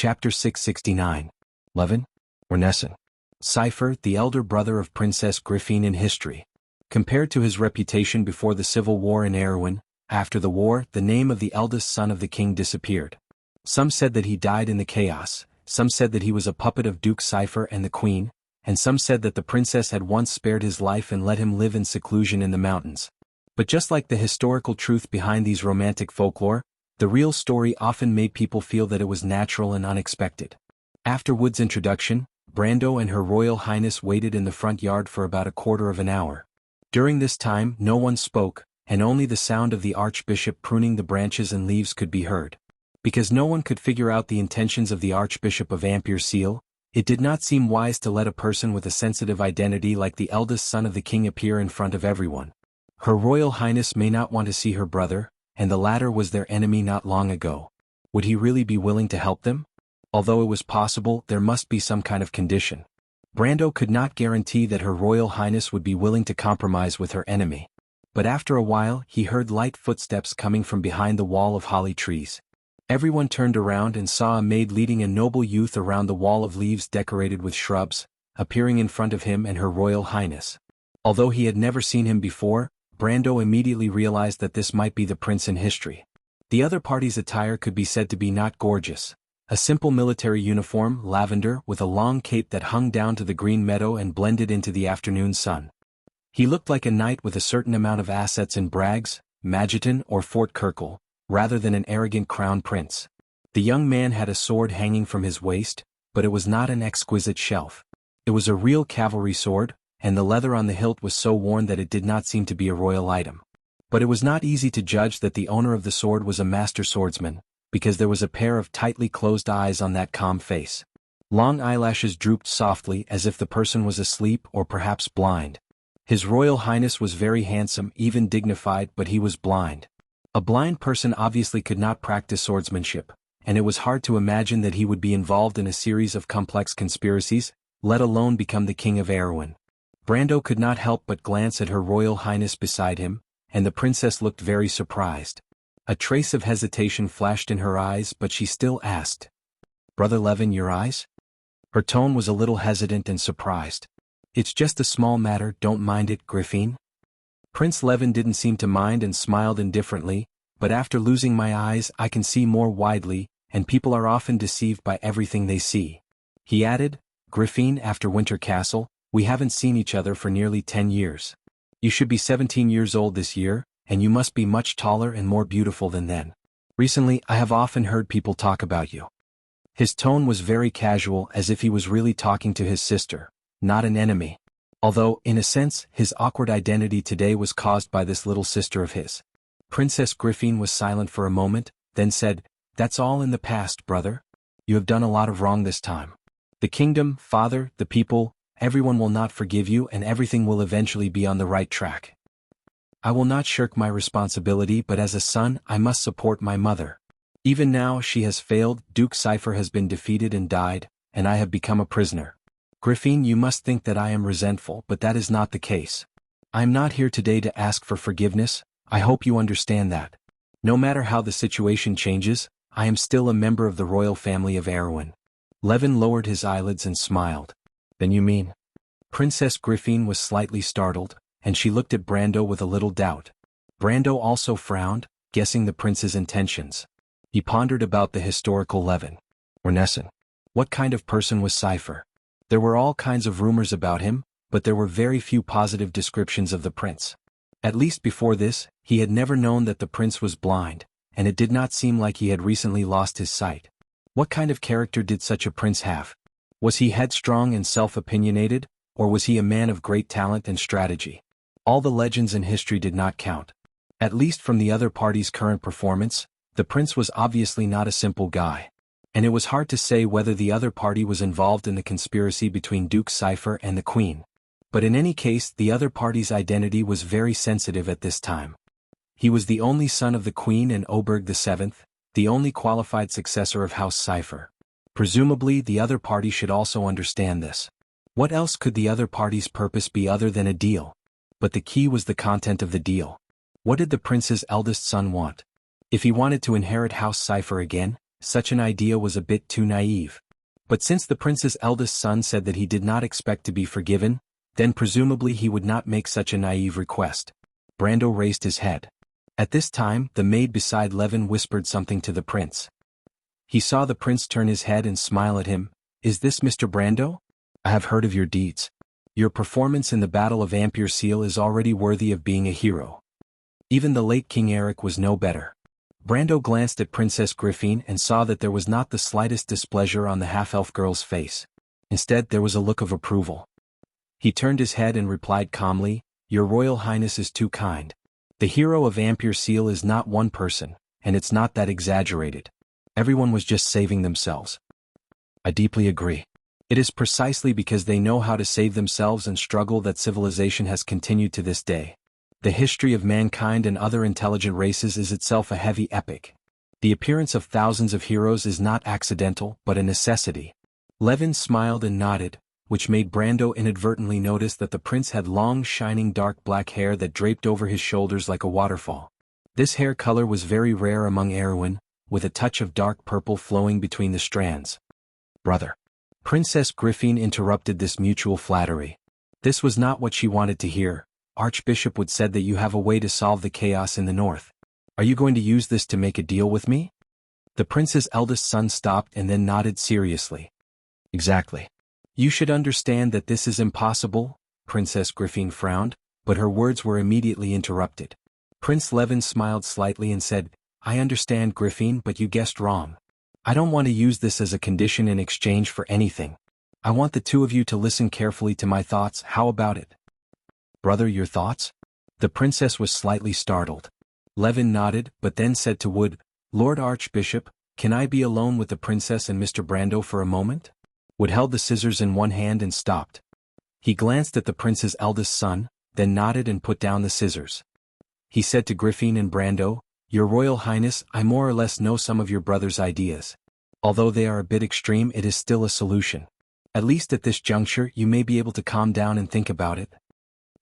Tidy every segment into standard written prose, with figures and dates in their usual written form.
Chapter 669. Levin? Ornessen. Cypher, the elder brother of Princess Griffin in history. Compared to his reputation before the civil war in Erewhon, after the war, the name of the eldest son of the king disappeared. Some said that he died in the chaos, some said that he was a puppet of Duke Cypher and the queen, and some said that the princess had once spared his life and let him live in seclusion in the mountains. But just like the historical truth behind these romantic folklore, the real story often made people feel that it was natural and unexpected. After Wood's introduction, Brando and Her Royal Highness waited in the front yard for about a quarter of an hour. During this time, no one spoke, and only the sound of the Archbishop pruning the branches and leaves could be heard. Because no one could figure out the intentions of the Archbishop of Ampere-Seal, it did not seem wise to let a person with a sensitive identity like the eldest son of the king appear in front of everyone. Her Royal Highness may not want to see her brother, and the latter was their enemy not long ago. Would he really be willing to help them? Although it was possible, there must be some kind of condition. Brando could not guarantee that Her Royal Highness would be willing to compromise with her enemy. But after a while, he heard light footsteps coming from behind the wall of holly trees. Everyone turned around and saw a maid leading a noble youth around the wall of leaves decorated with shrubs, appearing in front of him and Her Royal Highness. Although he had never seen him before, Brando immediately realized that this might be the prince in history. The other party's attire could be said to be not gorgeous. A simple military uniform, lavender, with a long cape that hung down to the green meadow and blended into the afternoon sun. He looked like a knight with a certain amount of assets in Braggs, Magetan or Fort Kirkle, rather than an arrogant crown prince. The young man had a sword hanging from his waist, but it was not an exquisite shelf. It was a real cavalry sword, and the leather on the hilt was so worn that it did not seem to be a royal item. But it was not easy to judge that the owner of the sword was a master swordsman, because there was a pair of tightly closed eyes on that calm face. Long eyelashes drooped softly as if the person was asleep or perhaps blind. His Royal Highness was very handsome, even dignified, but he was blind. A blind person obviously could not practice swordsmanship, and it was hard to imagine that he would be involved in a series of complex conspiracies, let alone become the king of Erewhon. Brando could not help but glance at Her Royal Highness beside him, and the princess looked very surprised. A trace of hesitation flashed in her eyes, but she still asked, "Brother Levin, your eyes?" Her tone was a little hesitant and surprised. "It's just a small matter, don't mind it, Griffin." Prince Levin didn't seem to mind and smiled indifferently, "But after losing my eyes I can see more widely, and people are often deceived by everything they see." He added, "Griffin, after Winter Castle, we haven't seen each other for nearly 10 years. You should be 17 years old this year, and you must be much taller and more beautiful than then. Recently I have often heard people talk about you." His tone was very casual, as if he was really talking to his sister, not an enemy. Although, in a sense, his awkward identity today was caused by this little sister of his. Princess Griffin was silent for a moment, then said, "That's all in the past, brother. You have done a lot of wrong this time. The kingdom, father, the people, everyone will not forgive you, and everything will eventually be on the right track. I will not shirk my responsibility, but as a son I must support my mother. Even now she has failed, Duke Cypher has been defeated and died, and I have become a prisoner. Griffin, you must think that I am resentful, but that is not the case. I am not here today to ask for forgiveness, I hope you understand that. No matter how the situation changes, I am still a member of the royal family of Erewhon." Levin lowered his eyelids and smiled. "Then you mean?" Princess Griffin was slightly startled, and she looked at Brando with a little doubt. Brando also frowned, guessing the prince's intentions. He pondered about the historical Levin. Ornessen. What kind of person was Cypher? There were all kinds of rumors about him, but there were very few positive descriptions of the prince. At least before this, he had never known that the prince was blind, and it did not seem like he had recently lost his sight. What kind of character did such a prince have? Was he headstrong and self-opinionated, or was he a man of great talent and strategy? All the legends in history did not count. At least from the other party's current performance, the prince was obviously not a simple guy. And it was hard to say whether the other party was involved in the conspiracy between Duke Cypher and the queen. But in any case, the other party's identity was very sensitive at this time. He was the only son of the queen and Oberg VII, the only qualified successor of House Cypher. Presumably the other party should also understand this. What else could the other party's purpose be other than a deal? But the key was the content of the deal. What did the prince's eldest son want? If he wanted to inherit House Cypher again, Such an idea was a bit too naive. But since the prince's eldest son said that he did not expect to be forgiven, then presumably he would not make such a naive request. Brando raised his head. At this time, the maid beside Levin whispered something to the prince. He saw the prince turn his head and smile at him. "Is this Mr. Brando? I have heard of your deeds. Your performance in the Battle of Ampere Seal is already worthy of being a hero. Even the late King Eric was no better." Brando glanced at Princess Griffin and saw that there was not the slightest displeasure on the half-elf girl's face. Instead, there was a look of approval. He turned his head and replied calmly, "Your Royal Highness is too kind. The hero of Ampere Seal is not one person, and it's not that exaggerated. Everyone was just saving themselves." "I deeply agree. It is precisely because they know how to save themselves and struggle that civilization has continued to this day. The history of mankind and other intelligent races is itself a heavy epic. The appearance of thousands of heroes is not accidental but a necessity." Levin smiled and nodded, which made Brando inadvertently notice that the prince had long shining dark black hair that draped over his shoulders like a waterfall. This hair color was very rare among Erewhon, with a touch of dark purple flowing between the strands. "Brother." Princess Griffin interrupted this mutual flattery. This was not what she wanted to hear. "Archbishop Wood said that you have a way to solve the chaos in the north. Are you going to use this to make a deal with me?" The prince's eldest son stopped and then nodded seriously. "Exactly. You should understand that this is impossible." Princess Griffin frowned, but her words were immediately interrupted. Prince Levin smiled slightly and said, "I understand, Griffin, but you guessed wrong. I don't want to use this as a condition in exchange for anything. I want the two of you to listen carefully to my thoughts. How about it?" "Brother, your thoughts?" The princess was slightly startled. Levin nodded, but then said to Wood, "Lord Archbishop, can I be alone with the princess and Mr. Brando for a moment?" Wood held the scissors in one hand and stopped. He glanced at the prince's eldest son, then nodded and put down the scissors. He said to Griffin and Brando, "Your Royal Highness, I more or less know some of your brother's ideas. Although they are a bit extreme, it is still a solution. At least at this juncture you may be able to calm down and think about it."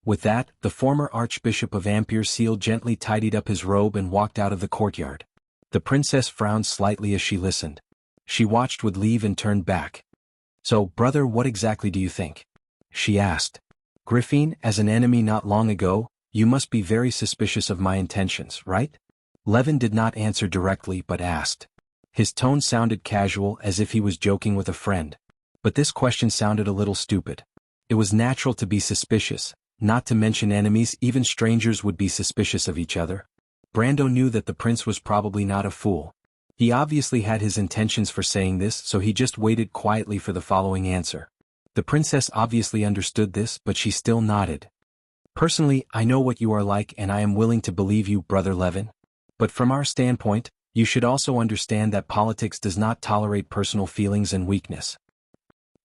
With that, the former Archbishop of Ampere Seal gently tidied up his robe and walked out of the courtyard. The princess frowned slightly as she listened. She watched Wood leave and turned back. "So, brother, what exactly do you think?" she asked. "Griffin, as an enemy not long ago, you must be very suspicious of my intentions, right?" Levin did not answer directly but asked. His tone sounded casual, as if he was joking with a friend. But this question sounded a little stupid. It was natural to be suspicious, not to mention enemies. Even strangers would be suspicious of each other. Brando knew that the prince was probably not a fool. He obviously had his intentions for saying this, so he just waited quietly for the following answer. The princess obviously understood this, but she still nodded. "Personally, I know what you are like and I am willing to believe you, Brother Levin. But from our standpoint, you should also understand that politics does not tolerate personal feelings and weakness."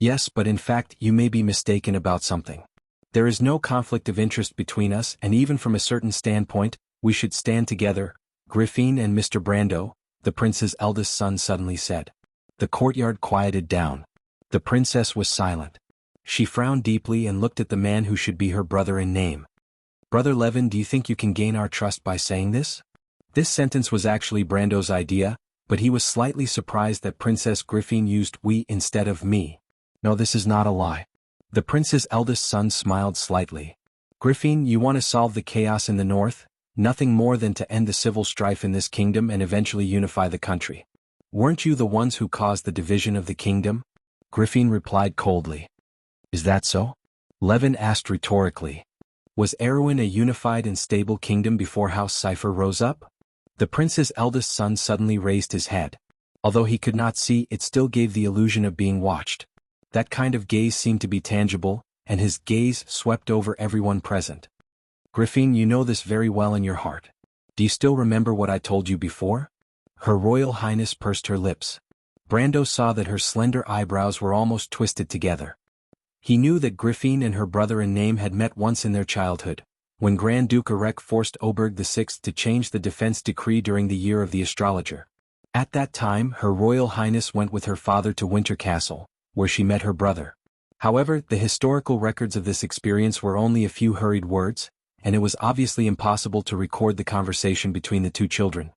"Yes, but in fact you may be mistaken about something. There is no conflict of interest between us, and even from a certain standpoint, we should stand together, Griffin and Mr. Brando," the prince's eldest son suddenly said. The courtyard quieted down. The princess was silent. She frowned deeply and looked at the man who should be her brother in name. "Brother Levin, do you think you can gain our trust by saying this?" This sentence was actually Brando's idea, but he was slightly surprised that Princess Griffin used "we" instead of "me." "No, this is not a lie." The prince's eldest son smiled slightly. "Griffin, you want to solve the chaos in the north? Nothing more than to end the civil strife in this kingdom and eventually unify the country. Weren't you the ones who caused the division of the kingdom?" Griffin replied coldly. "Is that so?" Levin asked rhetorically. "Was Erewhon a unified and stable kingdom before House Cypher rose up?" The prince's eldest son suddenly raised his head. Although he could not see, it still gave the illusion of being watched. That kind of gaze seemed to be tangible, and his gaze swept over everyone present. "Griffin, you know this very well in your heart. Do you still remember what I told you before?" Her Royal Highness pursed her lips. Brando saw that her slender eyebrows were almost twisted together. He knew that Griffin and her brother in name had met once in their childhood, when Grand Duke Erek forced Oberg VI to change the defense decree during the year of the astrologer. At that time, Her Royal Highness went with her father to Winter Castle, where she met her brother. However, the historical records of this experience were only a few hurried words, and it was obviously impossible to record the conversation between the two children.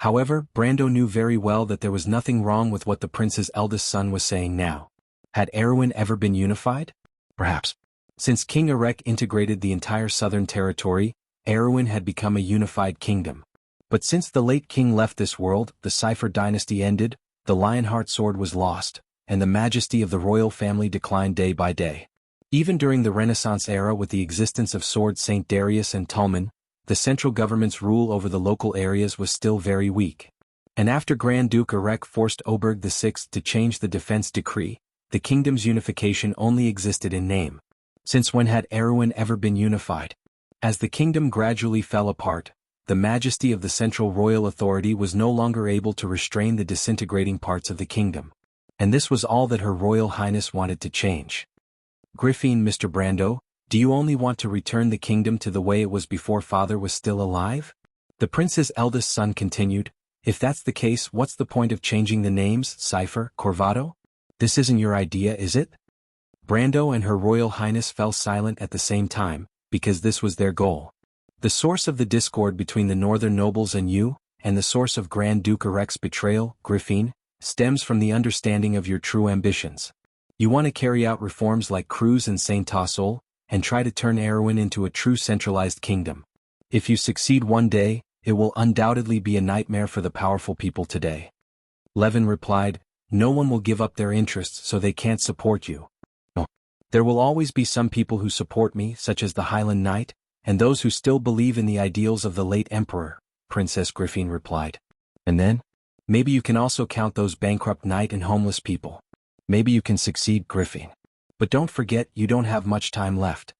However, Brando knew very well that there was nothing wrong with what the prince's eldest son was saying now. Had Erwin ever been unified? Perhaps. Since King Erek integrated the entire southern territory, Erwin had become a unified kingdom. But since the late king left this world, the Cipher dynasty ended, the Lionheart sword was lost, and the majesty of the royal family declined day by day. Even during the Renaissance era, with the existence of Sword Saint Darius and Tulman, the central government's rule over the local areas was still very weak. And after Grand Duke Erek forced Oberg VI to change the defense decree, the kingdom's unification only existed in name. Since when had Erwin ever been unified? As the kingdom gradually fell apart, the majesty of the central royal authority was no longer able to restrain the disintegrating parts of the kingdom. And this was all that Her Royal Highness wanted to change. Griffin, Mr. Brando, do you only want to return the kingdom to the way it was before father was still alive? The prince's eldest son continued, if that's the case, what's the point of changing the names, Cipher, Corvado? This isn't your idea, is it? Brando and Her Royal Highness fell silent at the same time, because this was their goal. The source of the discord between the northern nobles and you, and the source of Grand Duke Erek's betrayal, Griffin, stems from the understanding of your true ambitions. You want to carry out reforms like Cruz and Saint Tassol, and try to turn Erwin into a true centralized kingdom. If you succeed one day, it will undoubtedly be a nightmare for the powerful people today. Levin replied, no one will give up their interests so they can't support you. No. There will always be some people who support me, such as the Highland Knight, and those who still believe in the ideals of the late emperor, Princess Griffin replied. And then? Maybe you can also count those bankrupt knight and homeless people. Maybe you can succeed, Griffin. But don't forget, you don't have much time left.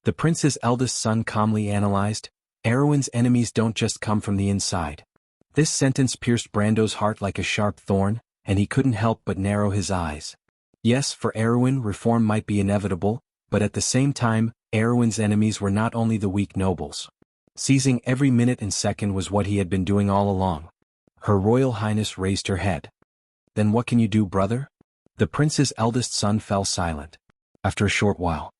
The prince's eldest son calmly analyzed, Erwin's enemies don't just come from the inside. This sentence pierced Brando's heart like a sharp thorn, and he couldn't help but narrow his eyes. Yes, for Erwin, reform might be inevitable, but at the same time, Erwin's enemies were not only the weak nobles. Seizing every minute and second was what he had been doing all along. Her Royal Highness raised her head. Then what can you do, brother? The prince's eldest son fell silent. After a short while,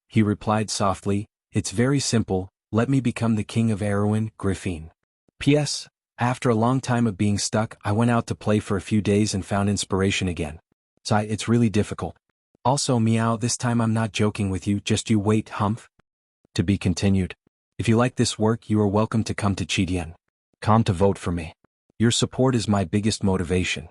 he replied softly, it's very simple, let me become the king of Erwin, Griffin. P.S. After a long time of being stuck, I went out to play for a few days and found inspiration again. It's really difficult. Also, meow, this time I'm not joking with you, just you wait, humph. To be continued. If you like this work, you are welcome to come to Chidian. Come to vote for me. Your support is my biggest motivation.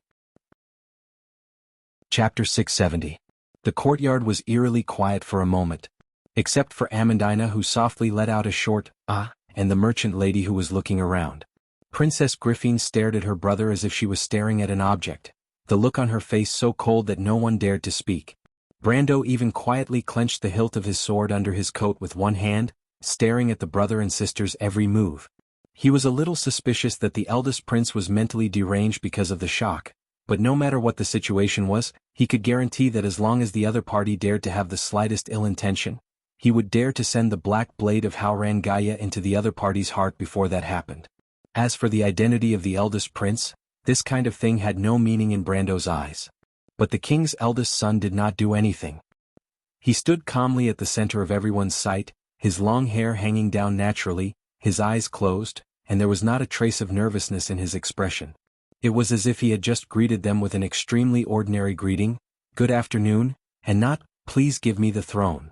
Chapter 670. The courtyard was eerily quiet for a moment. Except for Amandina, who softly let out a short, ah, and the merchant lady who was looking around. Princess Griffin stared at her brother as if she was staring at an object, the look on her face so cold that no one dared to speak. Brando even quietly clenched the hilt of his sword under his coat with one hand, staring at the brother and sister's every move. He was a little suspicious that the eldest prince was mentally deranged because of the shock, but no matter what the situation was, he could guarantee that as long as the other party dared to have the slightest ill intention, he would dare to send the black blade of Hauran Gaia into the other party's heart before that happened. As for the identity of the eldest prince, this kind of thing had no meaning in Brando's eyes. But the king's eldest son did not do anything. He stood calmly at the center of everyone's sight, his long hair hanging down naturally, his eyes closed, and there was not a trace of nervousness in his expression. It was as if he had just greeted them with an extremely ordinary greeting, good afternoon, and not, please give me the throne.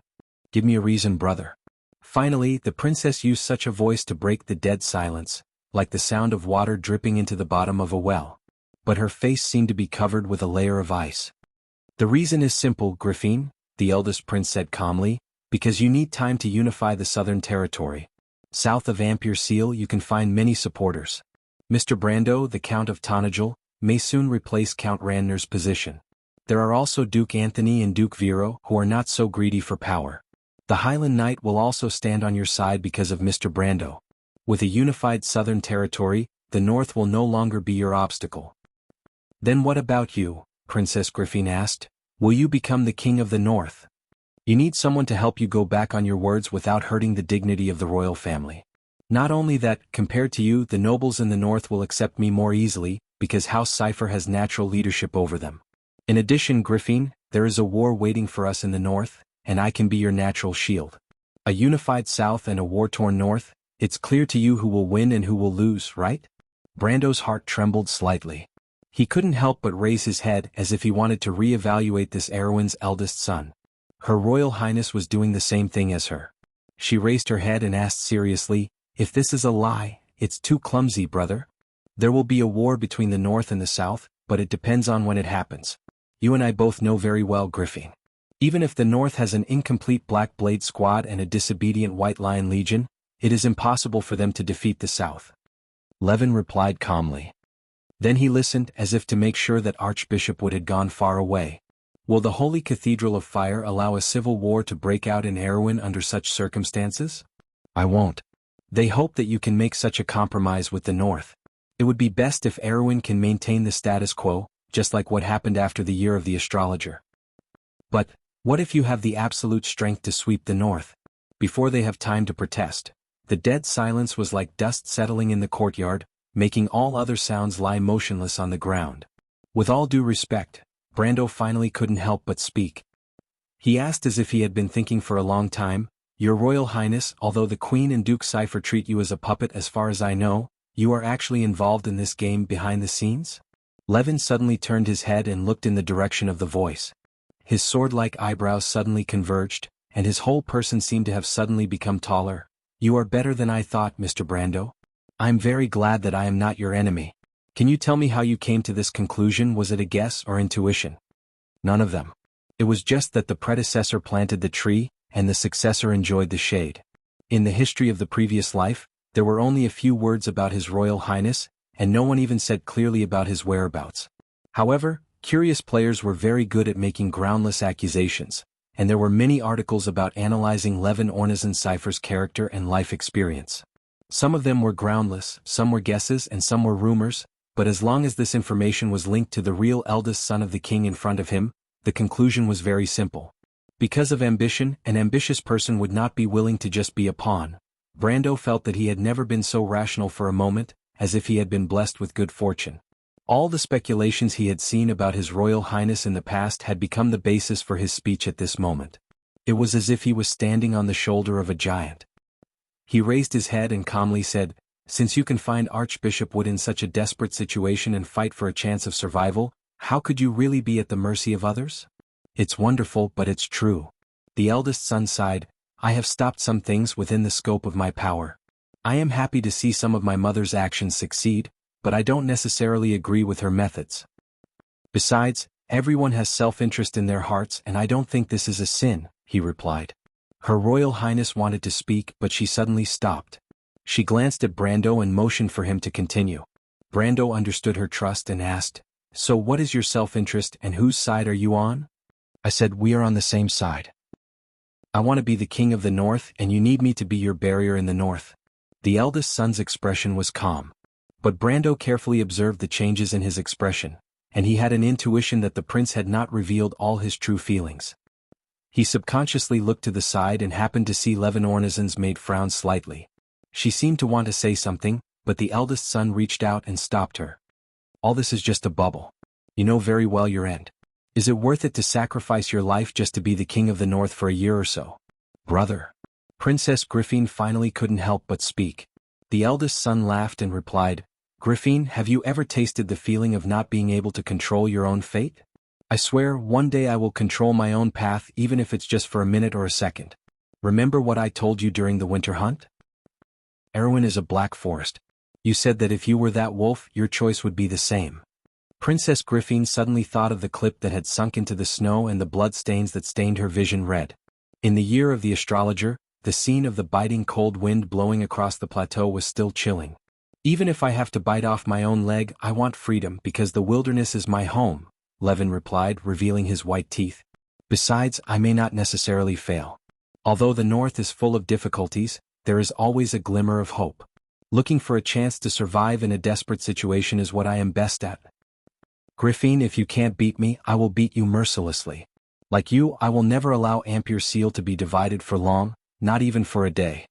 Give me a reason, brother. Finally, the princess used such a voice to break the dead silence, like the sound of water dripping into the bottom of a well. But her face seemed to be covered with a layer of ice. The reason is simple, Griffin, the eldest prince said calmly, because you need time to unify the southern territory. South of Ampere Seal you can find many supporters. Mr. Brando, the Count of Tonagel, may soon replace Count Randner's position. There are also Duke Anthony and Duke Vero who are not so greedy for power. The Highland Knight will also stand on your side because of Mr. Brando. With a unified southern territory, the north will no longer be your obstacle. Then what about you? Princess Griffin asked. Will you become the king of the north? You need someone to help you go back on your words without hurting the dignity of the royal family. Not only that, compared to you, the nobles in the north will accept me more easily, because House Cipher has natural leadership over them. In addition, Griffin, there is a war waiting for us in the north, and I can be your natural shield. A unified south and a war-torn north, it's clear to you who will win and who will lose, right? Brando's heart trembled slightly. He couldn't help but raise his head as if he wanted to re-evaluate this Erwin's eldest son. Her Royal Highness was doing the same thing as her. She raised her head and asked seriously, "If this is a lie, it's too clumsy, brother. There will be a war between the North and the South, but it depends on when it happens. You and I both know very well, Griffin. Even if the North has an incomplete Black Blade squad and a disobedient White Lion Legion, it is impossible for them to defeat the South." Levin replied calmly. Then he listened as if to make sure that Archbishop Wood had gone far away. "Will the Holy Cathedral of Fire allow a civil war to break out in Erwin under such circumstances?" "I won't. They hope that you can make such a compromise with the North. It would be best if Erwin can maintain the status quo, just like what happened after the Year of the Astrologer. But, what if you have the absolute strength to sweep the North? Before they have time to protest." The dead silence was like dust settling in the courtyard, making all other sounds lie motionless on the ground. With all due respect, Brando finally couldn't help but speak. He asked as if he had been thinking for a long time, "Your Royal Highness, although the Queen and Duke Cypher treat you as a puppet as far as I know, you are actually involved in this game behind the scenes?" Levin suddenly turned his head and looked in the direction of the voice. His sword-like eyebrows suddenly converged, and his whole person seemed to have suddenly become taller. "You are better than I thought, Mr. Brando. I'm very glad that I am not your enemy. Can you tell me how you came to this conclusion? Was it a guess or intuition?" "None of them. It was just that the predecessor planted the tree, and the successor enjoyed the shade. In the history of the previous life, there were only a few words about His Royal Highness, and no one even said clearly about his whereabouts. However, curious players were very good at making groundless accusations, and there were many articles about analyzing Levin Ornazin Cypher's character and life experience. Some of them were groundless, some were guesses and some were rumors, but as long as this information was linked to the real eldest son of the king in front of him, the conclusion was very simple. Because of ambition, an ambitious person would not be willing to just be a pawn. Brando felt that he had never been so rational for a moment, as if he had been blessed with good fortune. All the speculations he had seen about His Royal Highness in the past had become the basis for his speech at this moment. It was as if he was standing on the shoulder of a giant. He raised his head and calmly said, "Since you can find Archbishop Wood in such a desperate situation and fight for a chance of survival, how could you really be at the mercy of others?" "It's wonderful, but it's true." The eldest son sighed, "I have stopped some things within the scope of my power. I am happy to see some of my mother's actions succeed, but I don't necessarily agree with her methods. Besides, everyone has self-interest in their hearts and I don't think this is a sin," he replied. Her Royal Highness wanted to speak but she suddenly stopped. She glanced at Brando and motioned for him to continue. Brando understood her trust and asked, "So what is your self-interest and whose side are you on?" "I said we are on the same side. I want to be the king of the North and you need me to be your barrier in the North." The eldest son's expression was calm. But Brando carefully observed the changes in his expression, and he had an intuition that the prince had not revealed all his true feelings. He subconsciously looked to the side and happened to see Levin Ornazin's maid frown slightly. She seemed to want to say something, but the eldest son reached out and stopped her. "All this is just a bubble. You know very well your end. Is it worth it to sacrifice your life just to be the king of the North for a year or so?" "Brother." Princess Griffin finally couldn't help but speak. The eldest son laughed and replied, "Griffin, have you ever tasted the feeling of not being able to control your own fate? I swear, one day I will control my own path even if it's just for a minute or a second. Remember what I told you during the winter hunt? Erwin is a black forest. You said that if you were that wolf, your choice would be the same." Princess Griffin suddenly thought of the clip that had sunk into the snow and the blood stains that stained her vision red. In the Year of the Astrologer, the scene of the biting cold wind blowing across the plateau was still chilling. "Even if I have to bite off my own leg, I want freedom because the wilderness is my home," Levin replied, revealing his white teeth. "Besides, I may not necessarily fail. Although the North is full of difficulties, there is always a glimmer of hope. Looking for a chance to survive in a desperate situation is what I am best at. Griffin, if you can't beat me, I will beat you mercilessly. Like you, I will never allow Ampere Seal to be divided for long, not even for a day."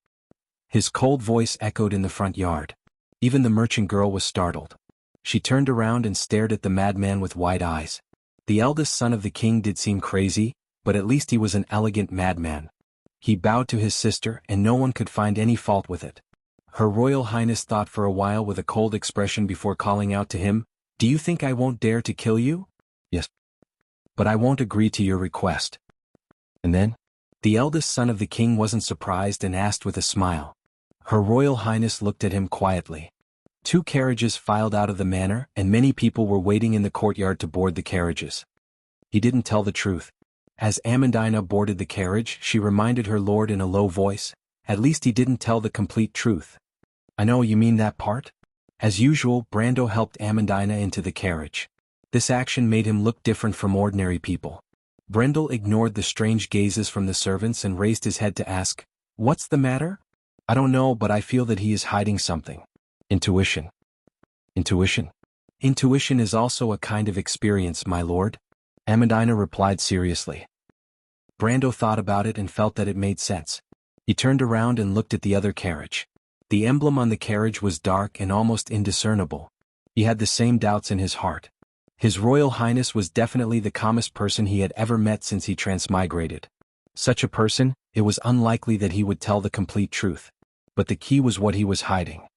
His cold voice echoed in the front yard. Even the merchant girl was startled. She turned around and stared at the madman with wide eyes. The eldest son of the king did seem crazy, but at least he was an elegant madman. He bowed to his sister and no one could find any fault with it. Her Royal Highness thought for a while with a cold expression before calling out to him, "Do you think I won't dare to kill you?" "Yes. But I won't agree to your request." And then? The eldest son of the king wasn't surprised and asked with a smile. Her Royal Highness looked at him quietly. 2 carriages filed out of the manor, and many people were waiting in the courtyard to board the carriages. He didn't tell the truth. As Amandina boarded the carriage, she reminded her lord in a low voice, "At least he didn't tell the complete truth." "I know you mean that part?" As usual, Brando helped Amandina into the carriage. This action made him look different from ordinary people. Brendel ignored the strange gazes from the servants and raised his head to ask, "What's the matter?" "I don't know, but I feel that he is hiding something." Intuition. Intuition? Intuition is also a kind of experience, my lord. Amandina replied seriously. Brando thought about it and felt that it made sense. He turned around and looked at the other carriage. The emblem on the carriage was dark and almost indiscernible. He had the same doubts in his heart. His Royal Highness was definitely the calmest person he had ever met since he transmigrated. Such a person, it was unlikely that he would tell the complete truth. But the key was what he was hiding.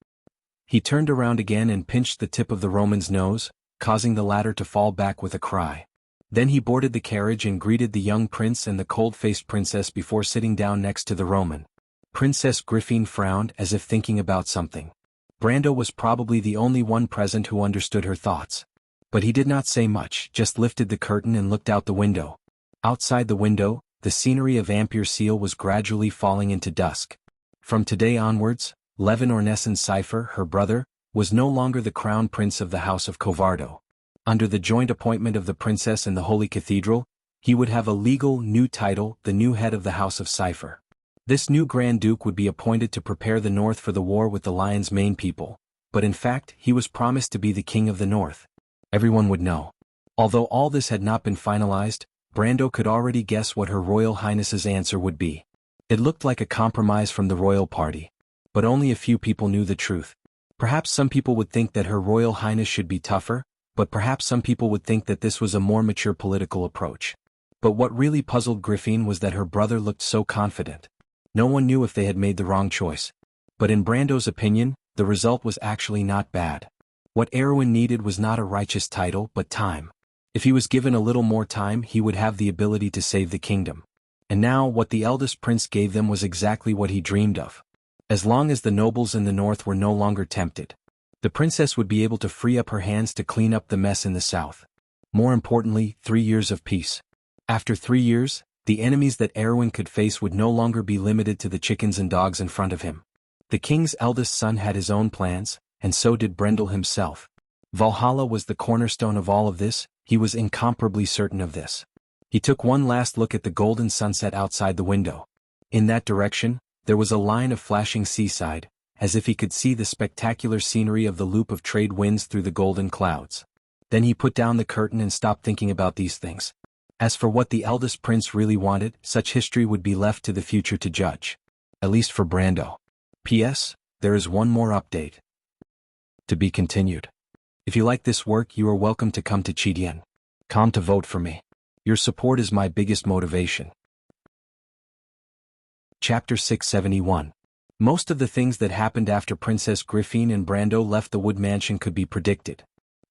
He turned around again and pinched the tip of the Roman's nose, causing the latter to fall back with a cry. Then he boarded the carriage and greeted the young prince and the cold-faced princess before sitting down next to the Roman. Princess Griffin frowned as if thinking about something. Brando was probably the only one present who understood her thoughts. But he did not say much, just lifted the curtain and looked out the window. Outside the window, the scenery of Amberlight was gradually falling into dusk. From today onwards, Levin Ornessen Cipher, her brother, was no longer the crown prince of the House of Covardo. Under the joint appointment of the princess and the Holy Cathedral, he would have a legal new title, the new head of the House of Cipher. This new Grand Duke would be appointed to prepare the North for the war with the Lion's Mane people, but in fact he was promised to be the King of the North. Everyone would know. Although all this had not been finalized, Brando could already guess what Her Royal Highness's answer would be. It looked like a compromise from the royal party. But only a few people knew the truth. Perhaps some people would think that Her Royal Highness should be tougher, but perhaps some people would think that this was a more mature political approach. But what really puzzled Griffin was that her brother looked so confident. No one knew if they had made the wrong choice. But in Brando's opinion, the result was actually not bad. What Erwin needed was not a righteous title but time. If he was given a little more time, he would have the ability to save the kingdom. And now what the eldest prince gave them was exactly what he dreamed of. As long as the nobles in the north were no longer tempted, the princess would be able to free up her hands to clean up the mess in the south. More importantly, 3 years of peace. After 3 years, the enemies that Erwin could face would no longer be limited to the chickens and dogs in front of him. The king's eldest son had his own plans, and so did Brendel himself. Valhalla was the cornerstone of all of this, he was incomparably certain of this. He took one last look at the golden sunset outside the window. In that direction, there was a line of flashing seaside, as if he could see the spectacular scenery of the loop of trade winds through the golden clouds. Then he put down the curtain and stopped thinking about these things. As for what the eldest prince really wanted, such history would be left to the future to judge. At least for Brando. P.S. There is one more update. To be continued. If you like this work, you are welcome to come to Chidian.com to vote for me. Your support is my biggest motivation. Chapter 671. Most of the things that happened after Princess Griffin and Brando left the Wood Mansion could be predicted.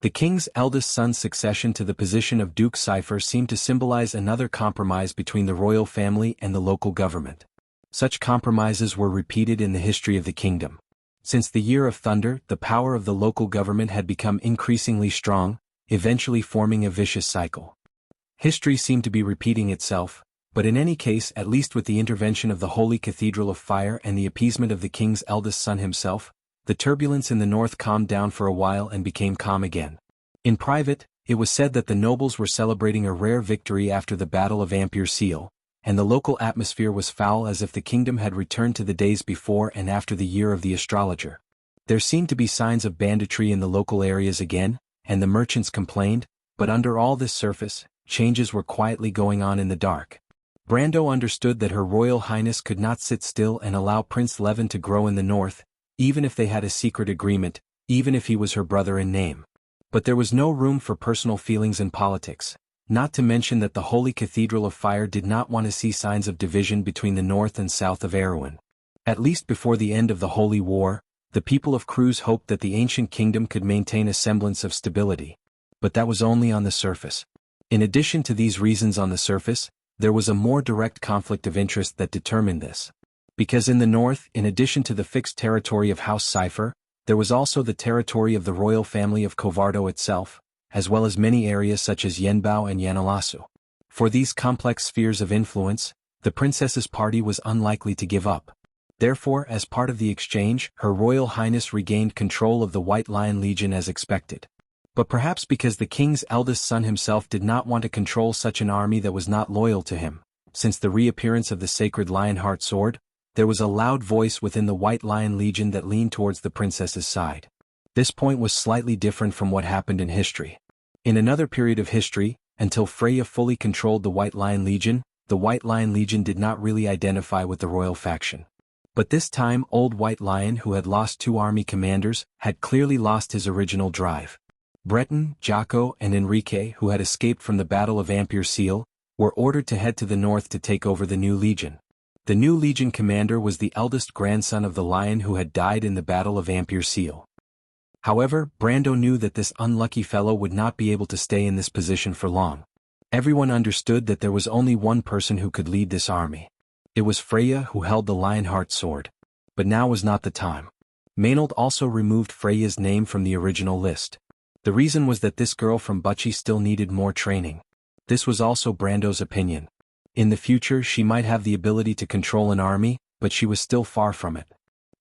The king's eldest son's succession to the position of Duke Cipher seemed to symbolize another compromise between the royal family and the local government. Such compromises were repeated in the history of the kingdom. Since the Year of Thunder, the power of the local government had become increasingly strong, eventually forming a vicious cycle. History seemed to be repeating itself, but in any case, at least with the intervention of the Holy Cathedral of Fire and the appeasement of the king's eldest son himself, the turbulence in the north calmed down for a while and became calm again. In private, it was said that the nobles were celebrating a rare victory after the Battle of Amberlight, and the local atmosphere was foul as if the kingdom had returned to the days before and after the year of the astrologer. There seemed to be signs of banditry in the local areas again, and the merchants complained, but under all this surface, changes were quietly going on in the dark. Brando understood that Her Royal Highness could not sit still and allow Prince Levin to grow in the north, even if they had a secret agreement, even if he was her brother in name. But there was no room for personal feelings in politics, not to mention that the Holy Cathedral of Fire did not want to see signs of division between the north and south of Erwin. At least before the end of the Holy War, The people of Cruz hoped that the ancient kingdom could maintain a semblance of stability. But that was only on the surface. In addition to these reasons on the surface, there was a more direct conflict of interest that determined this. Because in the north, in addition to the fixed territory of House Cipher, there was also the territory of the royal family of Covardo itself, as well as many areas such as Yenbao and Yanalasu. For these complex spheres of influence, the princess's party was unlikely to give up. Therefore, as part of the exchange, Her Royal Highness regained control of the White Lion Legion as expected. But perhaps because the king's eldest son himself did not want to control such an army that was not loyal to him, since the reappearance of the sacred Lionheart sword, there was a loud voice within the White Lion Legion that leaned towards the princess's side. This point was slightly different from what happened in history. In another period of history, until Freya fully controlled the White Lion Legion, the White Lion Legion did not really identify with the royal faction. But this time Old White Lion, who had lost 2 army commanders, had clearly lost his original drive. Breton, Jocko, and Enrique, who had escaped from the Battle of Ampere Seal, were ordered to head to the north to take over the new legion. The new legion commander was the eldest grandson of the lion who had died in the Battle of Ampere Seal. However, Brando knew that this unlucky fellow would not be able to stay in this position for long. Everyone understood that there was only one person who could lead this army. It was Freya, who held the Lionheart sword. But now was not the time. Maynard also removed Freya's name from the original list. The reason was that this girl from Bucci still needed more training. This was also Brando's opinion. In the future she might have the ability to control an army, but she was still far from it.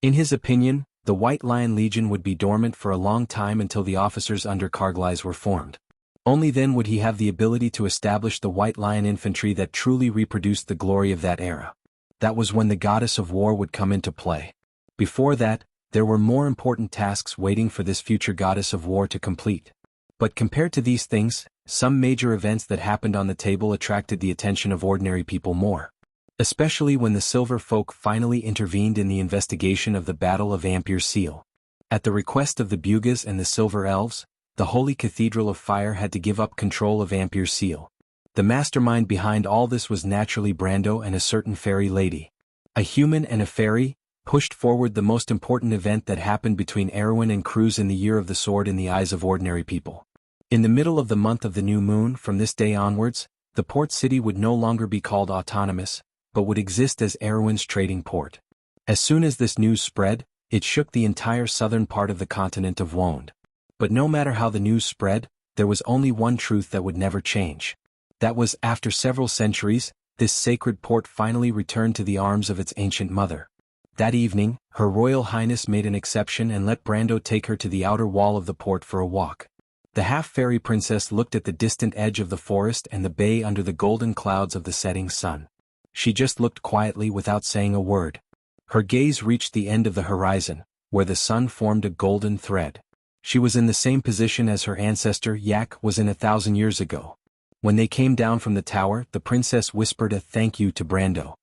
In his opinion, the White Lion Legion would be dormant for a long time until the officers under Carglass were formed. Only then would he have the ability to establish the White Lion infantry that truly reproduced the glory of that era. That was when the goddess of war would come into play. Before that, there were more important tasks waiting for this future goddess of war to complete. But compared to these things, some major events that happened on the table attracted the attention of ordinary people more. Especially when the Silver Folk finally intervened in the investigation of the Battle of Ampere Seal. At the request of the Bugas and the Silver Elves, the Holy Cathedral of Fire had to give up control of Ampere Seal. The mastermind behind all this was naturally Brando and a certain fairy lady. A human and a fairy pushed forward the most important event that happened between Erwin and Cruz in the Year of the Sword in the eyes of ordinary people. In the middle of the month of the new moon, from this day onwards, the port city would no longer be called autonomous, but would exist as Erwin's trading port. As soon as this news spread, it shook the entire southern part of the continent of Wond. But no matter how the news spread, there was only one truth that would never change. That was, after several centuries, this sacred port finally returned to the arms of its ancient mother. That evening, Her Royal Highness made an exception and let Brando take her to the outer wall of the port for a walk. The half-fairy princess looked at the distant edge of the forest and the bay under the golden clouds of the setting sun. She just looked quietly without saying a word. Her gaze reached the end of the horizon, where the sun formed a golden thread. She was in the same position as her ancestor Yak was in 1,000 years ago. When they came down from the tower, the princess whispered a thank you to Brando.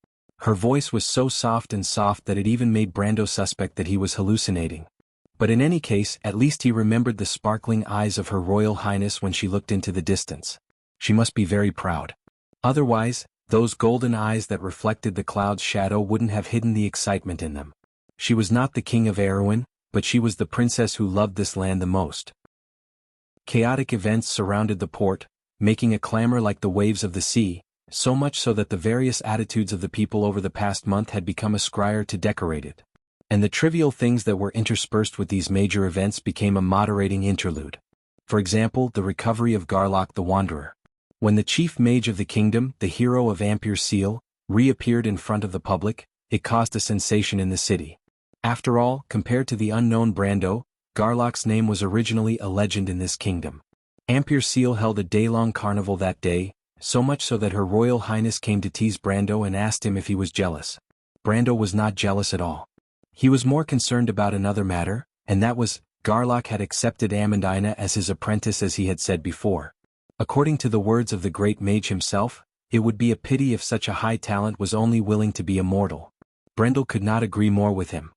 Her voice was so soft that it even made Brando suspect that he was hallucinating. But in any case, at least he remembered the sparkling eyes of Her Royal Highness when she looked into the distance. She must be very proud. Otherwise, those golden eyes that reflected the cloud's shadow wouldn't have hidden the excitement in them. She was not the king of Erwin, but she was the princess who loved this land the most. Chaotic events surrounded the port, making a clamor like the waves of the sea, so much so that the various attitudes of the people over the past month had become a scryer to decorate it. And the trivial things that were interspersed with these major events became a moderating interlude. For example, the recovery of Garlock the Wanderer. When the chief mage of the kingdom, the hero of Ampere Seal, reappeared in front of the public, it caused a sensation in the city. After all, compared to the unknown Brando, Garlock's name was originally a legend in this kingdom. Ampere Seal held a day-long carnival that day, so much so that Her Royal Highness came to tease Brando and asked him if he was jealous. Brando was not jealous at all. He was more concerned about another matter, and that was, Garlock had accepted Amandina as his apprentice as he had said before. According to the words of the great mage himself, it would be a pity if such a high talent was only willing to be a mortal. Brendel could not agree more with him.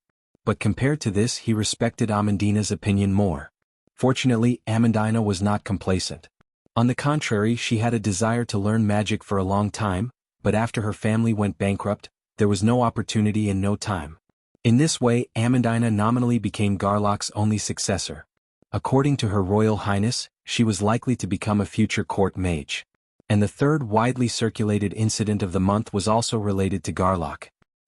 But compared to this he respected Amandina's opinion more. Fortunately, Amandina was not complacent. On the contrary, she had a desire to learn magic for a long time, but after her family went bankrupt, there was no opportunity and no time. In this way, Amandina nominally became Garlock's only successor. According to Her Royal Highness, she was likely to become a future court mage. And the third widely circulated incident of the month was also related to Garlock.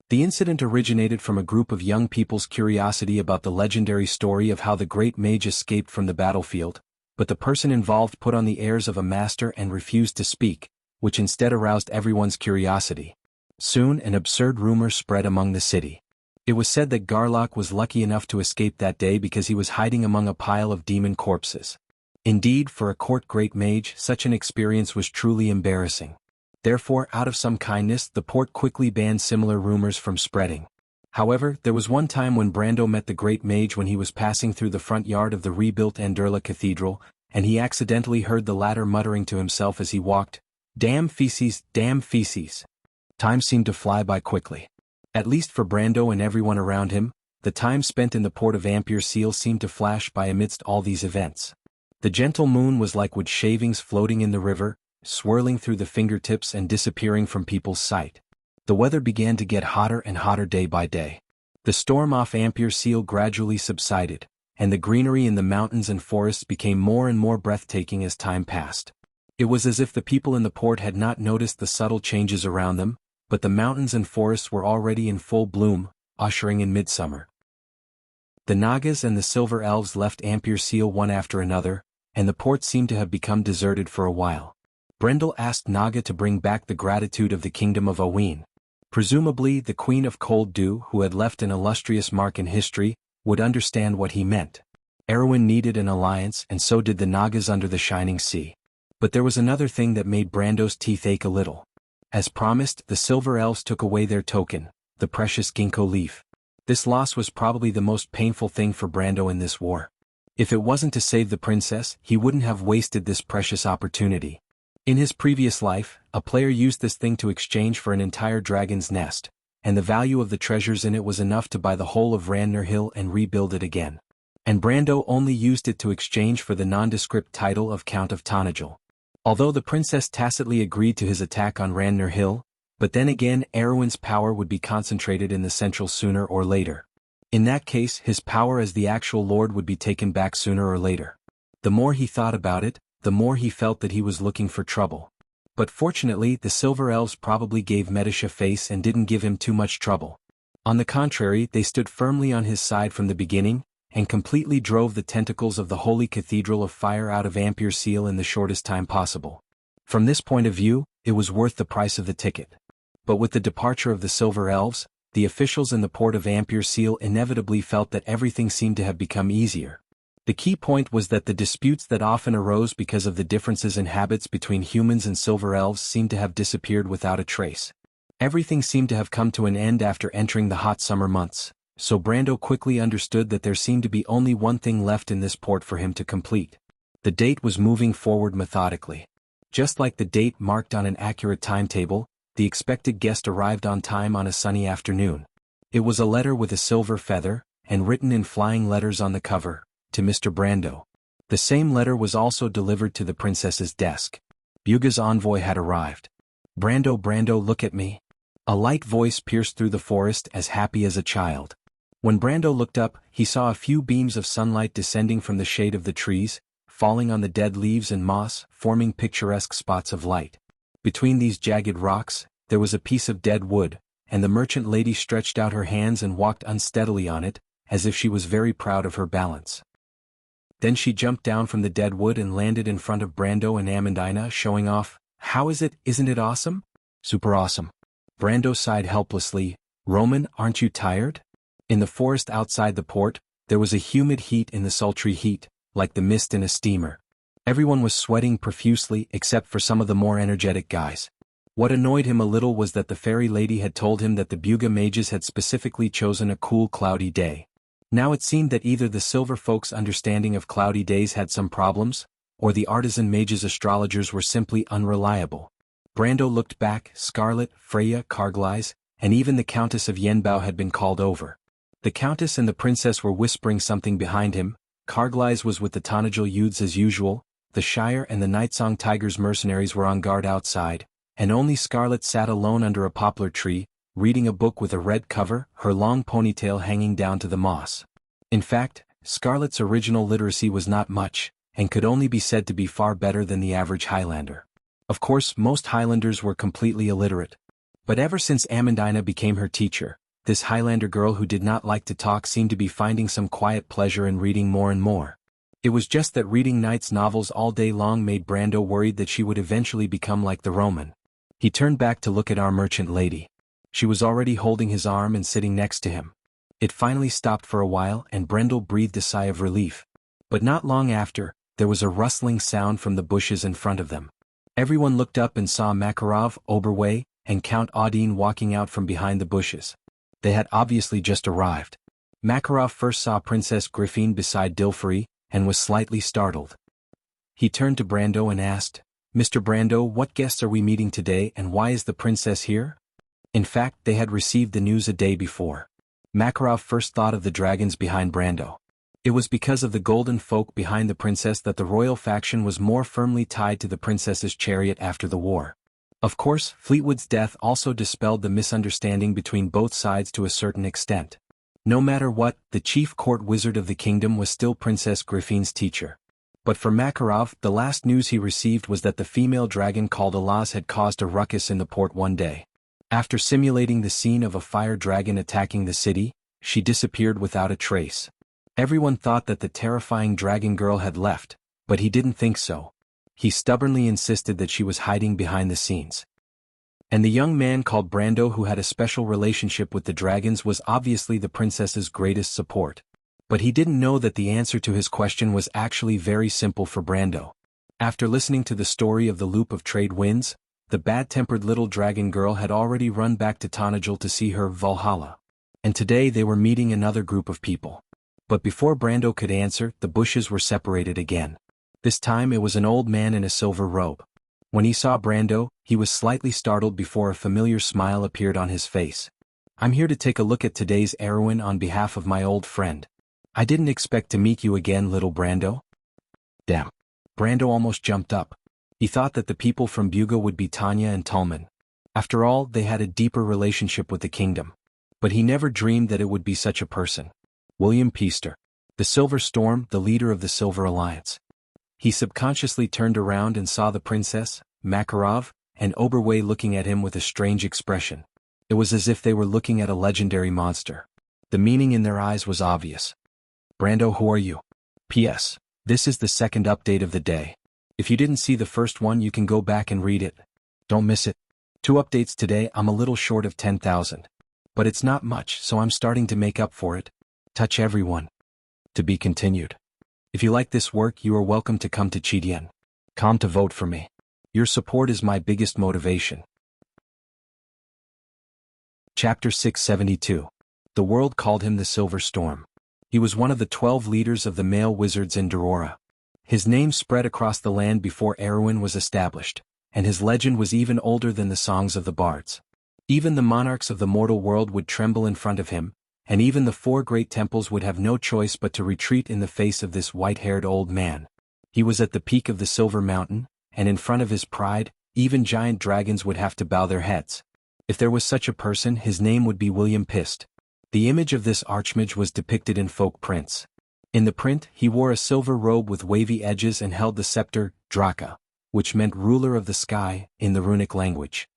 The incident originated from a group of young people's curiosity about the legendary story of how the great mage escaped from the battlefield, but the person involved put on the airs of a master and refused to speak, which instead aroused everyone's curiosity. Soon an absurd rumor spread among the city. It was said that Garlock was lucky enough to escape that day because he was hiding among a pile of demon corpses. Indeed, for a court great mage, such an experience was truly embarrassing. Therefore, out of some kindness, the port quickly banned similar rumors from spreading. However, there was one time when Brando met the great mage when he was passing through the front yard of the rebuilt Anderla Cathedral, and he accidentally heard the latter muttering to himself as he walked, "Damn feces, damn feces." Time seemed to fly by quickly. At least for Brando and everyone around him, the time spent in the port of Amberlight seemed to flash by amidst all these events. The gentle moon was like wood shavings floating in the river, swirling through the fingertips and disappearing from people's sight. The weather began to get hotter and hotter day by day. The storm off Amberlight gradually subsided, and the greenery in the mountains and forests became more and more breathtaking as time passed. It was as if the people in the port had not noticed the subtle changes around them, but the mountains and forests were already in full bloom, ushering in midsummer. The Nagas and the Silver Elves left Amberlight one after another, and the port seemed to have become deserted for a while. Brendel asked Naga to bring back the gratitude of the kingdom of Aween. Presumably, the Queen of Cold Dew, who had left an illustrious mark in history, would understand what he meant. Erwin needed an alliance, and so did the Nagas under the Shining Sea. But there was another thing that made Brando's teeth ache a little. As promised, the Silver Elves took away their token, the precious ginkgo leaf. This loss was probably the most painful thing for Brando in this war. If it wasn't to save the princess, he wouldn't have wasted this precious opportunity. In his previous life, a player used this thing to exchange for an entire dragon's nest, and the value of the treasures in it was enough to buy the whole of Ranner Hill and rebuild it again. And Brando only used it to exchange for the nondescript title of Count of Tonagel. Although the princess tacitly agreed to his attack on Ranner Hill, but then again Erwin's power would be concentrated in the central sooner or later. In that case, his power as the actual lord would be taken back sooner or later. The more he thought about it, the more he felt that he was looking for trouble. But fortunately, the Silver Elves probably gave Medisha face and didn't give him too much trouble. On the contrary, they stood firmly on his side from the beginning, and completely drove the tentacles of the Holy Cathedral of Fire out of Amberlight in the shortest time possible. From this point of view, it was worth the price of the ticket. But with the departure of the Silver Elves, the officials in the port of Amberlight inevitably felt that everything seemed to have become easier. The key point was that the disputes that often arose because of the differences in habits between humans and Silver Elves seemed to have disappeared without a trace. Everything seemed to have come to an end after entering the hot summer months, so Brando quickly understood that there seemed to be only one thing left in this port for him to complete. The date was moving forward methodically. Just like the date marked on an accurate timetable, the expected guest arrived on time on a sunny afternoon. It was a letter with a silver feather, and written in flying letters on the cover, to Mr. Brando. The same letter was also delivered to the princess's desk. Buga's envoy had arrived. Brando, look at me." A light voice pierced through the forest, as happy as a child. When Brando looked up, he saw a few beams of sunlight descending from the shade of the trees, falling on the dead leaves and moss, forming picturesque spots of light. Between these jagged rocks, there was a piece of dead wood, and the merchant lady stretched out her hands and walked unsteadily on it, as if she was very proud of her balance. Then she jumped down from the dead wood and landed in front of Brando and Amandina, showing off, "How is it? Isn't it awesome?" "Super awesome." Brando sighed helplessly. "Roman, aren't you tired?" In the forest outside the port, there was a humid heat in the sultry heat, like the mist in a steamer. Everyone was sweating profusely except for some of the more energetic guys. What annoyed him a little was that the fairy lady had told him that the Buga mages had specifically chosen a cool cloudy day. Now it seemed that either the silver folks' understanding of cloudy days had some problems, or the artisan mages' astrologers were simply unreliable. Brando looked back. Scarlet, Freya, Carglass, and even the Countess of Yenbao had been called over. The Countess and the Princess were whispering something behind him. Carglass was with the Tonagel youths as usual, the Shire and the Nightsong Tiger's mercenaries were on guard outside, and only Scarlet sat alone under a poplar tree, reading a book with a red cover, her long ponytail hanging down to the moss. In fact, Scarlett's original literacy was not much, and could only be said to be far better than the average Highlander. Of course, most Highlanders were completely illiterate. But ever since Amandina became her teacher, this Highlander girl who did not like to talk seemed to be finding some quiet pleasure in reading more and more. It was just that reading Knight's novels all day long made Brando worried that she would eventually become like the Roman. He turned back to look at our merchant lady. She was already holding his arm and sitting next to him. It finally stopped for a while and Brando breathed a sigh of relief. But not long after, there was a rustling sound from the bushes in front of them. Everyone looked up and saw Makarov, Oberway, and Count Audine walking out from behind the bushes. They had obviously just arrived. Makarov first saw Princess Griffine beside Dilfrey, and was slightly startled. He turned to Brando and asked, "Mr. Brando, what guests are we meeting today and why is the princess here?" In fact, they had received the news a day before. Makarov first thought of the dragons behind Brando. It was because of the golden folk behind the princess that the royal faction was more firmly tied to the princess's chariot after the war. Of course, Fleetwood's death also dispelled the misunderstanding between both sides to a certain extent. No matter what, the chief court wizard of the kingdom was still Princess Griffine's teacher. But for Makarov, the last news he received was that the female dragon called Alaz had caused a ruckus in the port one day. After simulating the scene of a fire dragon attacking the city, she disappeared without a trace. Everyone thought that the terrifying dragon girl had left, but he didn't think so. He stubbornly insisted that she was hiding behind the scenes. And the young man called Brando who had a special relationship with the dragons was obviously the princess's greatest support. But he didn't know that the answer to his question was actually very simple for Brando. After listening to the story of the Loop of Trade Winds, the bad-tempered little dragon girl had already run back to Tonajul to see her Valhalla. And today they were meeting another group of people. But before Brando could answer, the bushes were separated again. This time it was an old man in a silver robe. When he saw Brando, he was slightly startled before a familiar smile appeared on his face. "I'm here to take a look at today's heroine on behalf of my old friend. I didn't expect to meet you again, little Brando." Damn. Brando almost jumped up. He thought that the people from Buga would be Tanya and Tulman. After all, they had a deeper relationship with the kingdom. But he never dreamed that it would be such a person. William Peaster. The Silver Storm, the leader of the Silver Alliance. He subconsciously turned around and saw the princess, Makarov, and Oberway looking at him with a strange expression. It was as if they were looking at a legendary monster. The meaning in their eyes was obvious. "Brando, who are you? P.S. This is the second update of the day. If you didn't see the first one, you can go back and read it. Don't miss it. 2 updates today. I'm a little short of 10,000. But it's not much, so I'm starting to make up for it. Touch everyone. To be continued. If you like this work, you are welcome to come to Chidien. Come to vote for me. Your support is my biggest motivation." Chapter 672. The world called him the Silver Storm. He was one of the 12 leaders of the male wizards in Dorora. His name spread across the land before Erewhon was established, and his legend was even older than the songs of the bards. Even the monarchs of the mortal world would tremble in front of him, and even the 4 great temples would have no choice but to retreat in the face of this white-haired old man. He was at the peak of the Silver Mountain, and in front of his pride, even giant dragons would have to bow their heads. If there was such a person, his name would be William Pist. The image of this archmage was depicted in folk prints. In the print, he wore a silver robe with wavy edges and held the scepter, Draka, which meant ruler of the sky, in the runic language.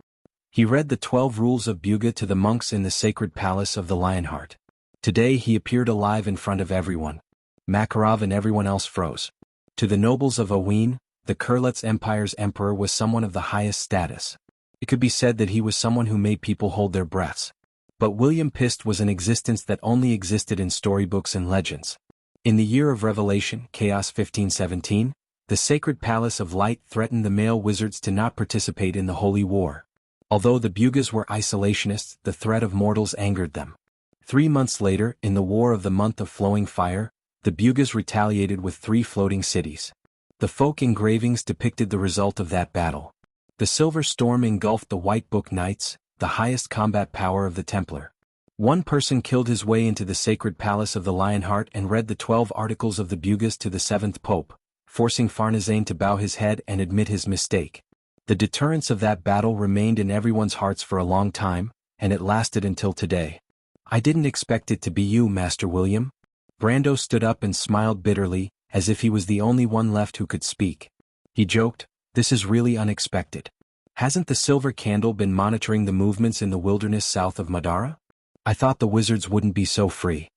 He read the 12 rules of Buga to the monks in the sacred palace of the Lionheart. Today he appeared alive in front of everyone. Makarov and everyone else froze. To the nobles of Aween, the Kurlet's empire's emperor was someone of the highest status. It could be said that he was someone who made people hold their breaths. But William Pist was an existence that only existed in storybooks and legends. In the year of revelation, Chaos 1517, the sacred palace of light threatened the male wizards to not participate in the holy war. Although the Bugas were isolationists, the threat of mortals angered them. 3 months later, in the War of the Month of Flowing Fire, the Bugas retaliated with 3 floating cities. The folk engravings depicted the result of that battle. The Silver Storm engulfed the White Book Knights, the highest combat power of the Templar. One person killed his way into the sacred palace of the Lionheart and read the 12 articles of the Bugas to the 7th Pope, forcing Farnazane to bow his head and admit his mistake. The deterrence of that battle remained in everyone's hearts for a long time, and it lasted until today. I didn't expect it to be you, Master William. Brando stood up and smiled bitterly, as if he was the only one left who could speak. He joked, "This is really unexpected. Hasn't the silver candle been monitoring the movements in the wilderness south of Madara? I thought the wizards wouldn't be so free."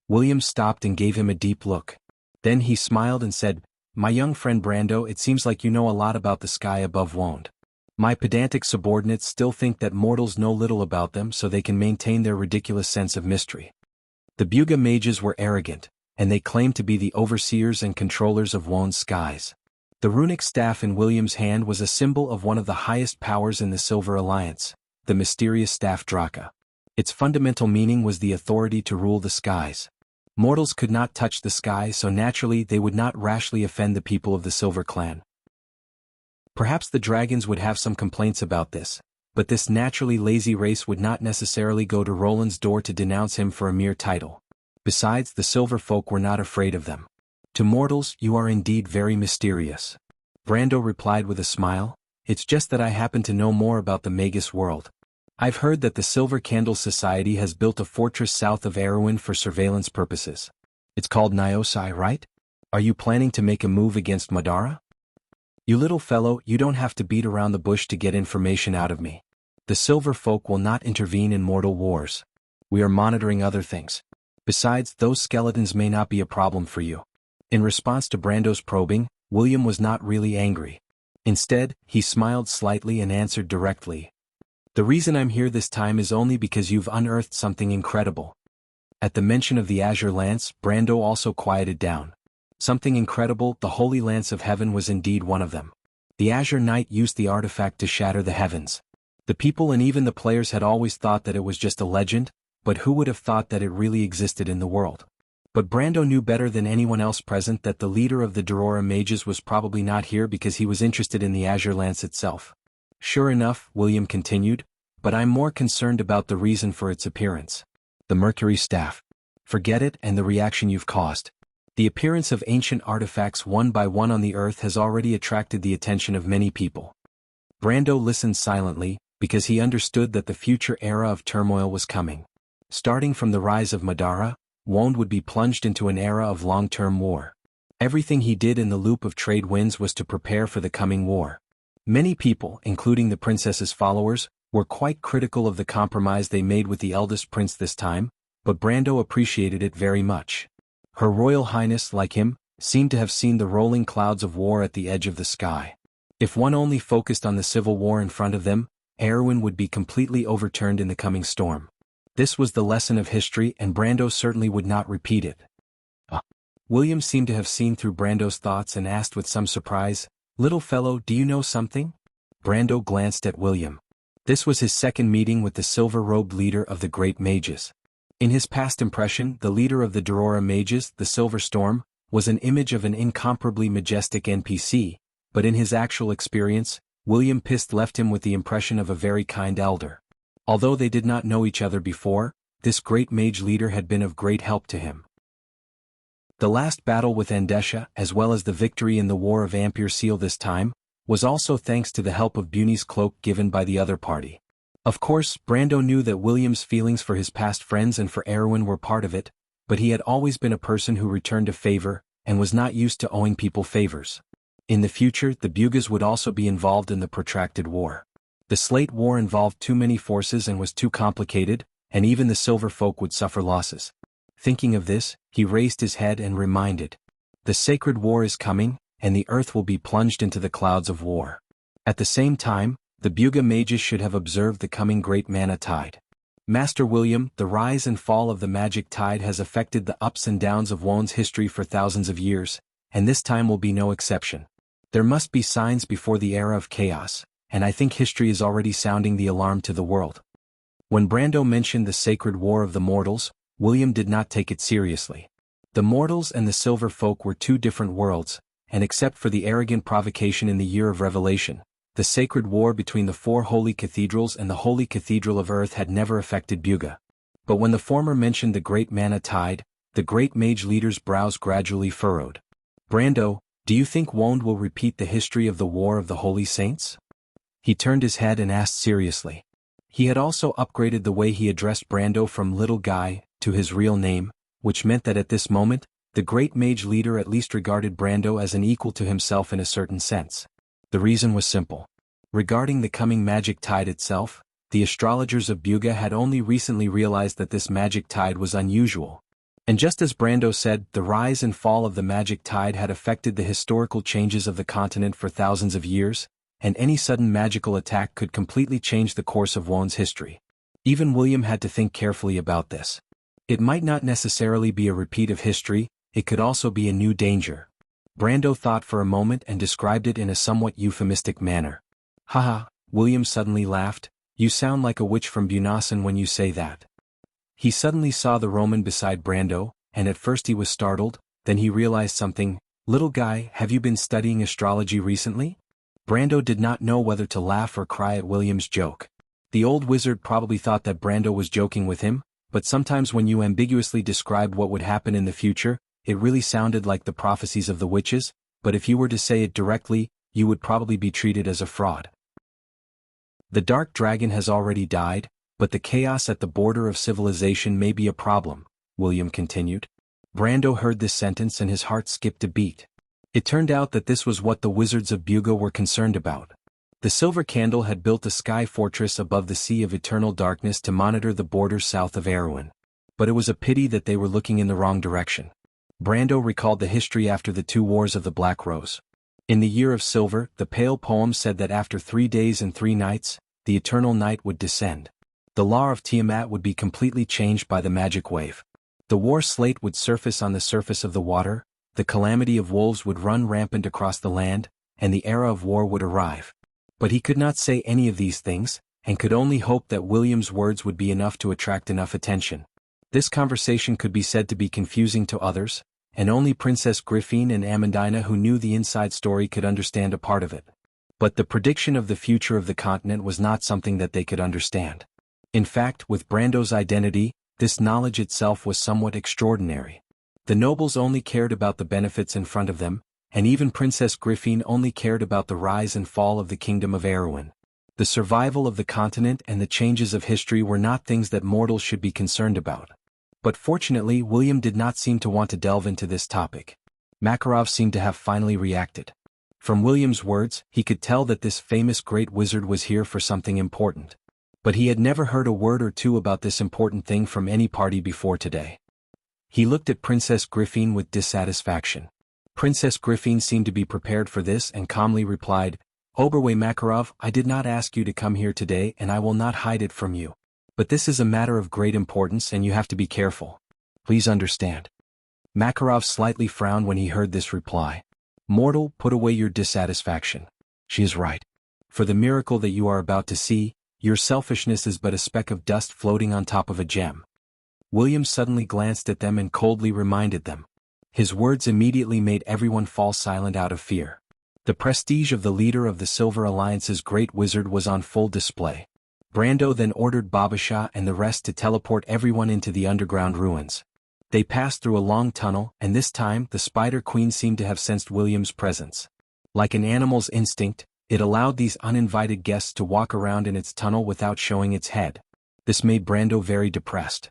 William stopped and gave him a deep look. Then he smiled and said, "My young friend Brando, it seems like you know a lot about the sky above Wond. My pedantic subordinates still think that mortals know little about them, so they can maintain their ridiculous sense of mystery." The Buga mages were arrogant, and they claimed to be the overseers and controllers of Wond's skies. The runic staff in William's hand was a symbol of one of the highest powers in the Silver Alliance, the mysterious staff Draka. Its fundamental meaning was the authority to rule the skies. Mortals could not touch the sky, so naturally they would not rashly offend the people of the Silver Clan. Perhaps the dragons would have some complaints about this, but this naturally lazy race would not necessarily go to Roland's door to denounce him for a mere title. Besides, the Silver folk were not afraid of them. "To mortals, you are indeed very mysterious," Brando replied with a smile. "It's just that I happen to know more about the Magus world. I've heard that the Silver Candle Society has built a fortress south of Erewhon for surveillance purposes. It's called Nyosai, right? Are you planning to make a move against Madara?" "You little fellow, you don't have to beat around the bush to get information out of me. The Silver folk will not intervene in mortal wars. We are monitoring other things. Besides, those skeletons may not be a problem for you." In response to Brando's probing, William was not really angry. Instead, he smiled slightly and answered directly, "The reason I'm here this time is only because you've unearthed something incredible." At the mention of the Azure Lance, Brando also quieted down. Something incredible, the Holy Lance of Heaven was indeed one of them. The Azure Knight used the artifact to shatter the heavens. The people and even the players had always thought that it was just a legend, but who would have thought that it really existed in the world? But Brando knew better than anyone else present that the leader of the Dorora mages was probably not here because he was interested in the Azure Lance itself. "Sure enough," William continued, "but I'm more concerned about the reason for its appearance. The Mercury Staff. Forget it and the reaction you've caused. The appearance of ancient artifacts one by one on the earth has already attracted the attention of many people." Brando listened silently, because he understood that the future era of turmoil was coming. Starting from the rise of Madara, Wond would be plunged into an era of long-term war. Everything he did in the loop of trade winds was to prepare for the coming war. Many people, including the princess's followers, were quite critical of the compromise they made with the eldest prince this time, but Brando appreciated it very much. Her Royal Highness, like him, seemed to have seen the rolling clouds of war at the edge of the sky. If one only focused on the civil war in front of them, Erewhon would be completely overturned in the coming storm. This was the lesson of history, and Brando certainly would not repeat it. William seemed to have seen through Brando's thoughts and asked with some surprise, "Little fellow, do you know something?" Brando glanced at William. This was his second meeting with the silver-robed leader of the Great Mages. In his past impression, the leader of the Dorora Mages, the Silver Storm, was an image of an incomparably majestic NPC, but in his actual experience, William Pist left him with the impression of a very kind elder. Although they did not know each other before, this great mage leader had been of great help to him. The last battle with Andesha, as well as the victory in the War of Ampere Seal this time, was also thanks to the help of Buni's cloak given by the other party. Of course, Brando knew that William's feelings for his past friends and for Erewhon were part of it, but he had always been a person who returned a favor, and was not used to owing people favors. In the future, the Bugas would also be involved in the protracted war. The Slate War involved too many forces and was too complicated, and even the Silver Folk would suffer losses. Thinking of this, he raised his head and reminded, "The Sacred War is coming, and the earth will be plunged into the clouds of war." At the same time, the Buga mages should have observed the coming Great Mana Tide. "Master William, the rise and fall of the magic tide has affected the ups and downs of Wond's history for thousands of years, and this time will be no exception. There must be signs before the era of chaos, and I think history is already sounding the alarm to the world." When Brando mentioned the Sacred War of the Mortals, William did not take it seriously. The Mortals and the Silver Folk were two different worlds, and except for the arrogant provocation in the Year of Revelation, the sacred war between the four holy cathedrals and the Holy Cathedral of Earth had never affected Buga. But when the former mentioned the Great Mana Tide, the great mage leader's brows gradually furrowed. "Brando, do you think Wond will repeat the history of the War of the Holy Saints?" He turned his head and asked seriously. He had also upgraded the way he addressed Brando from little guy to his real name, which meant that at this moment, the great mage leader at least regarded Brando as an equal to himself in a certain sense. The reason was simple. Regarding the coming magic tide itself, the astrologers of Buga had only recently realized that this magic tide was unusual. And just as Brando said, the rise and fall of the magic tide had affected the historical changes of the continent for thousands of years, and any sudden magical attack could completely change the course of Wone's history. Even William had to think carefully about this. It might not necessarily be a repeat of history, it could also be a new danger. Brando thought for a moment and described it in a somewhat euphemistic manner. Haha, William suddenly laughed, you sound like a witch from Bunasan when you say that. He suddenly saw the Roman beside Brando, and at first he was startled, then he realized something. Little guy, have you been studying astrology recently? Brando did not know whether to laugh or cry at William's joke. The old wizard probably thought that Brando was joking with him, but sometimes when you ambiguously described what would happen in the future, it really sounded like the prophecies of the witches, but if you were to say it directly, you would probably be treated as a fraud. The dark dragon has already died, but the chaos at the border of civilization may be a problem, William continued. Brando heard this sentence and his heart skipped a beat. It turned out that this was what the wizards of Buga were concerned about. The Silver Candle had built a sky fortress above the Sea of Eternal Darkness to monitor the borders south of Erewhon. But it was a pity that they were looking in the wrong direction. Brando recalled the history after the two wars of the Black Rose. In the Year of Silver, the Pale poem said that after 3 days and 3 nights, the eternal night would descend. The law of Tiamat would be completely changed by the magic wave. The war slate would surface on the surface of the water, the calamity of wolves would run rampant across the land, and the era of war would arrive. But he could not say any of these things, and could only hope that William's words would be enough to attract enough attention. This conversation could be said to be confusing to others, and only Princess Griffin and Amandina who knew the inside story could understand a part of it. But the prediction of the future of the continent was not something that they could understand. In fact, with Brando's identity, this knowledge itself was somewhat extraordinary. The nobles only cared about the benefits in front of them, and even Princess Griffin only cared about the rise and fall of the kingdom of Erewhon. The survival of the continent and the changes of history were not things that mortals should be concerned about. But fortunately, William did not seem to want to delve into this topic. Makarov seemed to have finally reacted. From William's words, he could tell that this famous great wizard was here for something important. But he had never heard a word or two about this important thing from any party before today. He looked at Princess Griffin with dissatisfaction. Princess Griffin seemed to be prepared for this and calmly replied, Oberwe Makarov, I did not ask you to come here today and I will not hide it from you. But this is a matter of great importance and you have to be careful. Please understand. Makarov slightly frowned when he heard this reply. Mortal, put away your dissatisfaction. She is right. For the miracle that you are about to see, your selfishness is but a speck of dust floating on top of a gem. William suddenly glanced at them and coldly reminded them. His words immediately made everyone fall silent out of fear. The prestige of the leader of the Silver Alliance's great wizard was on full display. Brando then ordered Babasha and the rest to teleport everyone into the underground ruins. They passed through a long tunnel, and this time the Spider Queen seemed to have sensed William's presence. Like an animal's instinct, it allowed these uninvited guests to walk around in its tunnel without showing its head. This made Brando very depressed.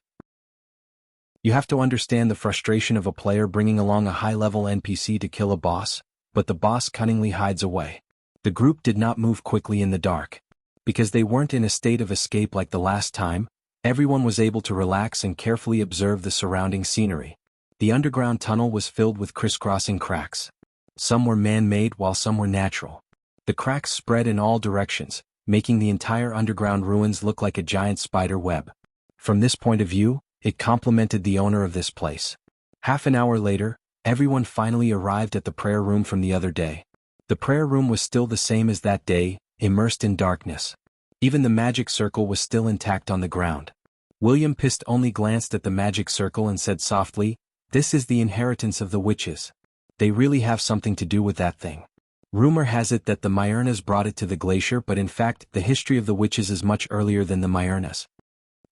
You have to understand the frustration of a player bringing along a high-level NPC to kill a boss, but the boss cunningly hides away. The group did not move quickly in the dark. Because they weren't in a state of escape like the last time, everyone was able to relax and carefully observe the surrounding scenery. The underground tunnel was filled with crisscrossing cracks. Some were man-made while some were natural. The cracks spread in all directions, making the entire underground ruins look like a giant spider web. From this point of view, it complemented the owner of this place. Half an hour later, everyone finally arrived at the prayer room from the other day. The prayer room was still the same as that day, immersed in darkness. Even the magic circle was still intact on the ground. William Pist only glanced at the magic circle and said softly, This is the inheritance of the witches. They really have something to do with that thing. Rumor has it that the Myernas brought it to the glacier, but in fact, the history of the witches is much earlier than the Myernas.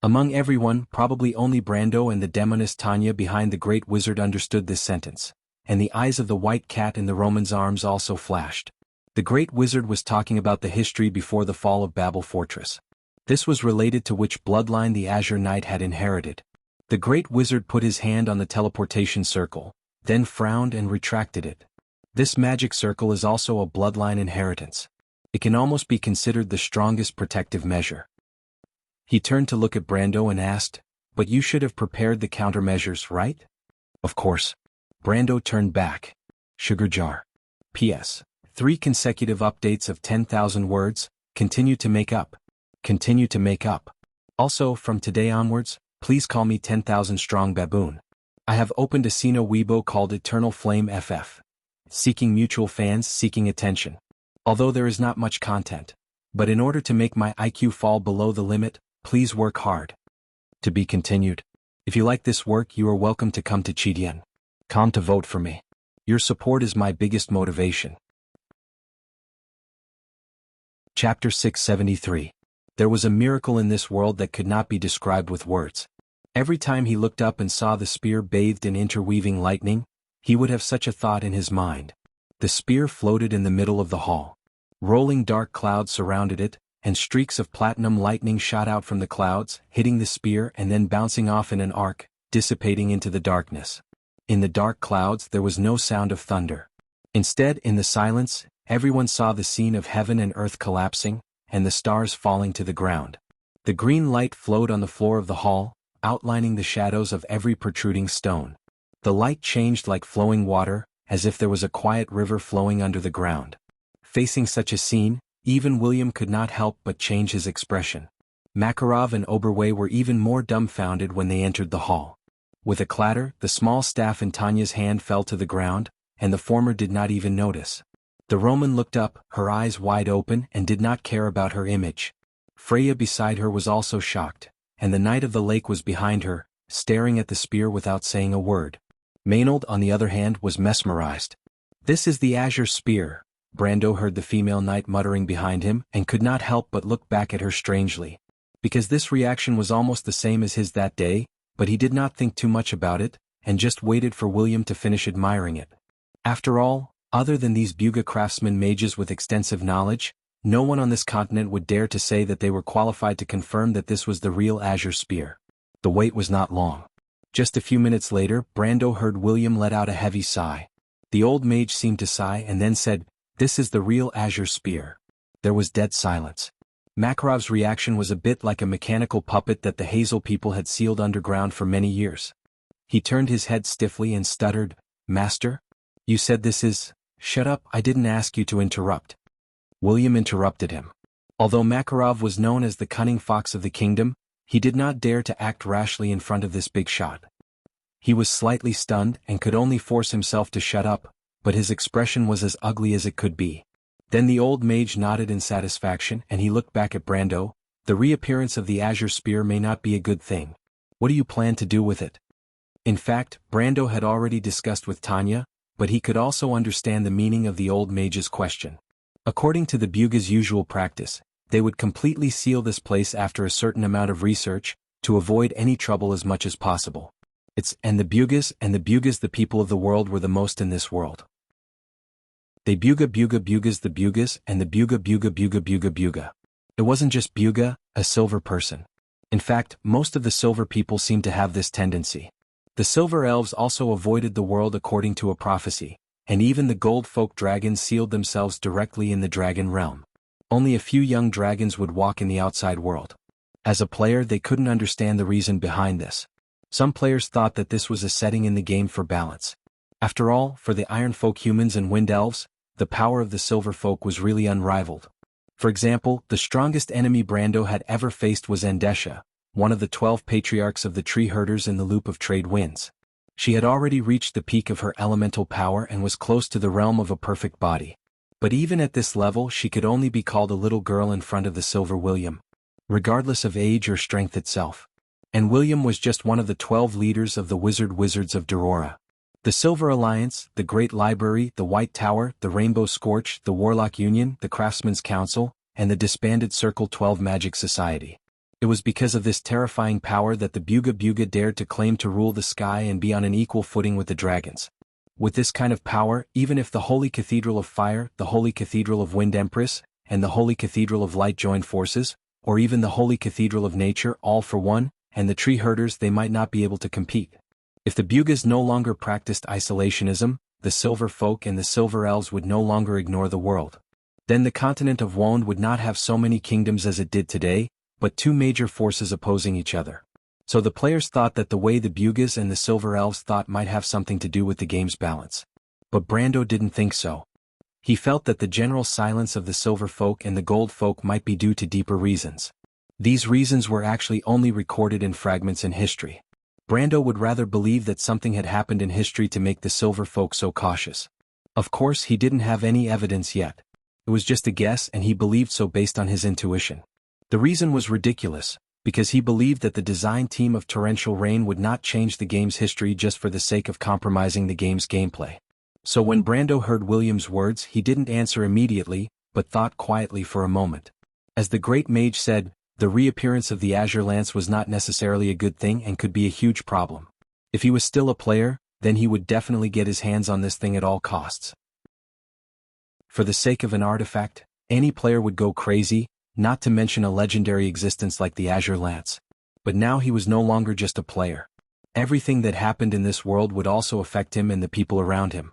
Among everyone, probably only Brando and the demoness Tanya behind the great wizard understood this sentence, and the eyes of the white cat in the Roman's arms also flashed. The great wizard was talking about the history before the fall of Babel Fortress. This was related to which bloodline the Azure Knight had inherited. The great wizard put his hand on the teleportation circle, then frowned and retracted it. This magic circle is also a bloodline inheritance. It can almost be considered the strongest protective measure. He turned to look at Brando and asked, "But you should have prepared the countermeasures, right?" "Of course." Brando turned back. Sugar jar. P.S. 3 consecutive updates of 10,000 words, continue to make up. Continue to make up. Also, from today onwards, please call me 10,000 Strong Baboon. I have opened a Sino Weibo called Eternal Flame FF. Seeking mutual fans, seeking attention. Although there is not much content. But in order to make my IQ fall below the limit, please work hard. To be continued. If you like this work, you are welcome to come to Chidian. Come to vote for me. Your support is my biggest motivation. Chapter 673. There was a miracle in this world that could not be described with words. Every time he looked up and saw the spear bathed in interweaving lightning, he would have such a thought in his mind. The spear floated in the middle of the hall. Rolling dark clouds surrounded it, and streaks of platinum lightning shot out from the clouds, hitting the spear and then bouncing off in an arc, dissipating into the darkness. In the dark clouds there was no sound of thunder. Instead, in the silence, everyone saw the scene of heaven and earth collapsing, and the stars falling to the ground. The green light flowed on the floor of the hall, outlining the shadows of every protruding stone. The light changed like flowing water, as if there was a quiet river flowing under the ground. Facing such a scene, even William could not help but change his expression. Makarov and Oberway were even more dumbfounded when they entered the hall. With a clatter, the small staff in Tanya's hand fell to the ground, and the former did not even notice. The Roman looked up, her eyes wide open, and did not care about her image. Freya beside her was also shocked, and the Knight of the Lake was behind her, staring at the spear without saying a word. Maynard, on the other hand, was mesmerized. "This is the Azure Spear," Brando heard the female knight muttering behind him and could not help but look back at her strangely. Because this reaction was almost the same as his that day, but he did not think too much about it, and just waited for William to finish admiring it. After all, other than these Buga craftsmen mages with extensive knowledge, no one on this continent would dare to say that they were qualified to confirm that this was the real Azure Spear. The wait was not long. Just a few minutes later, Brando heard William let out a heavy sigh. The old mage seemed to sigh and then said, "This is the real Azure Spear." There was dead silence. Makarov's reaction was a bit like a mechanical puppet that the Hazel people had sealed underground for many years. He turned his head stiffly and stuttered, "Master? You said this is—" "Shut up, I didn't ask you to interrupt." William interrupted him. Although Makarov was known as the cunning fox of the kingdom, he did not dare to act rashly in front of this big shot. He was slightly stunned and could only force himself to shut up, but his expression was as ugly as it could be. Then the old mage nodded in satisfaction and he looked back at Brando. "The reappearance of the Azure Spear may not be a good thing. What do you plan to do with it?" In fact, Brando had already discussed with Tanya, but he could also understand the meaning of the old mage's question. According to the Buga's usual practice, they would completely seal this place after a certain amount of research, to avoid any trouble as much as possible. The Bugas the people of the world were the most in this world. They Bugas the Bugas, and the Buga. It wasn't just Buga, a silver person. In fact, most of the silver people seemed to have this tendency. The silver elves also avoided the world according to a prophecy, and even the gold folk dragons sealed themselves directly in the dragon realm. Only a few young dragons would walk in the outside world. As a player, they couldn't understand the reason behind this. Some players thought that this was a setting in the game for balance. After all, for the iron folk humans and wind elves, the power of the silver folk was really unrivaled. For example, the strongest enemy Brando had ever faced was Andesha, one of the 12 patriarchs of the tree herders in the loop of trade winds. She had already reached the peak of her elemental power and was close to the realm of a perfect body. But even at this level she could only be called a little girl in front of the Silver William, regardless of age or strength itself. And William was just one of the 12 leaders of the Wizards of Durora. The Silver Alliance, the Great Library, the White Tower, the Rainbow Scorch, the Warlock Union, the Craftsman's Council, and the disbanded Circle 12 Magic Society. It was because of this terrifying power that the Buga dared to claim to rule the sky and be on an equal footing with the dragons. With this kind of power, even if the Holy Cathedral of Fire, the Holy Cathedral of Wind Empress, and the Holy Cathedral of Light joined forces, or even the holy cathedral of nature all for one, and the tree herders they might not be able to compete. If the Bugas no longer practiced isolationism, the Silver Folk and the Silver Elves would no longer ignore the world. Then the continent of Wond would not have so many kingdoms as it did today, but two major forces opposing each other. So the players thought that the way the Bugas and the Silver Elves thought might have something to do with the game's balance. But Brando didn't think so. He felt that the general silence of the Silver Folk and the Gold Folk might be due to deeper reasons. These reasons were actually only recorded in fragments in history. Brando would rather believe that something had happened in history to make the Silver Folk so cautious. Of course, he didn't have any evidence yet. It was just a guess, and he believed so based on his intuition. The reason was ridiculous, because he believed that the design team of Torrential Rain would not change the game's history just for the sake of compromising the game's gameplay. So when Brando heard William's words, he didn't answer immediately, but thought quietly for a moment. As the great mage said, the reappearance of the Azure Lance was not necessarily a good thing and could be a huge problem. If he was still a player, then he would definitely get his hands on this thing at all costs. For the sake of an artifact, any player would go crazy, not to mention a legendary existence like the Azure Lance. But now he was no longer just a player. Everything that happened in this world would also affect him and the people around him.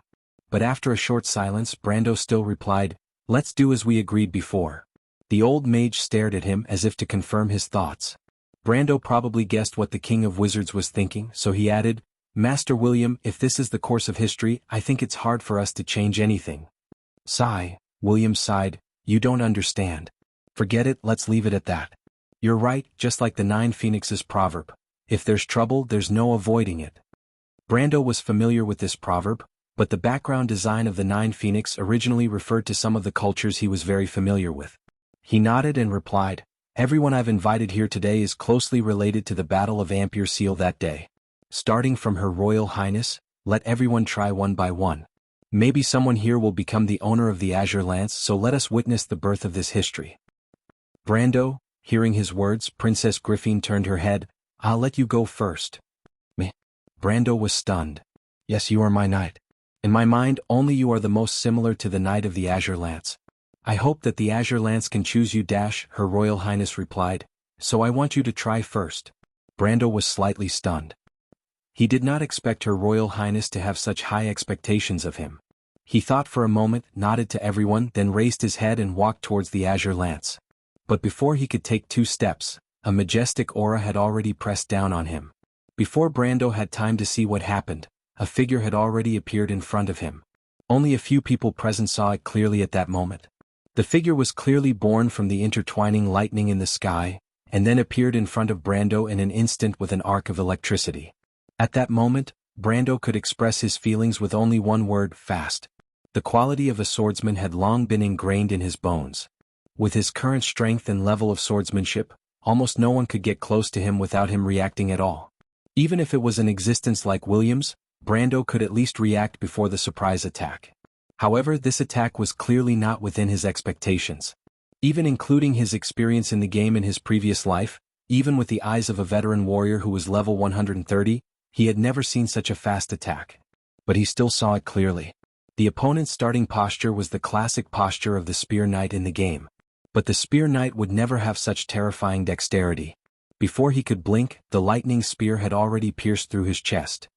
But after a short silence, Brando still replied, "Let's do as we agreed before." The old mage stared at him as if to confirm his thoughts. Brando probably guessed what the King of Wizards was thinking, so he added, "Master William, if this is the course of history, I think it's hard for us to change anything." Sigh, William sighed, "You don't understand. Forget it, let's leave it at that. You're right, just like the Nine Phoenixes proverb. If there's trouble, there's no avoiding it." Brando was familiar with this proverb, but the background design of the Nine Phoenix originally referred to some of the cultures he was very familiar with. He nodded and replied, "Everyone I've invited here today is closely related to the Battle of Ampere Seal that day. Starting from Her Royal Highness, let everyone try one by one. Maybe someone here will become the owner of the Azure Lance, so let us witness the birth of this history." Brando, hearing his words, Princess Griffin turned her head. "I'll let you go first." Me. Brando was stunned. "Yes, you are my knight. In my mind, only you are the most similar to the Knight of the Azure Lance. I hope that the Azure Lance can choose you." Her Royal Highness replied, "So I want you to try first." Brando was slightly stunned. He did not expect Her Royal Highness to have such high expectations of him. He thought for a moment, nodded to everyone, then raised his head and walked towards the Azure Lance. But before he could take 2 steps, a majestic aura had already pressed down on him. Before Brando had time to see what happened, a figure had already appeared in front of him. Only a few people present saw it clearly at that moment. The figure was clearly born from the intertwining lightning in the sky, and then appeared in front of Brando in an instant with an arc of electricity. At that moment, Brando could express his feelings with only one word: fast. The quality of a swordsman had long been ingrained in his bones. With his current strength and level of swordsmanship, almost no one could get close to him without him reacting at all. Even if it was an existence like William's, Brando could at least react before the surprise attack. However, this attack was clearly not within his expectations. Even including his experience in the game in his previous life, even with the eyes of a veteran warrior who was level 130, he had never seen such a fast attack. But he still saw it clearly. The opponent's starting posture was the classic posture of the Spear Knight in the game. But the Spear Knight would never have such terrifying dexterity. Before he could blink, the lightning spear had already pierced through his chest.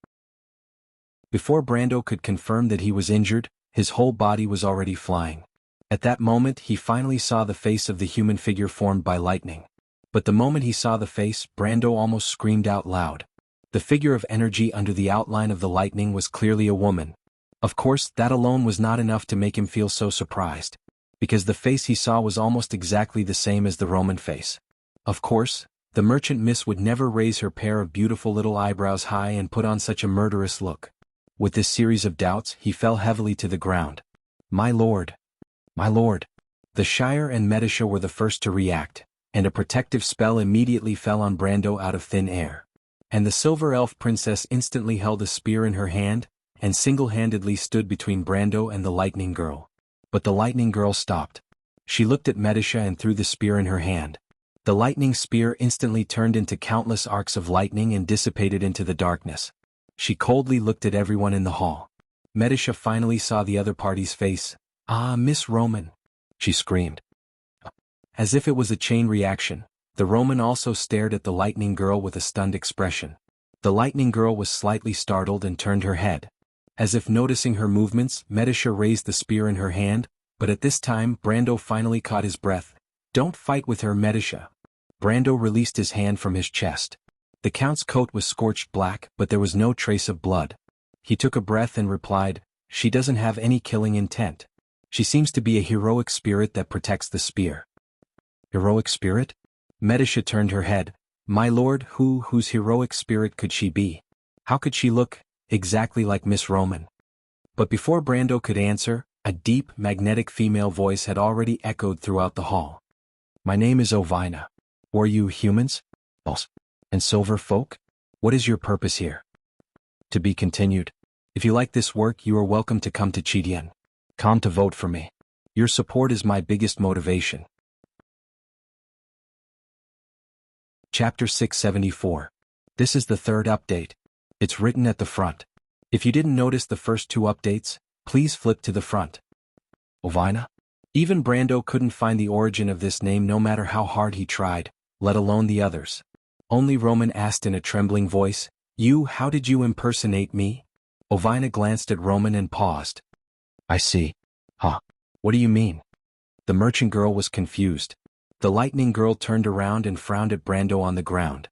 Before Brando could confirm that he was injured, his whole body was already flying. At that moment he finally saw the face of the human figure formed by lightning. But the moment he saw the face, Brando almost screamed out loud. The figure of energy under the outline of the lightning was clearly a woman. Of course, that alone was not enough to make him feel so surprised, because the face he saw was almost exactly the same as the Roman face. Of course, the merchant miss would never raise her pair of beautiful little eyebrows high and put on such a murderous look. With this series of doubts, he fell heavily to the ground. My lord! My lord! The Shire and Medisha were the first to react, and a protective spell immediately fell on Brando out of thin air. And the Silver Elf Princess instantly held a spear in her hand, and single-handedly stood between Brando and the Lightning Girl. But the Lightning Girl stopped. She looked at Medisha and threw the spear in her hand. The lightning spear instantly turned into countless arcs of lightning and dissipated into the darkness. She coldly looked at everyone in the hall. Medisha finally saw the other party's face. "Ah, Miss Roman!" she screamed. as if it was a chain reaction, the Roman also stared at the lightning girl with a stunned expression. The lightning girl was slightly startled and turned her head. As if noticing her movements, Medisha raised the spear in her hand, but at this time Brando finally caught his breath. "Don't fight with her, Medisha." Brando released his hand from his chest. The Count's coat was scorched black, but there was no trace of blood. He took a breath and replied, "She doesn't have any killing intent. She seems to be a heroic spirit that protects the spear." "Heroic spirit?" Medisha turned her head. "My lord, whose heroic spirit could she be? How could she look exactly like Miss Roman?" But before Brando could answer, a deep, magnetic female voice had already echoed throughout the hall. "My name is Ovina. Were you humans? Elves? And silver folk? What is your purpose here?" To be continued. If you like this work, you are welcome to come to Chidian. Come to vote for me. Your support is my biggest motivation. Chapter 674. This is the third update. It's written at the front. If you didn't notice the first two updates, please flip to the front. Ovina? Even Brando couldn't find the origin of this name no matter how hard he tried, let alone the others. Only Roman asked in a trembling voice, how did you impersonate me?" Ovina glanced at Roman and paused. "I see. Huh. What do you mean?" The merchant girl was confused. The lightning girl turned around and frowned at Brando on the ground.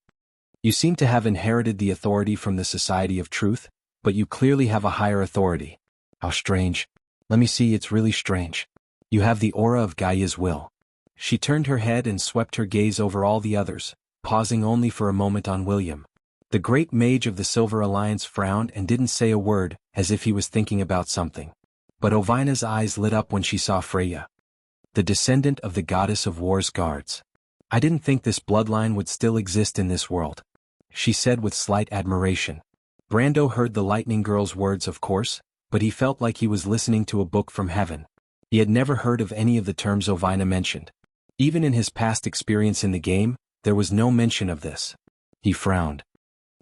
"You seem to have inherited the authority from the Society of Truth, but you clearly have a higher authority. How strange. Let me see, it's really strange. You have the aura of Gaia's will." She turned her head and swept her gaze over all the others, pausing only for a moment on William. The great mage of the Silver Alliance frowned and didn't say a word, as if he was thinking about something. But Ovina's eyes lit up when she saw Freya, the descendant of the goddess of war's guards. "I didn't think this bloodline would still exist in this world," she said with slight admiration. Brando heard the lightning girl's words, of course, but he felt like he was listening to a book from heaven. He had never heard of any of the terms Ovina mentioned. Even in his past experience in the game, there was no mention of this. He frowned.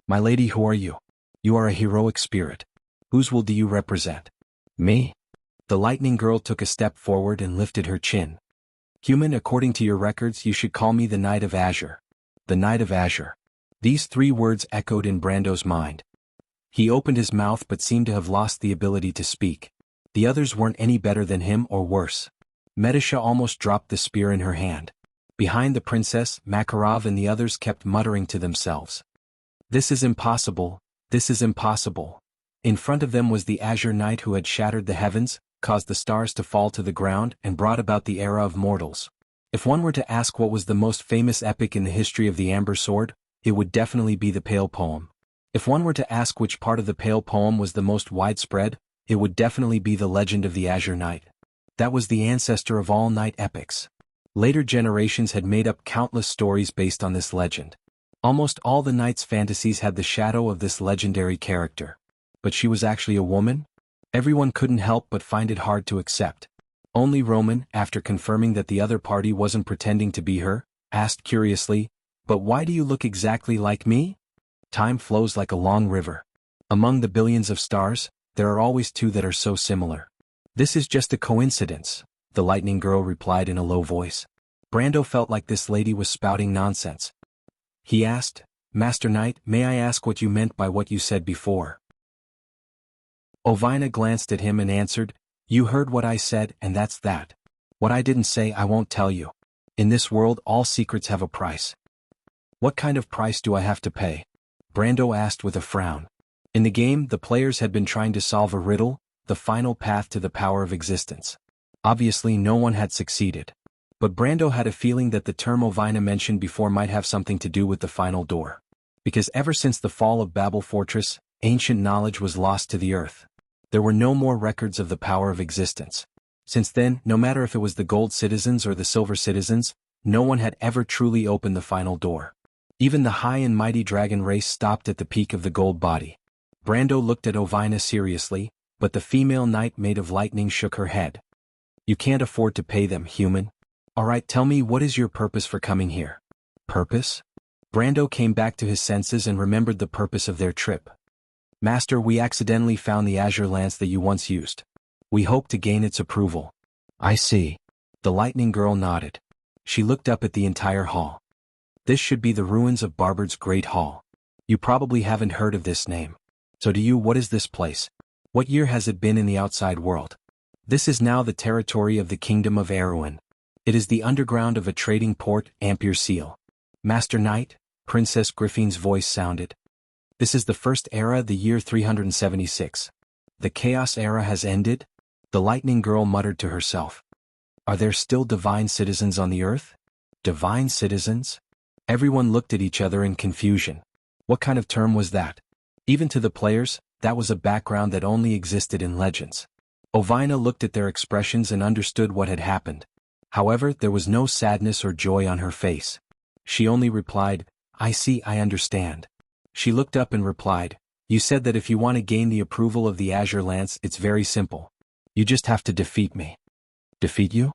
"My lady, who are you? You are a heroic spirit. Whose will do you represent?" "Me?" The lightning girl took a step forward and lifted her chin. "Human, according to your records, you should call me the Knight of Azure." The Knight of Azure. These three words echoed in Brando's mind. He opened his mouth but seemed to have lost the ability to speak. The others weren't any better than him or worse. Medisha almost dropped the spear in her hand. Behind the princess, Makarov and the others kept muttering to themselves. "This is impossible, this is impossible." In front of them was the Azure Knight who had shattered the heavens, caused the stars to fall to the ground, and brought about the era of mortals. If one were to ask what was the most famous epic in the history of the Amber Sword, it would definitely be the Pale Poem. If one were to ask which part of the Pale Poem was the most widespread, it would definitely be the legend of the Azure Knight. That was the ancestor of all knight epics. Later generations had made up countless stories based on this legend. Almost all the knights' fantasies had the shadow of this legendary character. But she was actually a woman? Everyone couldn't help but find it hard to accept. Only Roman, after confirming that the other party wasn't pretending to be her, asked curiously, "But why do you look exactly like me?" Time flows like a long river. Among the billions of stars, there are always two that are so similar. "This is just a coincidence," the lightning girl replied in a low voice. Brando felt like this lady was spouting nonsense. He asked, "Master Knight, may I ask what you meant by what you said before?" Ovina glanced at him and answered, "You heard what I said, and that's that. What I didn't say I won't tell you. In this world all secrets have a price." "What kind of price do I have to pay?" Brando asked with a frown. In the game, the players had been trying to solve a riddle, the final path to the power of existence. Obviously no one had succeeded. But Brando had a feeling that the term Ovina mentioned before might have something to do with the final door. Because ever since the fall of Babel Fortress, ancient knowledge was lost to the earth. There were no more records of the power of existence. Since then, no matter if it was the gold citizens or the silver citizens, no one had ever truly opened the final door. Even the high and mighty dragon race stopped at the peak of the gold body. Brando looked at Ovina seriously, but the female knight made of lightning shook her head. "You can't afford to pay them, human. Alright, tell me, what is your purpose for coming here?" "Purpose?" Brando came back to his senses and remembered the purpose of their trip. "Master, we accidentally found the azure lance that you once used. We hope to gain its approval." "I see." The lightning girl nodded. She looked up at the entire hall. This should be the ruins of Barbard's Great Hall. You probably haven't heard of this name. So do you? What is this place? What year has it been in the outside world? This is now the territory of the Kingdom of Erewhon. It is the underground of a trading port, Ampere Seal. Master Knight, Princess Griffin's voice sounded. This is the first era, the year 376. The Chaos Era has ended? The Lightning Girl muttered to herself. Are there still divine citizens on the earth? Divine citizens? Everyone looked at each other in confusion. What kind of term was that? Even to the players, that was a background that only existed in legends. Ovina looked at their expressions and understood what had happened. However, there was no sadness or joy on her face. She only replied, I see, I understand. She looked up and replied, You said that if you want to gain the approval of the Azure Lance, it's very simple. You just have to defeat me. Defeat you?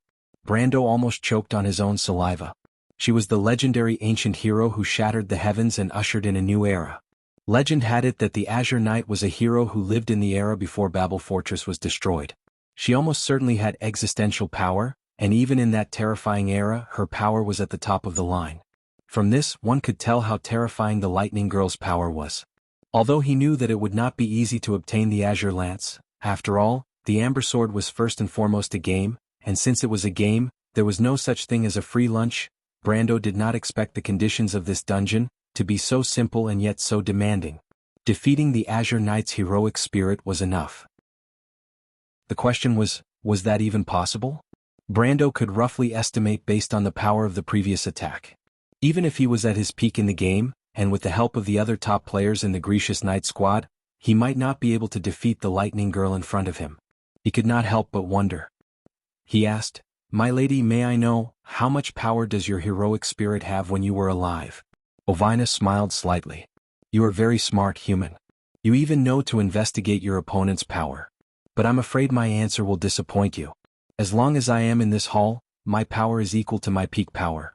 Brando almost choked on his own saliva. She was the legendary ancient hero who shattered the heavens and ushered in a new era. Legend had it that the Azure Knight was a hero who lived in the era before Babel Fortress was destroyed. She almost certainly had existential power, and even in that terrifying era, her power was at the top of the line. From this, one could tell how terrifying the Lightning Girl's power was. Although he knew that it would not be easy to obtain the Azure Lance, after all, the Amber Sword was first and foremost a game, and since it was a game, there was no such thing as a free lunch. Brando did not expect the conditions of this dungeon to be so simple and yet so demanding. Defeating the Azure Knight's heroic spirit was enough. The question was that even possible? Brando could roughly estimate based on the power of the previous attack. Even if he was at his peak in the game, and with the help of the other top players in the Gracious Knight squad, he might not be able to defeat the Lightning Girl in front of him. He could not help but wonder. He asked, My lady, may I know, how much power does your heroic spirit have when you were alive? Ovina smiled slightly. You are very smart, human. You even know to investigate your opponent's power. But I'm afraid my answer will disappoint you. As long as I am in this hall, my power is equal to my peak power.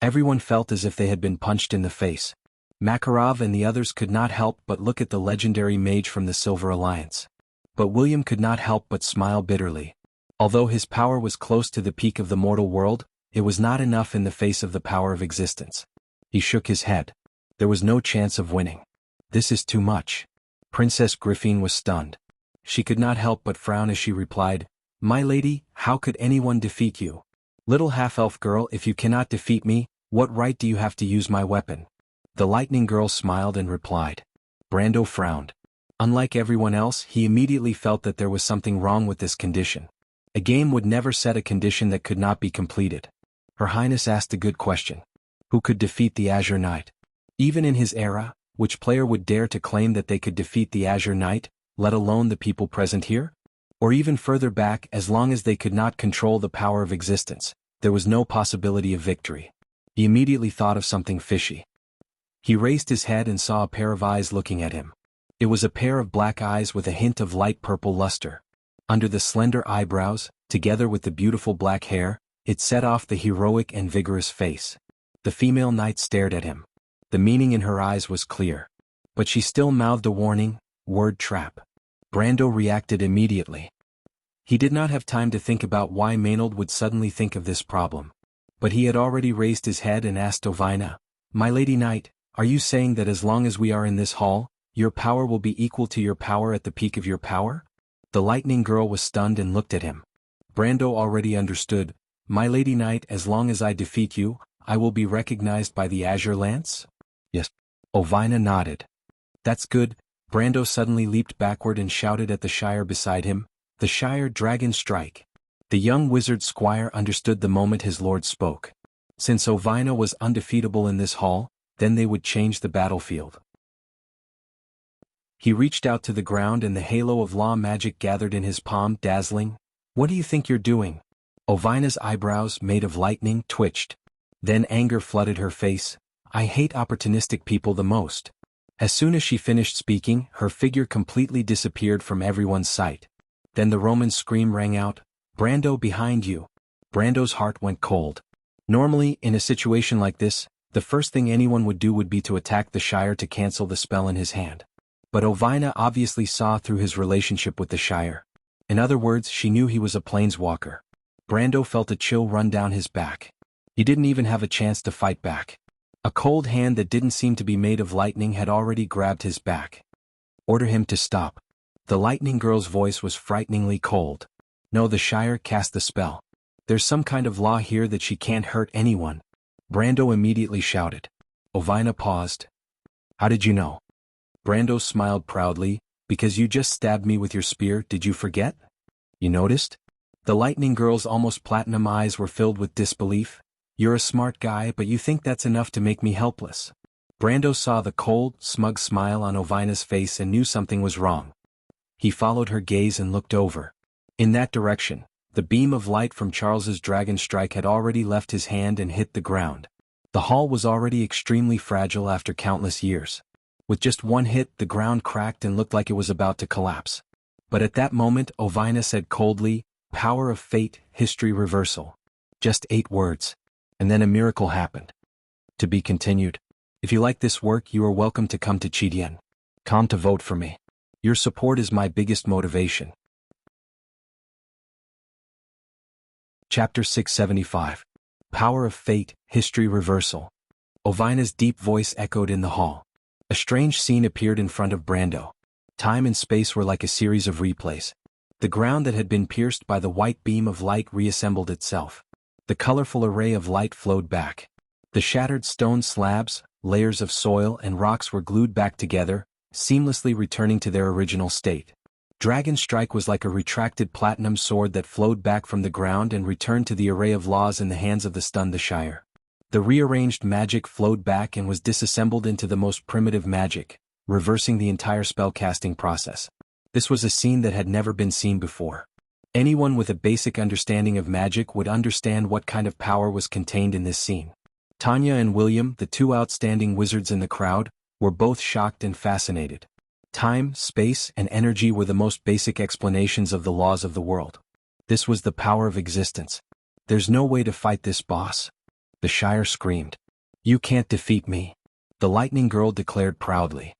Everyone felt as if they had been punched in the face. Makarov and the others could not help but look at the legendary mage from the Silver Alliance. But William could not help but smile bitterly. Although his power was close to the peak of the mortal world, it was not enough in the face of the power of existence. He shook his head. There was no chance of winning. This is too much. Princess Griffin was stunned. She could not help but frown as she replied, My lady, how could anyone defeat you? Little half-elf girl, if you cannot defeat me, what right do you have to use my weapon? The Lightning Girl smiled and replied. Brando frowned. Unlike everyone else, he immediately felt that there was something wrong with this condition. A game would never set a condition that could not be completed. Her Highness asked a good question. Who could defeat the Azure Knight? Even in his era, which player would dare to claim that they could defeat the Azure Knight, let alone the people present here? Or even further back, as long as they could not control the power of existence, there was no possibility of victory. He immediately thought of something fishy. He raised his head and saw a pair of eyes looking at him. It was a pair of black eyes with a hint of light purple luster. Under the slender eyebrows, together with the beautiful black hair, it set off the heroic and vigorous face. The female knight stared at him. The meaning in her eyes was clear. But she still mouthed a warning, word trap. Brando reacted immediately. He did not have time to think about why Maynard would suddenly think of this problem. But he had already raised his head and asked Ovina, My lady knight, are you saying that as long as we are in this hall, your power will be equal to your power at the peak of your power? The Lightning Girl was stunned and looked at him. Brando already understood. My lady knight, as long as I defeat you, I will be recognized by the Azure Lance? Yes. Ovina nodded. That's good. Brando suddenly leaped backward and shouted at the Shire beside him, The Shire Dragon Strike. The young wizard squire understood the moment his lord spoke. Since Ovina was undefeatable in this hall, then they would change the battlefield. He reached out to the ground and the halo of law magic gathered in his palm, dazzling. What do you think you're doing? Ovina's eyebrows, made of lightning, twitched. Then anger flooded her face. I hate opportunistic people the most. As soon as she finished speaking, her figure completely disappeared from everyone's sight. Then the Roman scream rang out, Brando, behind you. Brando's heart went cold. Normally, in a situation like this, the first thing anyone would do would be to attack the Shire to cancel the spell in his hand. But Ovina obviously saw through his relationship with the Shire. In other words, she knew he was a planeswalker. Brando felt a chill run down his back. He didn't even have a chance to fight back. A cold hand that didn't seem to be made of lightning had already grabbed his back. Order him to stop. The lightning girl's voice was frighteningly cold. No, the Shire cast the spell. There's some kind of law here that she can't hurt anyone. Brando immediately shouted. Ovina paused. How did you know? Brando smiled proudly. Because you just stabbed me with your spear, did you forget? You noticed? The lightning girl's almost platinum eyes were filled with disbelief. You're a smart guy, but you think that's enough to make me helpless. Brando saw the cold, smug smile on Ovina's face and knew something was wrong. He followed her gaze and looked over. In that direction, the beam of light from Charles's dragon strike had already left his hand and hit the ground. The hall was already extremely fragile after countless years. With just one hit, the ground cracked and looked like it was about to collapse. But at that moment, Ovina said coldly, Power of fate, history reversal. Just 8 words. And then a miracle happened. To be continued. If you like this work, you are welcome to come to Chidian. Come to vote for me. Your support is my biggest motivation. Chapter 675. Power of fate, history reversal. Ovina's deep voice echoed in the hall. A strange scene appeared in front of Brando. Time and space were like a series of replays. The ground that had been pierced by the white beam of light reassembled itself. The colorful array of light flowed back. The shattered stone slabs, layers of soil and rocks were glued back together, seamlessly returning to their original state. Dragon Strike was like a retracted platinum sword that flowed back from the ground and returned to the array of laws in the hands of the stunned Shire. The rearranged magic flowed back and was disassembled into the most primitive magic, reversing the entire spellcasting process. This was a scene that had never been seen before. Anyone with a basic understanding of magic would understand what kind of power was contained in this scene. Tanya and William, the 2 outstanding wizards in the crowd, were both shocked and fascinated. Time, space, and energy were the most basic explanations of the laws of the world. This was the power of existence. There's no way to fight this boss. The Shire screamed. You can't defeat me. The lightning girl declared proudly.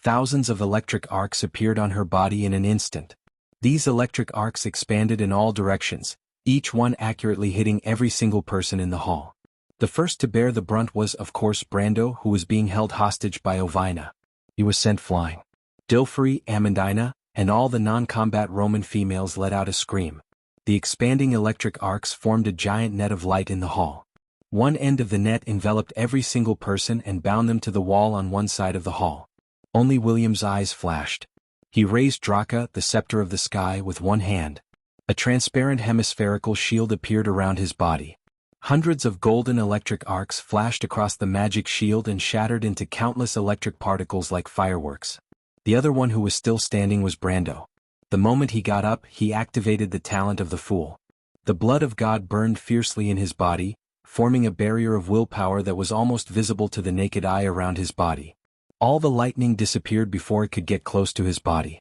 Thousands of electric arcs appeared on her body in an instant. These electric arcs expanded in all directions, each one accurately hitting every single person in the hall. The first to bear the brunt was, of course, Brando, who was being held hostage by Ovina. He was sent flying. Dilfrey, Amandina, and all the non-combat Roman females let out a scream. The expanding electric arcs formed a giant net of light in the hall. One end of the net enveloped every single person and bound them to the wall on one side of the hall. Only William's eyes flashed. He raised Draka, the scepter of the sky, with one hand. A transparent hemispherical shield appeared around his body. Hundreds of golden electric arcs flashed across the magic shield and shattered into countless electric particles like fireworks. The other one who was still standing was Brando. The moment he got up, he activated the talent of the Fool. The blood of God burned fiercely in his body, forming a barrier of willpower that was almost visible to the naked eye around his body. All the lightning disappeared before it could get close to his body.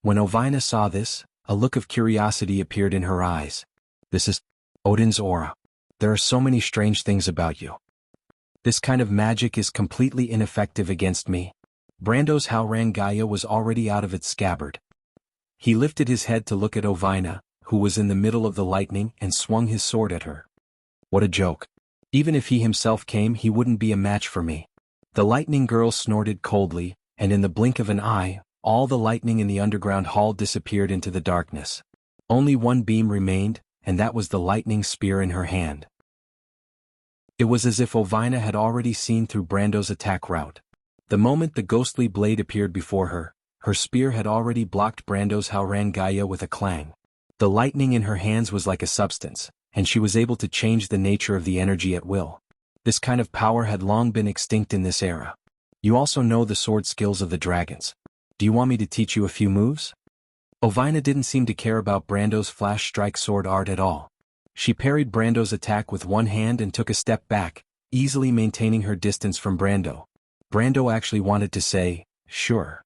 When Ovina saw this, a look of curiosity appeared in her eyes. This is Odin's aura. There are so many strange things about you. This kind of magic is completely ineffective against me. Brando's Haurangaya was already out of its scabbard. He lifted his head to look at Ovina, who was in the middle of the lightning, and swung his sword at her. What a joke. Even if he himself came, he wouldn't be a match for me. The lightning girl snorted coldly, and in the blink of an eye, all the lightning in the underground hall disappeared into the darkness. Only one beam remained, and that was the lightning spear in her hand. It was as if Ovina had already seen through Brando's attack route. The moment the ghostly blade appeared before her, her spear had already blocked Brando's Haurangaya with a clang. The lightning in her hands was like a substance, and she was able to change the nature of the energy at will. This kind of power had long been extinct in this era. You also know the sword skills of the dragons. Do you want me to teach you a few moves? Ovina didn't seem to care about Brando's flash strike sword art at all. She parried Brando's attack with one hand and took a step back, easily maintaining her distance from Brando. Brando actually wanted to say, sure.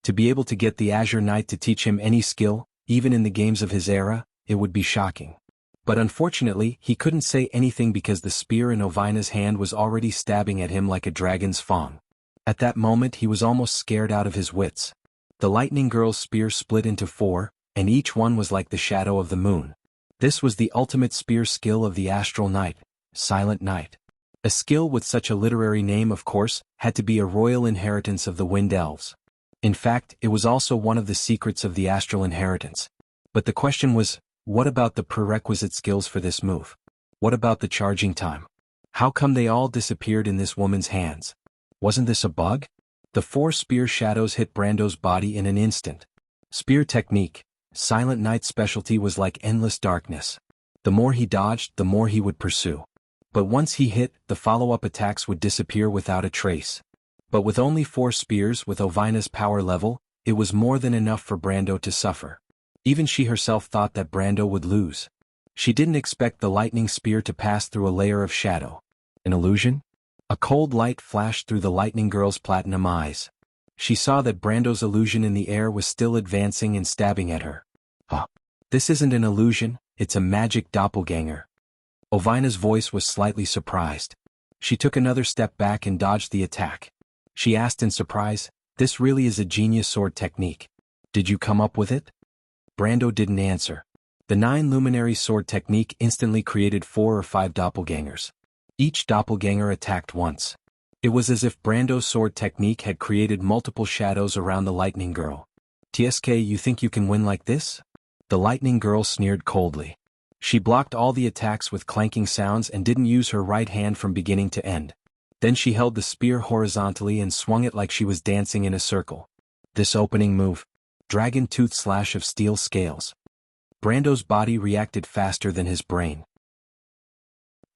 To be able to get the Azure Knight to teach him any skill, even in the games of his era, it would be shocking. But unfortunately, he couldn't say anything because the spear in Ovina's hand was already stabbing at him like a dragon's fang. At that moment he was almost scared out of his wits. The lightning girl's spear split into 4, and each one was like the shadow of the moon. This was the ultimate spear skill of the Astral Knight, Silent Night. A skill with such a literary name, of course, had to be a royal inheritance of the Wind Elves. In fact, it was also one of the secrets of the astral inheritance. But the question was, what about the prerequisite skills for this move? What about the charging time? How come they all disappeared in this woman's hands? Wasn't this a bug? The 4 spear shadows hit Brando's body in an instant. Spear technique. Silent Night's specialty was like endless darkness. The more he dodged, the more he would pursue. But once he hit, the follow-up attacks would disappear without a trace. But with only 4 spears with Ovina's power level, it was more than enough for Brando to suffer. Even she herself thought that Brando would lose. She didn't expect the lightning spear to pass through a layer of shadow. An illusion? A cold light flashed through the lightning girl's platinum eyes. She saw that Brando's illusion in the air was still advancing and stabbing at her. Huh. This isn't an illusion, it's a magic doppelganger. Ovina's voice was slightly surprised. She took another step back and dodged the attack. She asked in surprise, "This really is a genius sword technique. Did you come up with it?" Brando didn't answer. The 9 luminary sword technique instantly created 4 or 5 doppelgangers. Each doppelganger attacked once. It was as if Brando's sword technique had created multiple shadows around the lightning girl. "TSK, you think you can win like this?" The lightning girl sneered coldly. She blocked all the attacks with clanking sounds and didn't use her right hand from beginning to end. Then she held the spear horizontally and swung it like she was dancing in a circle. This opening move. Dragon Tooth Slash of Steel Scales. Brando's body reacted faster than his brain.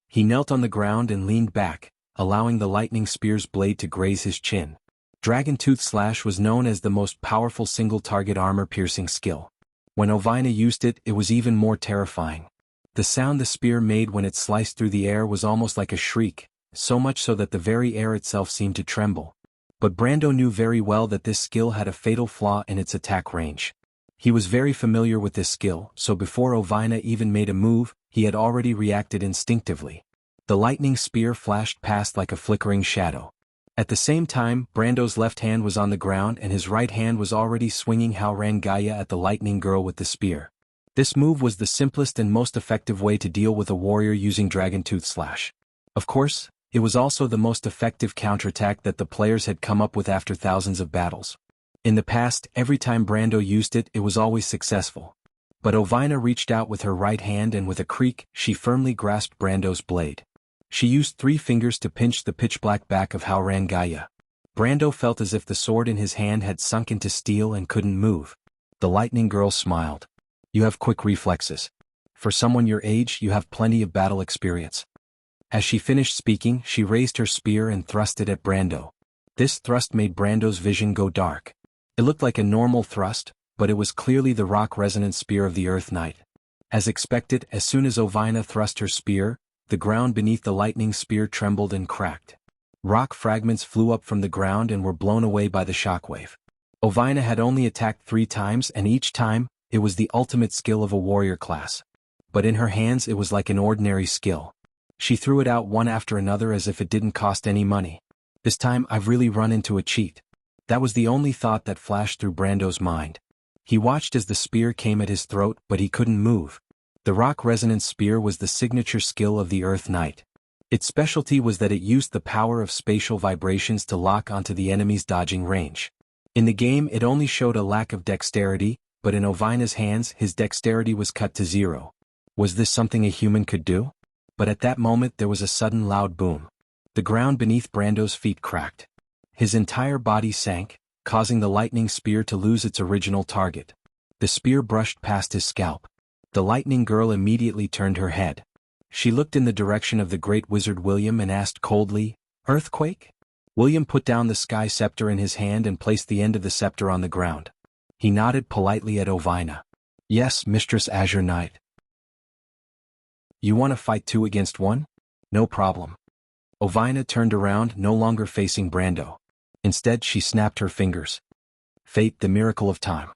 He knelt on the ground and leaned back, allowing the lightning spear's blade to graze his chin. Dragon Tooth Slash was known as the most powerful single-target armor-piercing skill. When Ovina used it, it was even more terrifying. The sound the spear made when it sliced through the air was almost like a shriek, so much so that the very air itself seemed to tremble. But Brando knew very well that this skill had a fatal flaw in its attack range. He was very familiar with this skill, so before Ovina even made a move, he had already reacted instinctively. The lightning spear flashed past like a flickering shadow. At the same time, Brando's left hand was on the ground and his right hand was already swinging Haurangaya at the lightning girl with the spear. This move was the simplest and most effective way to deal with a warrior using Dragon Tooth Slash. Of course, it was also the most effective counterattack that the players had come up with after thousands of battles. In the past, every time Brando used it, it was always successful. But Ovina reached out with her right hand and with a creak, she firmly grasped Brando's blade. She used 3 fingers to pinch the pitch-black back of Haurangaya. Brando felt as if the sword in his hand had sunk into steel and couldn't move. The lightning girl smiled. "You have quick reflexes. For someone your age, you have plenty of battle experience." As she finished speaking, she raised her spear and thrust it at Brando. This thrust made Brando's vision go dark. It looked like a normal thrust, but it was clearly the rock resonance spear of the Earth Knight. As expected, as soon as Ovina thrust her spear, the ground beneath the lightning spear trembled and cracked. Rock fragments flew up from the ground and were blown away by the shockwave. Ovina had only attacked 3 times and each time, it was the ultimate skill of a warrior class. But in her hands it was like an ordinary skill. She threw it out one after another as if it didn't cost any money. "This time I've really run into a cheat." That was the only thought that flashed through Brando's mind. He watched as the spear came at his throat, but he couldn't move. The rock resonance spear was the signature skill of the Earth Knight. Its specialty was that it used the power of spatial vibrations to lock onto the enemy's dodging range. In the game it only showed a lack of dexterity, but in Ovina's hands his dexterity was cut to 0. Was this something a human could do? But at that moment there was a sudden loud boom. The ground beneath Brando's feet cracked. His entire body sank, causing the lightning spear to lose its original target. The spear brushed past his scalp. The lightning girl immediately turned her head. She looked in the direction of the great wizard William and asked coldly, "Earthquake?" William put down the sky scepter in his hand and placed the end of the scepter on the ground. He nodded politely at Ovina. "Yes, Mistress Azure Knight." "You want to fight 2 against 1? No problem." Ovina turned around, no longer facing Brando. Instead she snapped her fingers. Fate, the miracle of time.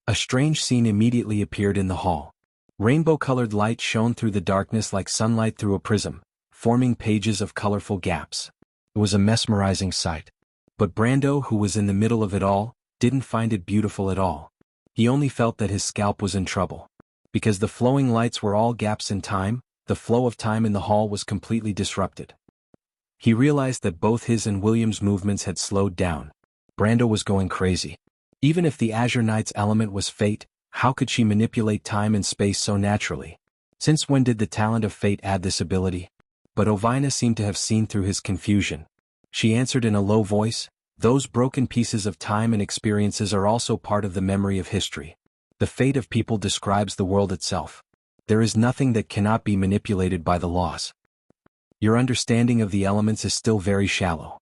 A strange scene immediately appeared in the hall. Rainbow-colored light shone through the darkness like sunlight through a prism, forming pages of colorful gaps. It was a mesmerizing sight. But Brando, who was in the middle of it all, didn't find it beautiful at all. He only felt that his scalp was in trouble. Because the flowing lights were all gaps in time, the flow of time in the hall was completely disrupted. He realized that both his and William's movements had slowed down. Brando was going crazy. Even if the Azure Knight's element was fate, how could she manipulate time and space so naturally? Since when did the talent of fate add this ability? But Ovina seemed to have seen through his confusion. She answered in a low voice, "Those broken pieces of time and experiences are also part of the memory of history. The fate of people describes the world itself. There is nothing that cannot be manipulated by the laws. Your understanding of the elements is still very shallow.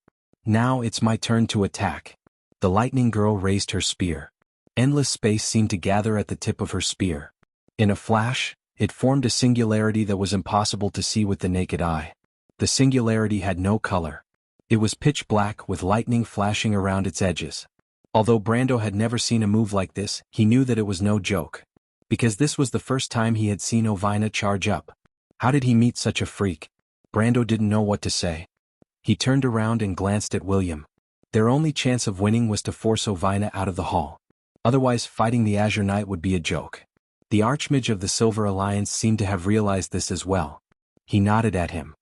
Now it's my turn to attack." The lightning girl raised her spear. Endless space seemed to gather at the tip of her spear. In a flash, it formed a singularity that was impossible to see with the naked eye. The singularity had no color. It was pitch black with lightning flashing around its edges. Although Brando had never seen a move like this, he knew that it was no joke. Because this was the first time he had seen Ovina charge up. How did he meet such a freak? Brando didn't know what to say. He turned around and glanced at William. Their only chance of winning was to force Ovina out of the hall. Otherwise, fighting the Azure Knight would be a joke. The Archmage of the Silver Alliance seemed to have realized this as well. He nodded at him.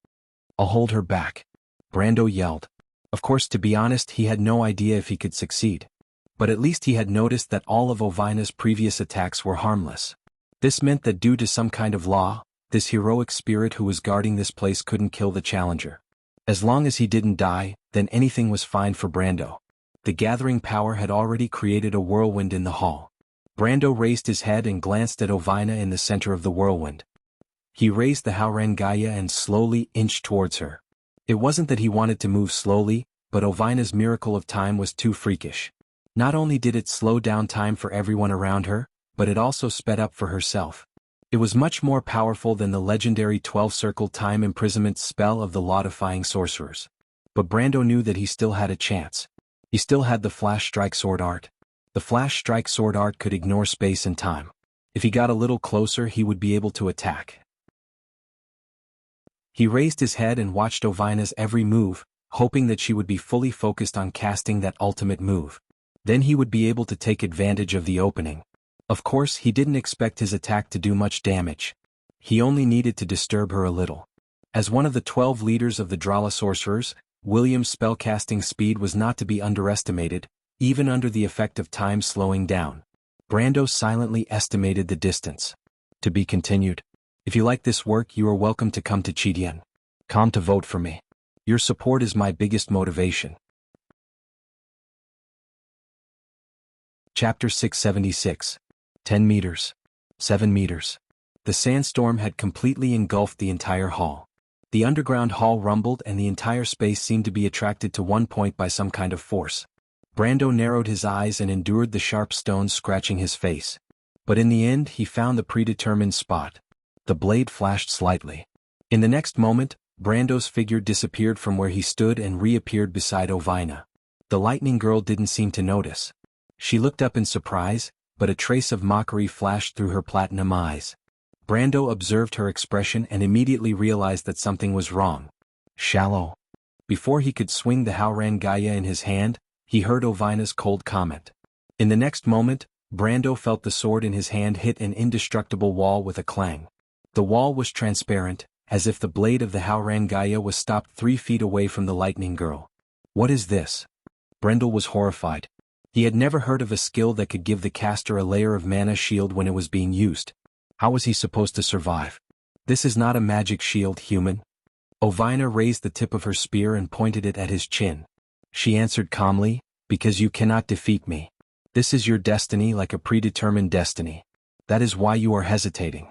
"I'll hold her back," Brando yelled. Of course, to be honest, he had no idea if he could succeed. But at least he had noticed that all of Ovina's previous attacks were harmless. This meant that due to some kind of law, this heroic spirit who was guarding this place couldn't kill the challenger. As long as he didn't die, then anything was fine for Brando. The gathering power had already created a whirlwind in the hall. Brando raised his head and glanced at Ovina in the center of the whirlwind. He raised the Haurengaya and slowly inched towards her. It wasn't that he wanted to move slowly, but Ovina's miracle of time was too freakish. Not only did it slow down time for everyone around her, but it also sped up for herself. It was much more powerful than the legendary 12-circle time imprisonment spell of the law-defying sorcerers. But Brando knew that he still had a chance. He still had the Flash Strike Sword art. The Flash Strike Sword art could ignore space and time. If he got a little closer, he would be able to attack. He raised his head and watched Ovina's every move, hoping that she would be fully focused on casting that ultimate move. Then he would be able to take advantage of the opening. Of course, he didn't expect his attack to do much damage. He only needed to disturb her a little. As one of the 12 leaders of the Drala sorcerers, William's spellcasting speed was not to be underestimated, even under the effect of time slowing down. Brando silently estimated the distance. To be continued. If you like this work, you are welcome to come to Chidian. Come to vote for me. Your support is my biggest motivation. Chapter 676. 10 meters. 7 meters. The sandstorm had completely engulfed the entire hall. The underground hall rumbled and the entire space seemed to be attracted to one point by some kind of force. Brando narrowed his eyes and endured the sharp stones scratching his face. But in the end, he found the predetermined spot. The blade flashed slightly. In the next moment, Brando's figure disappeared from where he stood and reappeared beside Ovina. The lightning girl didn't seem to notice. She looked up in surprise, but a trace of mockery flashed through her platinum eyes. Brando observed her expression and immediately realized that something was wrong. Shallow. Before he could swing the Haurengaya in his hand, he heard Ovina's cold comment. In the next moment, Brando felt the sword in his hand hit an indestructible wall with a clang. The wall was transparent, as if the blade of the Haurengaya was stopped 3 feet away from the lightning girl. What is this? Brando was horrified. He had never heard of a skill that could give the caster a layer of mana shield when it was being used. How was he supposed to survive? This is not a magic shield, human. Ovina raised the tip of her spear and pointed it at his chin. She answered calmly, "Because you cannot defeat me. This is your destiny, like a predetermined destiny. That is why you are hesitating."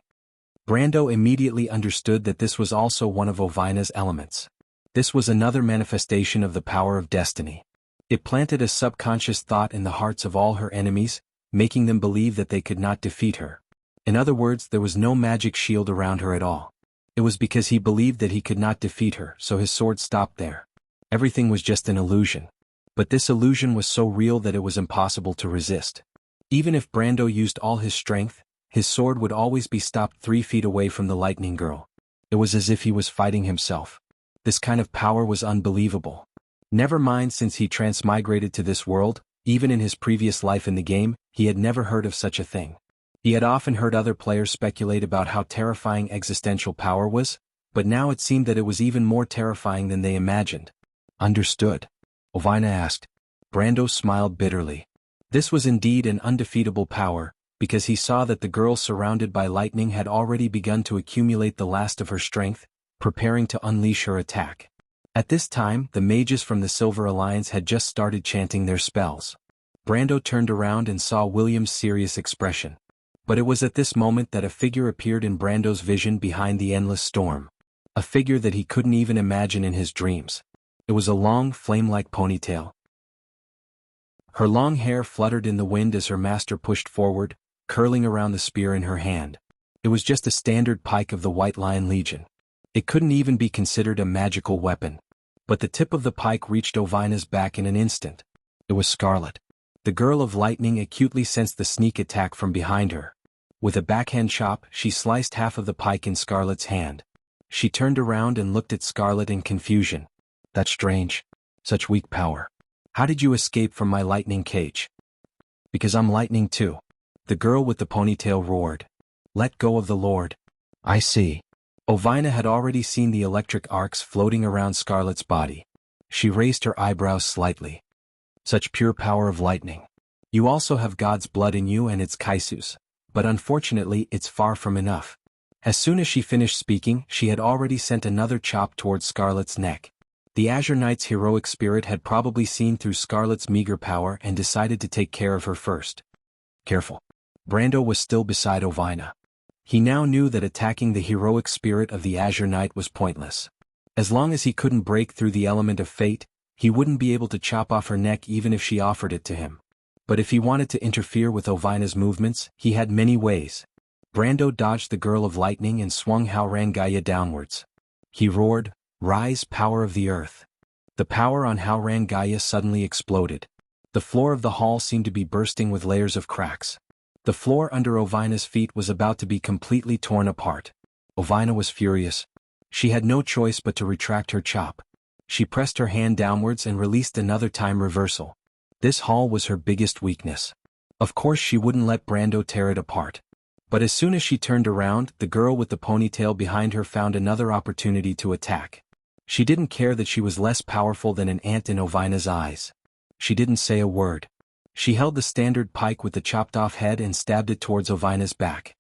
Brando immediately understood that this was also one of Ovina's elements. This was another manifestation of the power of destiny. It planted a subconscious thought in the hearts of all her enemies, making them believe that they could not defeat her. In other words, there was no magic shield around her at all. It was because he believed that he could not defeat her, so his sword stopped there. Everything was just an illusion. But this illusion was so real that it was impossible to resist. Even if Brando used all his strength, his sword would always be stopped 3 feet away from the lightning girl. It was as if he was fighting himself. This kind of power was unbelievable. Never mind, since he transmigrated to this world, even in his previous life in the game, he had never heard of such a thing. He had often heard other players speculate about how terrifying existential power was, but now it seemed that it was even more terrifying than they imagined. Understood? Ovina asked. Brando smiled bitterly. This was indeed an undefeatable power, because he saw that the girl surrounded by lightning had already begun to accumulate the last of her strength, preparing to unleash her attack. At this time, the mages from the Silver Alliance had just started chanting their spells. Brando turned around and saw William's serious expression. But it was at this moment that a figure appeared in Brando's vision behind the endless storm. A figure that he couldn't even imagine in his dreams. It was a long, flame-like ponytail. Her long hair fluttered in the wind as her master pushed forward, curling around the spear in her hand. It was just a standard pike of the White Lion Legion. It couldn't even be considered a magical weapon. But the tip of the pike reached Ovina's back in an instant. It was Scarlet. The girl of lightning acutely sensed the sneak attack from behind her. With a backhand chop, she sliced half of the pike in Scarlet's hand. She turned around and looked at Scarlet in confusion. That's strange. Such weak power. How did you escape from my lightning cage? Because I'm lightning too. The girl with the ponytail roared. Let go of the Lord. I see. Ovina had already seen the electric arcs floating around Scarlet's body. She raised her eyebrows slightly. Such pure power of lightning. You also have God's blood in you and its kaisus, but unfortunately it's far from enough. As soon as she finished speaking, she had already sent another chop towards Scarlet's neck. The Azure Knight's heroic spirit had probably seen through Scarlet's meager power and decided to take care of her first. Careful. Brando was still beside Ovina. He now knew that attacking the heroic spirit of the Azure Knight was pointless. As long as he couldn't break through the element of fate, he wouldn't be able to chop off her neck even if she offered it to him. But if he wanted to interfere with Ovina's movements, he had many ways. Brando dodged the girl of lightning and swung Haurangaya downwards. He roared, "Rise, power of the earth!" The power on Haurangaya suddenly exploded. The floor of the hall seemed to be bursting with layers of cracks. The floor under Ovina's feet was about to be completely torn apart. Ovina was furious. She had no choice but to retract her chop. She pressed her hand downwards and released another time reversal. This hall was her biggest weakness. Of course she wouldn't let Brando tear it apart. But as soon as she turned around, the girl with the ponytail behind her found another opportunity to attack. She didn't care that she was less powerful than an ant in Ovina's eyes. She didn't say a word. She held the standard pike with the chopped-off head and stabbed it towards Ovina's back.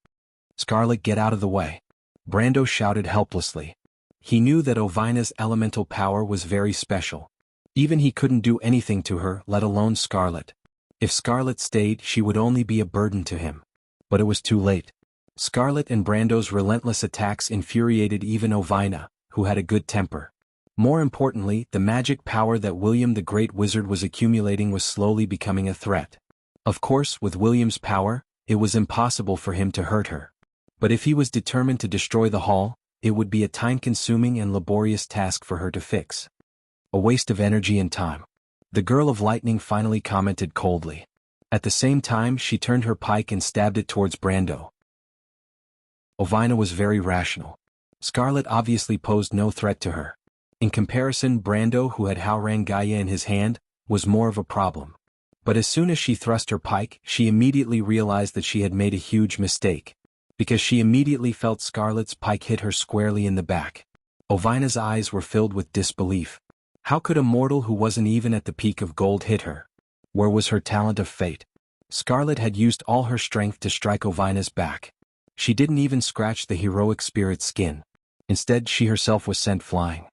"Scarlet, get out of the way!" Brando shouted helplessly. He knew that Ovina's elemental power was very special. Even he couldn't do anything to her, let alone Scarlet. If Scarlet stayed, she would only be a burden to him. But it was too late. Scarlet and Brando's relentless attacks infuriated even Ovina, who had a good temper. More importantly, the magic power that William the Great Wizard was accumulating was slowly becoming a threat. Of course, with William's power, it was impossible for him to hurt her. But if he was determined to destroy the hall, it would be a time-consuming and laborious task for her to fix. A waste of energy and time. The girl of lightning finally commented coldly. At the same time, she turned her pike and stabbed it towards Brando. Ovina was very rational. Scarlet obviously posed no threat to her. In comparison, Brando, who had Haurangaya in his hand, was more of a problem. But as soon as she thrust her pike, she immediately realized that she had made a huge mistake. Because she immediately felt Scarlet's pike hit her squarely in the back. Ovina's eyes were filled with disbelief. How could a mortal who wasn't even at the peak of gold hit her? Where was her talent of fate? Scarlet had used all her strength to strike Ovina's back. She didn't even scratch the heroic spirit's skin. Instead, she herself was sent flying.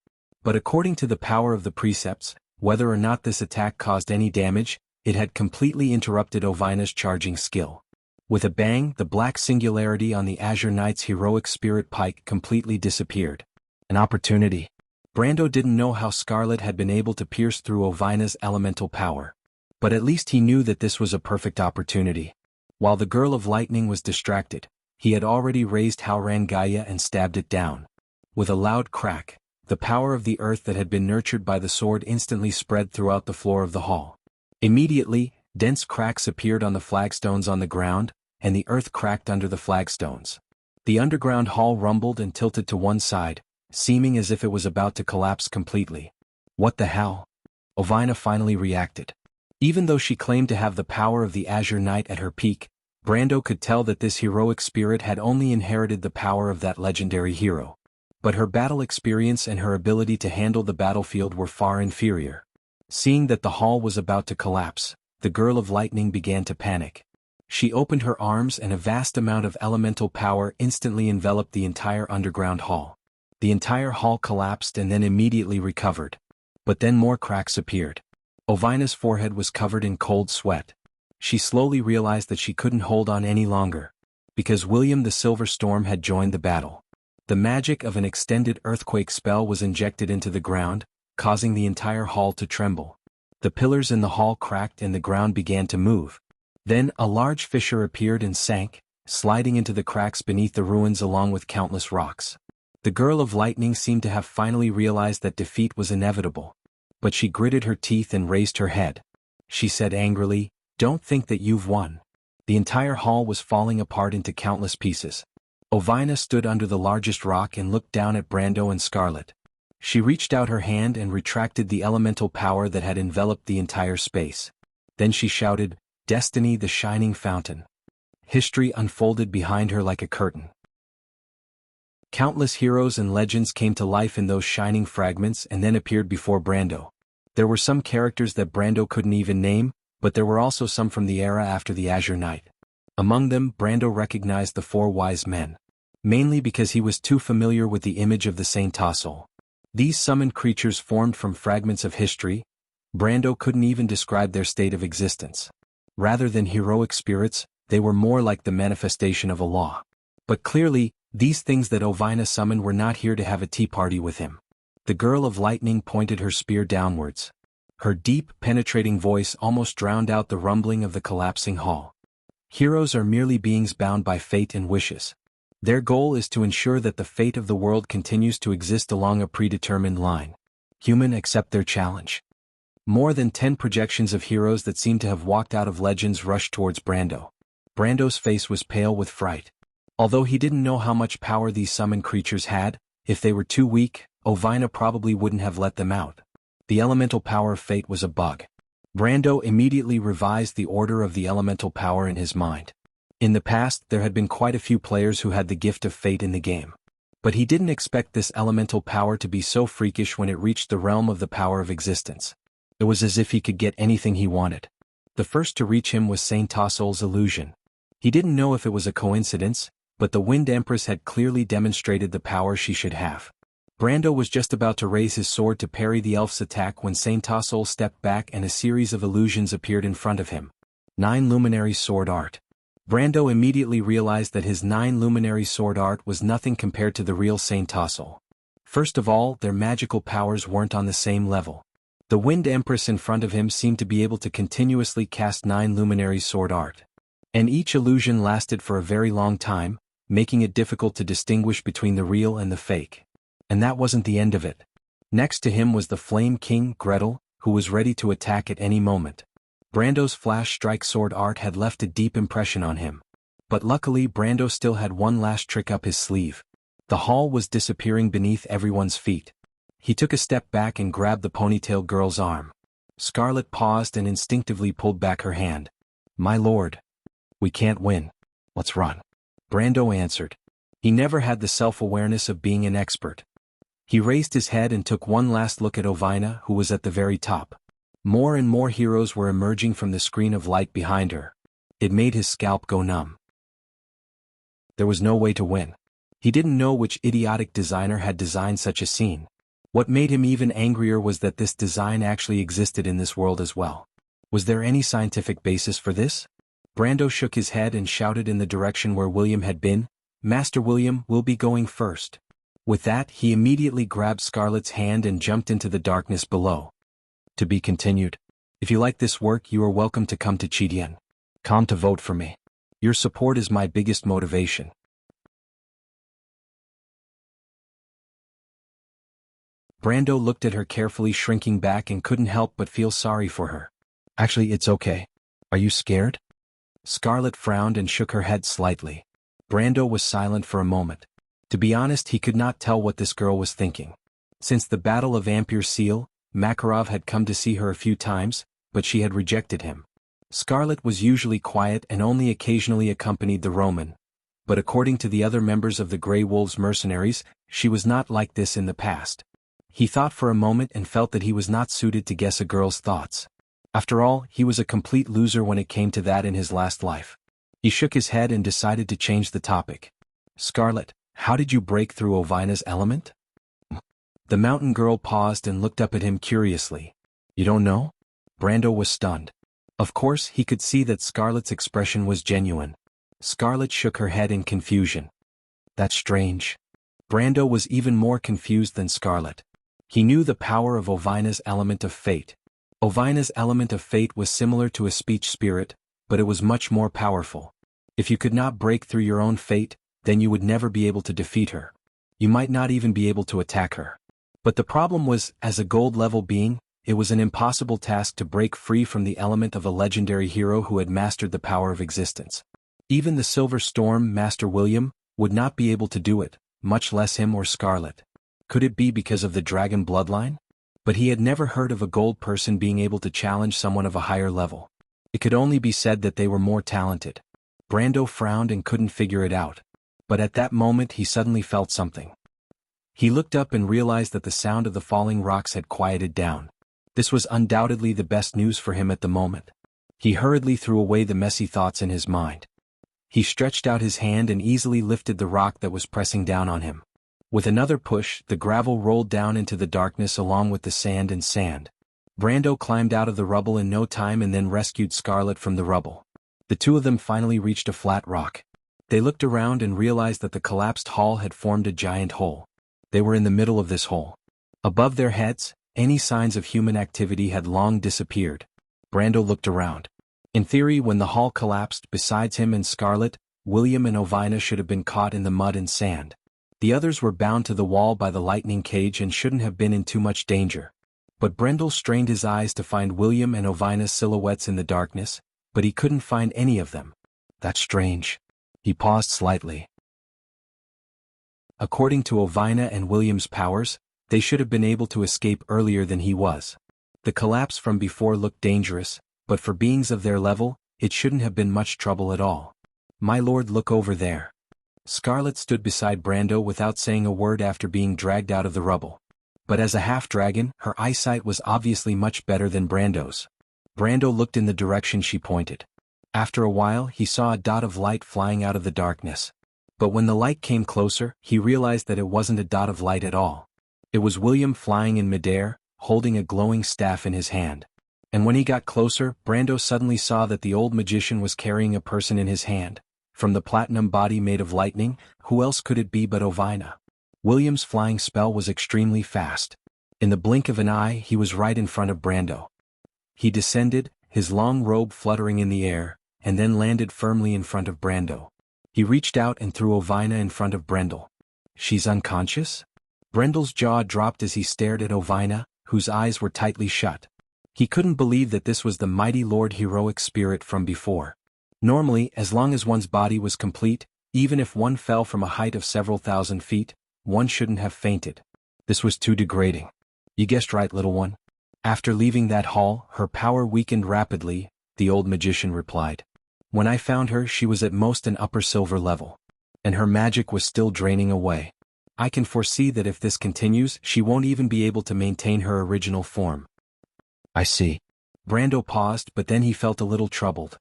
But according to the power of the precepts, whether or not this attack caused any damage, it had completely interrupted Ovina's charging skill. With a bang, the black singularity on the Azure Knight's heroic spirit pike completely disappeared. An opportunity. Brando didn't know how Scarlet had been able to pierce through Ovina's elemental power. But at least he knew that this was a perfect opportunity. While the girl of lightning was distracted, he had already raised Haurangaya and stabbed it down. With a loud crack, the power of the earth that had been nurtured by the sword instantly spread throughout the floor of the hall. Immediately, dense cracks appeared on the flagstones on the ground, and the earth cracked under the flagstones. The underground hall rumbled and tilted to one side, seeming as if it was about to collapse completely. What the hell? Ovina finally reacted. Even though she claimed to have the power of the Azure Knight at her peak, Brando could tell that this heroic spirit had only inherited the power of that legendary hero. But her battle experience and her ability to handle the battlefield were far inferior. Seeing that the hall was about to collapse, the Girl of Lightning began to panic. She opened her arms and a vast amount of elemental power instantly enveloped the entire underground hall. The entire hall collapsed and then immediately recovered. But then more cracks appeared. Ovina's forehead was covered in cold sweat. She slowly realized that she couldn't hold on any longer, because William the Silver Storm had joined the battle. The magic of an extended earthquake spell was injected into the ground, causing the entire hall to tremble. The pillars in the hall cracked and the ground began to move. Then a large fissure appeared and sank, sliding into the cracks beneath the ruins along with countless rocks. The Girl of Lightning seemed to have finally realized that defeat was inevitable. But she gritted her teeth and raised her head. She said angrily, "Don't think that you've won." The entire hall was falling apart into countless pieces. Ovina stood under the largest rock and looked down at Brando and Scarlet. She reached out her hand and retracted the elemental power that had enveloped the entire space. Then she shouted, "Destiny, the shining fountain." History unfolded behind her like a curtain. Countless heroes and legends came to life in those shining fragments and then appeared before Brando. There were some characters that Brando couldn't even name, but there were also some from the era after the Azure Knight. Among them, Brando recognized the four wise men. Mainly because he was too familiar with the image of the Saint Tassel. These summoned creatures formed from fragments of history. Brando couldn't even describe their state of existence. Rather than heroic spirits, they were more like the manifestation of a law. But clearly, these things that Ovina summoned were not here to have a tea party with him. The Girl of Lightning pointed her spear downwards. Her deep, penetrating voice almost drowned out the rumbling of the collapsing hall. Heroes are merely beings bound by fate and wishes. Their goal is to ensure that the fate of the world continues to exist along a predetermined line. Human, accept their challenge. More than 10 projections of heroes that seemed to have walked out of legends rushed towards Brando. Brando's face was pale with fright. Although he didn't know how much power these summoned creatures had, if they were too weak, Ovina probably wouldn't have let them out. The elemental power of fate was a bug. Brando immediately revised the order of the elemental power in his mind. In the past, there had been quite a few players who had the gift of fate in the game. But he didn't expect this elemental power to be so freakish when it reached the realm of the power of existence. It was as if he could get anything he wanted. The first to reach him was Saint Tassel's illusion. He didn't know if it was a coincidence, but the Wind Empress had clearly demonstrated the power she should have. Brando was just about to raise his sword to parry the elf's attack when Saint Tassel stepped back and a series of illusions appeared in front of him. 9 luminary sword art. Brando immediately realized that his 9 luminary sword art was nothing compared to the real Saint Tassel. First of all, their magical powers weren't on the same level. The Wind Empress in front of him seemed to be able to continuously cast 9 luminary sword art. And each illusion lasted for a very long time, making it difficult to distinguish between the real and the fake. And that wasn't the end of it. Next to him was the Flame King, Gretel, who was ready to attack at any moment. Brando's flash strike sword art had left a deep impression on him. But luckily Brando still had one last trick up his sleeve. The hall was disappearing beneath everyone's feet. He took a step back and grabbed the ponytail girl's arm. Scarlet paused and instinctively pulled back her hand. "My lord. We can't win. Let's run." Brando answered. He never had the self-awareness of being an expert. He raised his head and took one last look at Ovina, who was at the very top. More and more heroes were emerging from the screen of light behind her. It made his scalp go numb. There was no way to win. He didn't know which idiotic designer had designed such a scene. What made him even angrier was that this design actually existed in this world as well. Was there any scientific basis for this? Brando shook his head and shouted in the direction where William had been, "Master William, we'll be going first." With that, he immediately grabbed Scarlet's hand and jumped into the darkness below. To be continued. If you like this work, you are welcome to come to Chidian. Come to vote for me. Your support is my biggest motivation. Brando looked at her carefully, shrinking back, and couldn't help but feel sorry for her. "Actually, it's okay. Are you scared?" Scarlet frowned and shook her head slightly. Brando was silent for a moment. To be honest, he could not tell what this girl was thinking. Since the Battle of Ampere Seal, Makarov had come to see her a few times, but she had rejected him. Scarlet was usually quiet and only occasionally accompanied the Roman. But according to the other members of the Grey Wolves mercenaries, she was not like this in the past. He thought for a moment and felt that he was not suited to guess a girl's thoughts. After all, he was a complete loser when it came to that in his last life. He shook his head and decided to change the topic. Scarlet, how did you break through Ovina's element? The mountain girl paused and looked up at him curiously. You don't know? Brando was stunned. Of course, he could see that Scarlet's expression was genuine. Scarlet shook her head in confusion. That's strange. Brando was even more confused than Scarlet. He knew the power of Ovina's element of fate. Ovina's element of fate was similar to a speech spirit, but it was much more powerful. If you could not break through your own fate, then you would never be able to defeat her. You might not even be able to attack her. But the problem was, as a gold-level being, it was an impossible task to break free from the element of a legendary hero who had mastered the power of existence. Even the Silver Storm Master William would not be able to do it, much less him or Scarlet. Could it be because of the dragon bloodline? But he had never heard of a gold person being able to challenge someone of a higher level. It could only be said that they were more talented. Brando frowned and couldn't figure it out. But at that moment he suddenly felt something. He looked up and realized that the sound of the falling rocks had quieted down. This was undoubtedly the best news for him at the moment. He hurriedly threw away the messy thoughts in his mind. He stretched out his hand and easily lifted the rock that was pressing down on him. With another push, the gravel rolled down into the darkness along with the sand and sand. Brando climbed out of the rubble in no time and then rescued Scarlet from the rubble. The two of them finally reached a flat rock. They looked around and realized that the collapsed hall had formed a giant hole. They were in the middle of this hole. Above their heads, any signs of human activity had long disappeared. Brando looked around. In theory, when the hall collapsed, besides him and Scarlet, William and Ovina should have been caught in the mud and sand. The others were bound to the wall by the lightning cage and shouldn't have been in too much danger. But Brendel strained his eyes to find William and Ovina's silhouettes in the darkness, but he couldn't find any of them. That's strange. He paused slightly. According to Ovina and William's powers, they should have been able to escape earlier than he was. The collapse from before looked dangerous, but for beings of their level, it shouldn't have been much trouble at all. My lord, look over there. Scarlet stood beside Brando without saying a word after being dragged out of the rubble. But as a half-dragon, her eyesight was obviously much better than Brando's. Brando looked in the direction she pointed. After a while, he saw a dot of light flying out of the darkness. But when the light came closer, he realized that it wasn't a dot of light at all. It was William flying in midair, holding a glowing staff in his hand. And when he got closer, Brando suddenly saw that the old magician was carrying a person in his hand. From the platinum body made of lightning, who else could it be but Ovina? William's flying spell was extremely fast. In the blink of an eye, he was right in front of Brando. He descended, his long robe fluttering in the air, and then landed firmly in front of Brando. He reached out and threw Ovina in front of Brendel. She's unconscious? Brendel's jaw dropped as he stared at Ovina, whose eyes were tightly shut. He couldn't believe that this was the mighty Lord heroic spirit from before. Normally, as long as one's body was complete, even if one fell from a height of several thousand feet, one shouldn't have fainted. This was too degrading. You guessed right, little one. After leaving that hall, her power weakened rapidly, the old magician replied. When I found her, she was at most an upper silver level. And her magic was still draining away. I can foresee that if this continues, she won't even be able to maintain her original form. I see. Brando paused, but then he felt a little troubled.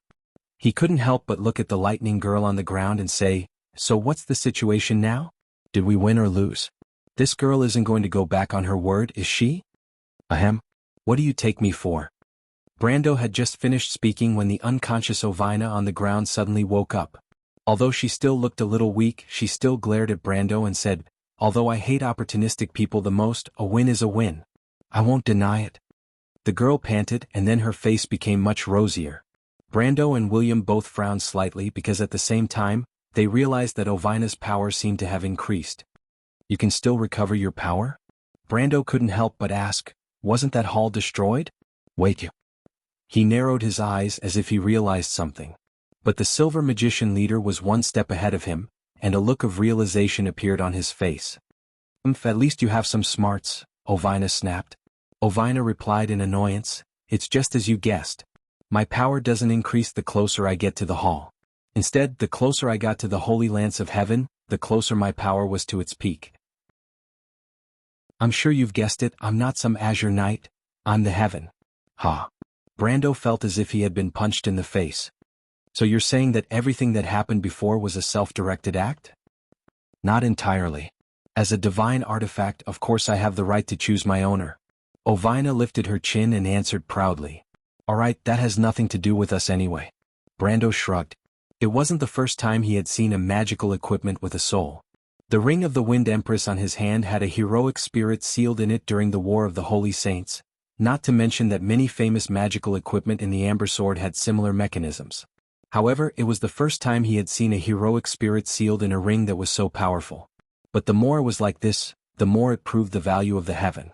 He couldn't help but look at the lightning girl on the ground and say, so what's the situation now? Did we win or lose? This girl isn't going to go back on her word, is she? Ahem. What do you take me for? Brando had just finished speaking when the unconscious Ovina on the ground suddenly woke up. Although she still looked a little weak, she still glared at Brando and said, although I hate opportunistic people the most, a win is a win. I won't deny it. The girl panted and then her face became much rosier. Brando and William both frowned slightly because at the same time, they realized that Ovina's power seemed to have increased. You can still recover your power? Brando couldn't help but ask, wasn't that hall destroyed? Wait you. He narrowed his eyes as if he realized something. But the silver magician leader was one step ahead of him, and a look of realization appeared on his face. At least you have some smarts, Ovina snapped. Ovina replied in annoyance, it's just as you guessed. My power doesn't increase the closer I get to the hall. Instead, the closer I got to the holy lance of heaven, the closer my power was to its peak. I'm sure you've guessed it, I'm not some azure knight, I'm the heaven. Ha. Brando felt as if he had been punched in the face. So you're saying that everything that happened before was a self-directed act? Not entirely. As a divine artifact, of course I have the right to choose my owner. Ovina lifted her chin and answered proudly. Alright, that has nothing to do with us anyway. Brando shrugged. It wasn't the first time he had seen a magical equipment with a soul. The ring of the Wind Empress on his hand had a heroic spirit sealed in it during the War of the Holy Saints, not to mention that many famous magical equipment in the Amber Sword had similar mechanisms. However, it was the first time he had seen a heroic spirit sealed in a ring that was so powerful. But the more it was like this, the more it proved the value of the heaven.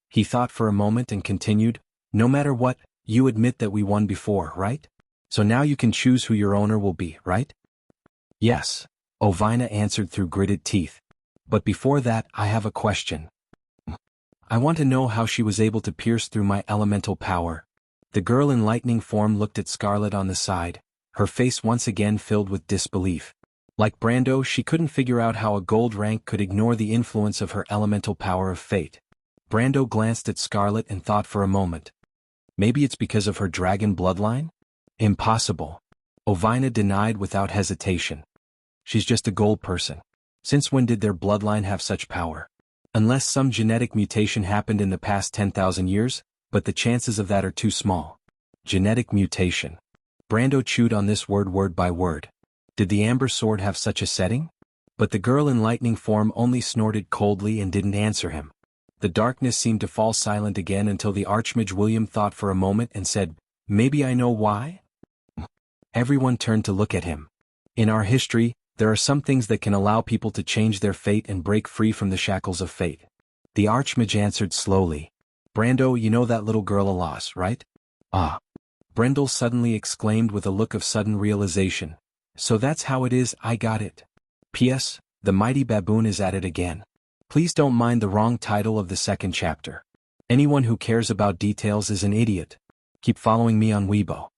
He thought for a moment and continued, no matter what, you admit that we won before, right? So now you can choose who your owner will be, right? Yes, Ovina answered through gritted teeth. But before that, I have a question. I want to know how she was able to pierce through my elemental power. The girl in lightning form looked at Scarlet on the side, her face once again filled with disbelief. Like Brando, she couldn't figure out how a gold rank could ignore the influence of her elemental power of fate. Brando glanced at Scarlet and thought for a moment. Maybe it's because of her dragon bloodline? Impossible. Ovina denied without hesitation. She's just a gold person. Since when did their bloodline have such power? Unless some genetic mutation happened in the past 10,000 years, but the chances of that are too small. Genetic mutation. Brando chewed on this word by word. Did the Amber Sword have such a setting? But the girl in lightning form only snorted coldly and didn't answer him. The darkness seemed to fall silent again until the Archmage William thought for a moment and said, maybe I know why? Everyone turned to look at him. In our history, there are some things that can allow people to change their fate and break free from the shackles of fate. The Archmage answered slowly. Brando, you know that little girl Alas, right? Ah. Brendel suddenly exclaimed with a look of sudden realization. So that's how it is, I got it. P.S. The mighty baboon is at it again. Please don't mind the wrong title of the second chapter. Anyone who cares about details is an idiot. Keep following me on Weibo.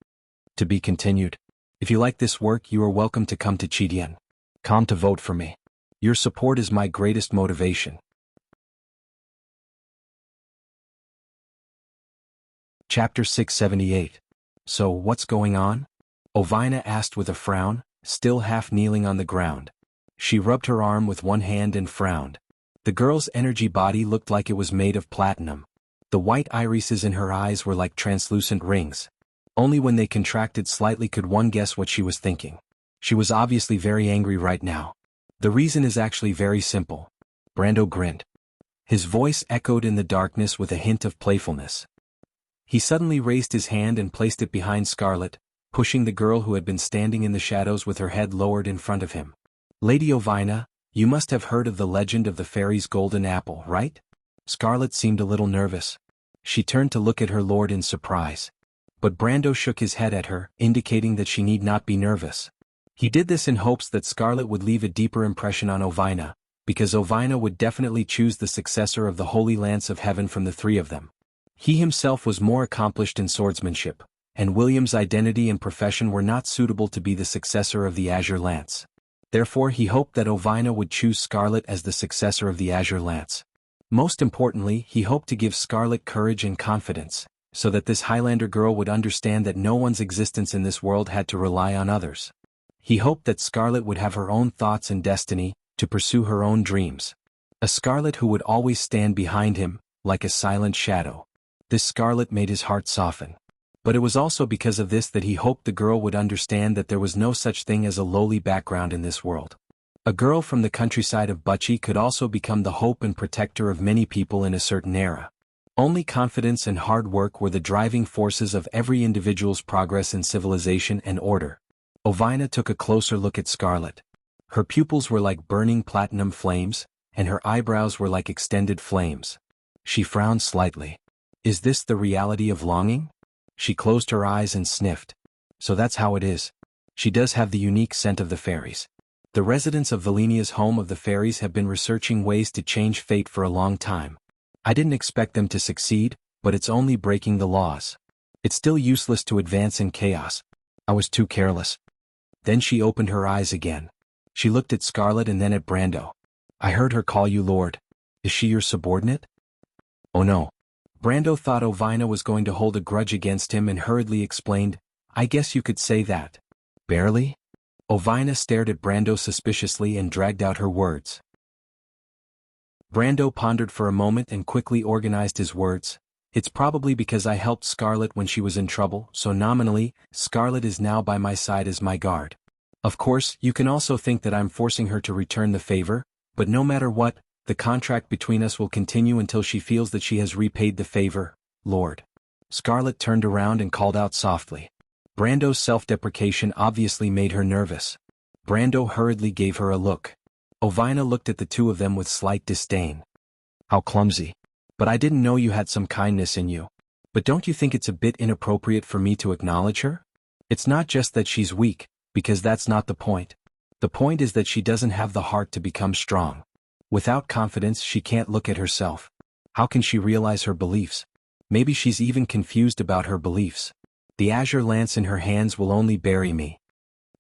To be continued. If you like this work, you are welcome to come to Chidien. Come to vote for me. Your support is my greatest motivation. Chapter 678. So, what's going on? Ovina asked with a frown, still half kneeling on the ground. She rubbed her arm with one hand and frowned. The girl's energy body looked like it was made of platinum. The white irises in her eyes were like translucent rings. Only when they contracted slightly could one guess what she was thinking. She was obviously very angry right now. The reason is actually very simple. Brando grinned. His voice echoed in the darkness with a hint of playfulness. He suddenly raised his hand and placed it behind Scarlet, pushing the girl who had been standing in the shadows with her head lowered in front of him. Lady Ovina, you must have heard of the legend of the fairy's golden apple, right? Scarlet seemed a little nervous. She turned to look at her lord in surprise. But Brando shook his head at her, indicating that she need not be nervous. He did this in hopes that Scarlet would leave a deeper impression on Ovina, because Ovina would definitely choose the successor of the Holy Lance of Heaven from the three of them. He himself was more accomplished in swordsmanship, and William's identity and profession were not suitable to be the successor of the Azure Lance. Therefore he hoped that Ovina would choose Scarlet as the successor of the Azure Lance. Most importantly, he hoped to give Scarlet courage and confidence, so that this Highlander girl would understand that no one's existence in this world had to rely on others. He hoped that Scarlet would have her own thoughts and destiny, to pursue her own dreams. A Scarlet who would always stand behind him, like a silent shadow. This Scarlet made his heart soften. But it was also because of this that he hoped the girl would understand that there was no such thing as a lowly background in this world. A girl from the countryside of Bucci could also become the hope and protector of many people in a certain era. Only confidence and hard work were the driving forces of every individual's progress in civilization and order. Ovina took a closer look at Scarlet. Her pupils were like burning platinum flames, and her eyebrows were like extended flames. She frowned slightly. Is this the reality of longing? She closed her eyes and sniffed. So that's how it is. She does have the unique scent of the fairies. The residents of Valenia's home of the fairies have been researching ways to change fate for a long time. I didn't expect them to succeed, but it's only breaking the laws. It's still useless to advance in chaos. I was too careless. Then she opened her eyes again. She looked at Scarlet and then at Brando. I heard her call you Lord. Is she your subordinate? Oh no. Brando thought Ovina was going to hold a grudge against him and hurriedly explained, I guess you could say that. Barely? Ovina stared at Brando suspiciously and dragged out her words. Brando pondered for a moment and quickly organized his words. It's probably because I helped Scarlet when she was in trouble, so nominally, Scarlet is now by my side as my guard. Of course, you can also think that I'm forcing her to return the favor, but no matter what, the contract between us will continue until she feels that she has repaid the favor, Lord. Scarlet turned around and called out softly. Brando's self-deprecation obviously made her nervous. Brando hurriedly gave her a look. Ovina looked at the two of them with slight disdain. How clumsy. But I didn't know you had some kindness in you. But don't you think it's a bit inappropriate for me to acknowledge her? It's not just that she's weak, because that's not the point. The point is that she doesn't have the heart to become strong. Without confidence, she can't look at herself. How can she realize her beliefs? Maybe she's even confused about her beliefs. The azure lance in her hands will only bury me.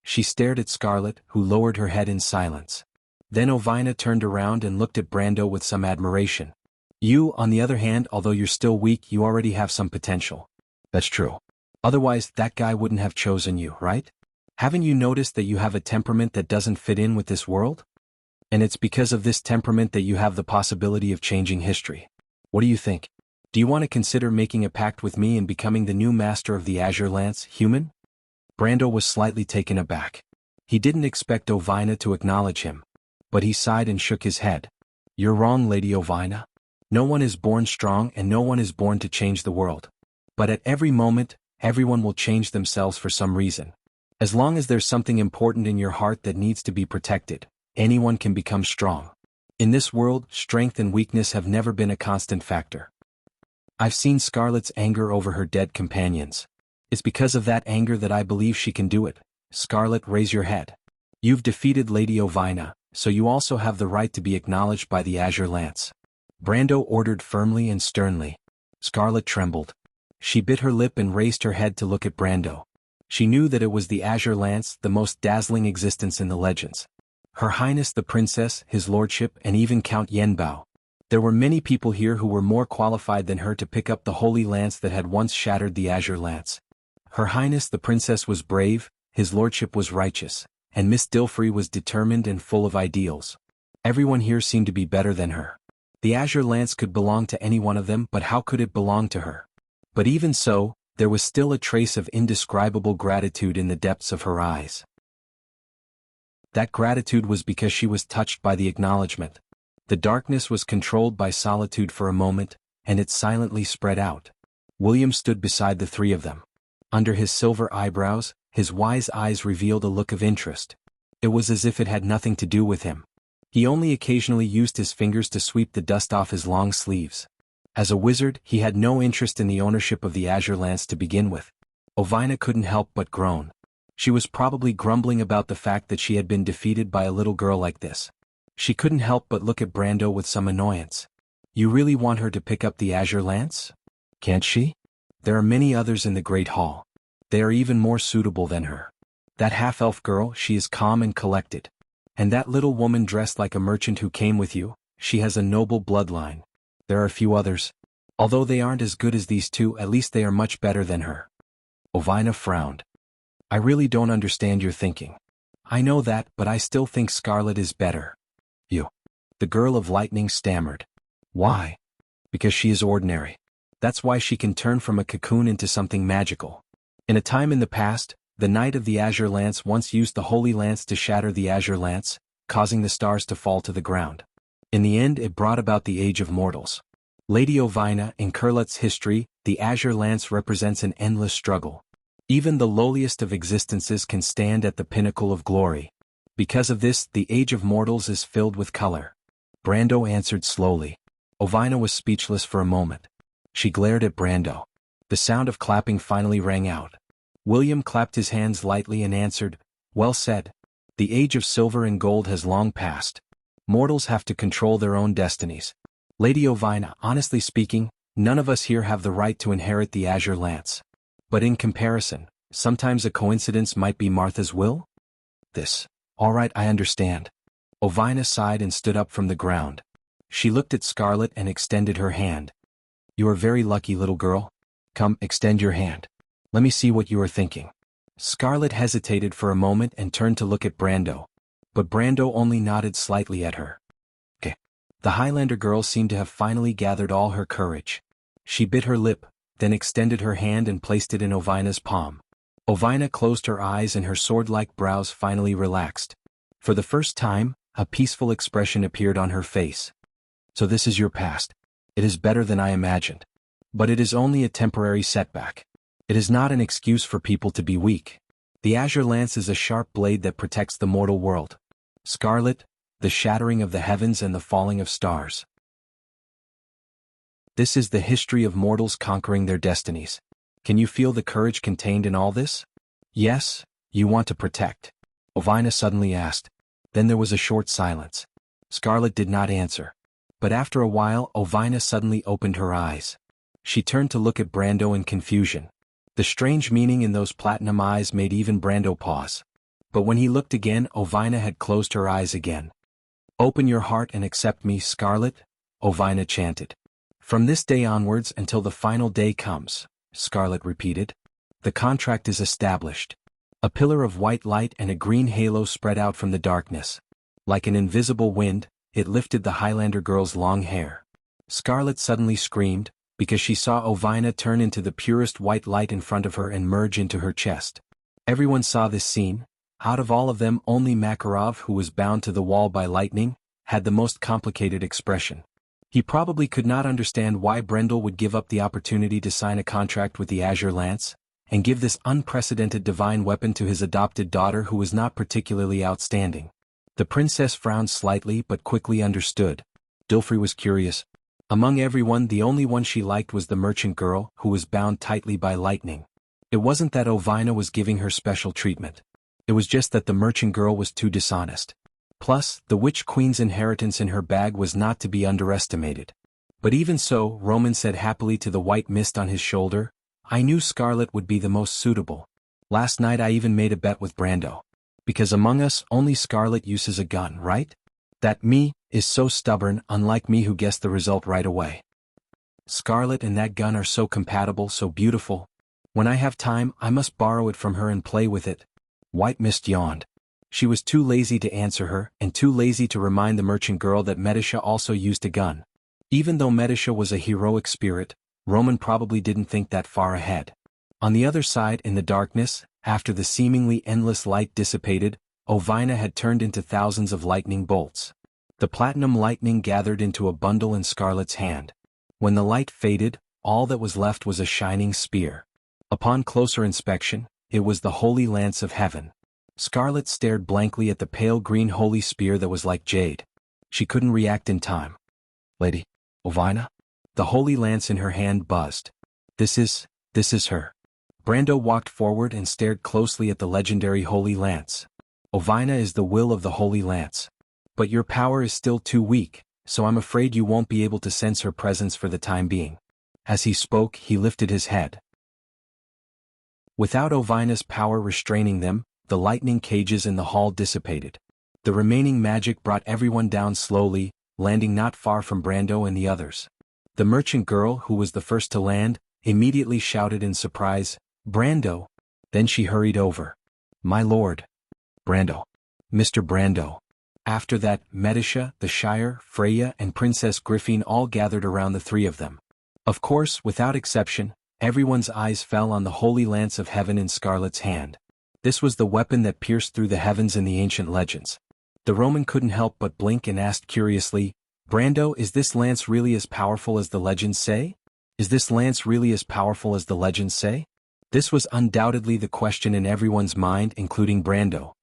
She stared at Scarlet, who lowered her head in silence. Then Ovina turned around and looked at Brando with some admiration. You, on the other hand, although you're still weak, you already have some potential. That's true. Otherwise, that guy wouldn't have chosen you, right? Haven't you noticed that you have a temperament that doesn't fit in with this world? And it's because of this temperament that you have the possibility of changing history. What do you think? Do you want to consider making a pact with me and becoming the new master of the Azure Lance, human? Brando was slightly taken aback. He didn't expect Ovina to acknowledge him. But he sighed and shook his head. You're wrong, Lady Ovina. No one is born strong and no one is born to change the world. But at every moment, everyone will change themselves for some reason. As long as there's something important in your heart that needs to be protected, anyone can become strong. In this world, strength and weakness have never been a constant factor. I've seen Scarlet's anger over her dead companions. It's because of that anger that I believe she can do it. Scarlet, raise your head. You've defeated Lady Ovina, so you also have the right to be acknowledged by the Azure Lance. Brando ordered firmly and sternly. Scarlet trembled. She bit her lip and raised her head to look at Brando. She knew that it was the Azure Lance, the most dazzling existence in the legends. Her Highness the Princess, His Lordship, and even Count Yenbao. There were many people here who were more qualified than her to pick up the holy lance that had once shattered the Azure Lance. Her Highness the Princess was brave, His Lordship was righteous, and Miss Dilfrey was determined and full of ideals. Everyone here seemed to be better than her. The Azure Lance could belong to any one of them, but how could it belong to her? But even so, there was still a trace of indescribable gratitude in the depths of her eyes. That gratitude was because she was touched by the acknowledgement. The darkness was controlled by solitude for a moment, and it silently spread out. William stood beside the three of them. Under his silver eyebrows, his wise eyes revealed a look of interest. It was as if it had nothing to do with him. He only occasionally used his fingers to sweep the dust off his long sleeves. As a wizard, he had no interest in the ownership of the Azure Lance to begin with. Ovina couldn't help but groan. She was probably grumbling about the fact that she had been defeated by a little girl like this. She couldn't help but look at Brando with some annoyance. You really want her to pick up the Azure Lance? Can't she? There are many others in the Great Hall. They are even more suitable than her. That half-elf girl, she is calm and collected. And that little woman dressed like a merchant who came with you, she has a noble bloodline. There are a few others. Although they aren't as good as these two, at least they are much better than her. Ovina frowned. I really don't understand your thinking. I know that, but I still think Scarlet is better. You. The girl of lightning stammered. Why? Because she is ordinary. That's why she can turn from a cocoon into something magical. In a time in the past, the Knight of the Azure Lance once used the Holy Lance to shatter the Azure Lance, causing the stars to fall to the ground. In the end, it brought about the Age of Mortals. Lady Ovina, in Kurlut's history, the Azure Lance represents an endless struggle. Even the lowliest of existences can stand at the pinnacle of glory. Because of this, the Age of Mortals is filled with color. Brando answered slowly. Ovina was speechless for a moment. She glared at Brando. The sound of clapping finally rang out. William clapped his hands lightly and answered, Well said. The age of silver and gold has long passed. Mortals have to control their own destinies. Lady Ovina, honestly speaking, none of us here have the right to inherit the Azure Lance. But in comparison, sometimes a coincidence might be Martha's will? All right, I understand. Ovina sighed and stood up from the ground. She looked at Scarlet and extended her hand. You are very lucky, little girl. Come, extend your hand. Let me see what you are thinking. Scarlet hesitated for a moment and turned to look at Brando. But Brando only nodded slightly at her. Okay. The Highlander girl seemed to have finally gathered all her courage. She bit her lip, then extended her hand and placed it in Ovina's palm. Ovina closed her eyes and her sword-like brows finally relaxed. For the first time, a peaceful expression appeared on her face. So this is your past. It is better than I imagined. But it is only a temporary setback. It is not an excuse for people to be weak. The azure lance is a sharp blade that protects the mortal world. Scarlet, the shattering of the heavens and the falling of stars. This is the history of mortals conquering their destinies. Can you feel the courage contained in all this? Yes, you want to protect. Ovina suddenly asked. Then there was a short silence. Scarlet did not answer. But after a while, Ovina suddenly opened her eyes. She turned to look at Brando in confusion. The strange meaning in those platinum eyes made even Brando pause. But when he looked again, Ovina had closed her eyes again. Open your heart and accept me, Scarlet, Ovina chanted. From this day onwards until the final day comes, Scarlet repeated. The contract is established. A pillar of white light and a green halo spread out from the darkness. Like an invisible wind, it lifted the Highlander girl's long hair. Scarlet suddenly screamed, because she saw Ovina turn into the purest white light in front of her and merge into her chest. Everyone saw this scene. Out of all of them, only Makarov, who was bound to the wall by lightning, had the most complicated expression. He probably could not understand why Brendel would give up the opportunity to sign a contract with the Azure Lance, and give this unprecedented divine weapon to his adopted daughter who was not particularly outstanding. The princess frowned slightly but quickly understood. Dilfrey was curious. Among everyone, the only one she liked was the merchant girl, who was bound tightly by lightning. It wasn't that Ovina was giving her special treatment. It was just that the merchant girl was too dishonest. Plus, the Witch Queen's inheritance in her bag was not to be underestimated. But even so, Roman said happily to the white mist on his shoulder, I knew Scarlet would be the most suitable. Last night I even made a bet with Brando. Because among us, only Scarlet uses a gun, right? That me is so stubborn, unlike me who guessed the result right away. Scarlet and that gun are so compatible, so beautiful. When I have time, I must borrow it from her and play with it. White Mist yawned. She was too lazy to answer her, and too lazy to remind the merchant girl that Medisha also used a gun. Even though Medisha was a heroic spirit, Roman probably didn't think that far ahead. On the other side, in the darkness, after the seemingly endless light dissipated, Ovina had turned into thousands of lightning bolts. The platinum lightning gathered into a bundle in Scarlet's hand. When the light faded, all that was left was a shining spear. Upon closer inspection, it was the Holy Lance of Heaven. Scarlet stared blankly at the pale green holy spear that was like jade. She couldn't react in time. Lady Ovina? The holy lance in her hand buzzed. This is her. Brando walked forward and stared closely at the legendary holy lance. Ovina is the will of the holy lance. But your power is still too weak, so I'm afraid you won't be able to sense her presence for the time being. As he spoke, he lifted his head. Without Ovina's power restraining them, the lightning cages in the hall dissipated. The remaining magic brought everyone down slowly, landing not far from Brando and the others. The merchant girl, who was the first to land, immediately shouted in surprise, Brando! Then she hurried over. My lord. Brando. Mr. Brando. After that, Medisha, the Shire, Freya and Princess Griffin all gathered around the three of them. Of course, without exception, everyone's eyes fell on the holy lance of heaven in Scarlet's hand. This was the weapon that pierced through the heavens in the ancient legends. The Roman couldn't help but blink and asked curiously, Brando, is this lance really as powerful as the legends say? Is this lance really as powerful as the legends say? This was undoubtedly the question in everyone's mind, including Brando.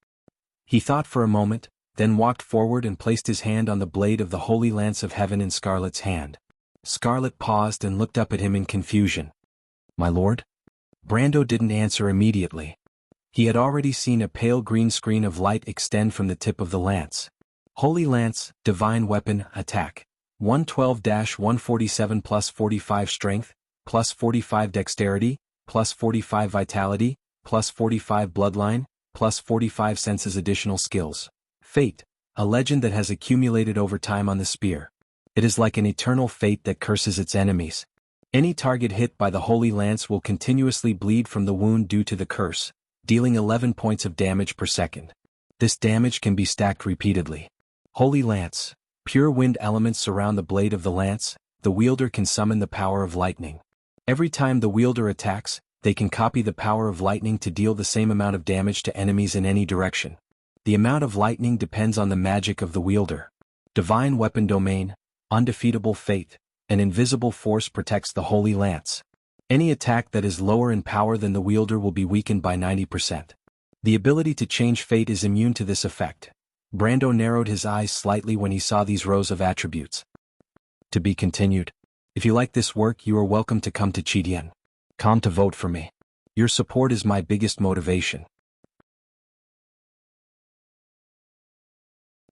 He thought for a moment, then walked forward and placed his hand on the blade of the holy lance of heaven in Scarlet's hand. Scarlet paused and looked up at him in confusion. My lord? Brando didn't answer immediately. He had already seen a pale green screen of light extend from the tip of the lance. Holy Lance, Divine Weapon, Attack. 112-147 plus 45 Strength, plus 45 Dexterity, plus 45 vitality, plus 45 bloodline, plus 45 senses additional skills. Fate, a legend that has accumulated over time on the spear. It is like an eternal fate that curses its enemies. Any target hit by the Holy Lance will continuously bleed from the wound due to the curse, dealing 11 points of damage per second. This damage can be stacked repeatedly. Holy Lance. Pure wind elements surround the blade of the lance. The wielder can summon the power of lightning. Every time the wielder attacks, they can copy the power of lightning to deal the same amount of damage to enemies in any direction. The amount of lightning depends on the magic of the wielder. Divine Weapon Domain, Undefeatable Fate, an invisible force protects the Holy Lance. Any attack that is lower in power than the wielder will be weakened by 90%. The ability to change fate is immune to this effect. Brando narrowed his eyes slightly when he saw these rows of attributes. To be continued. If you like this work, you are welcome to come to Chidien. Come to vote for me. Your support is my biggest motivation.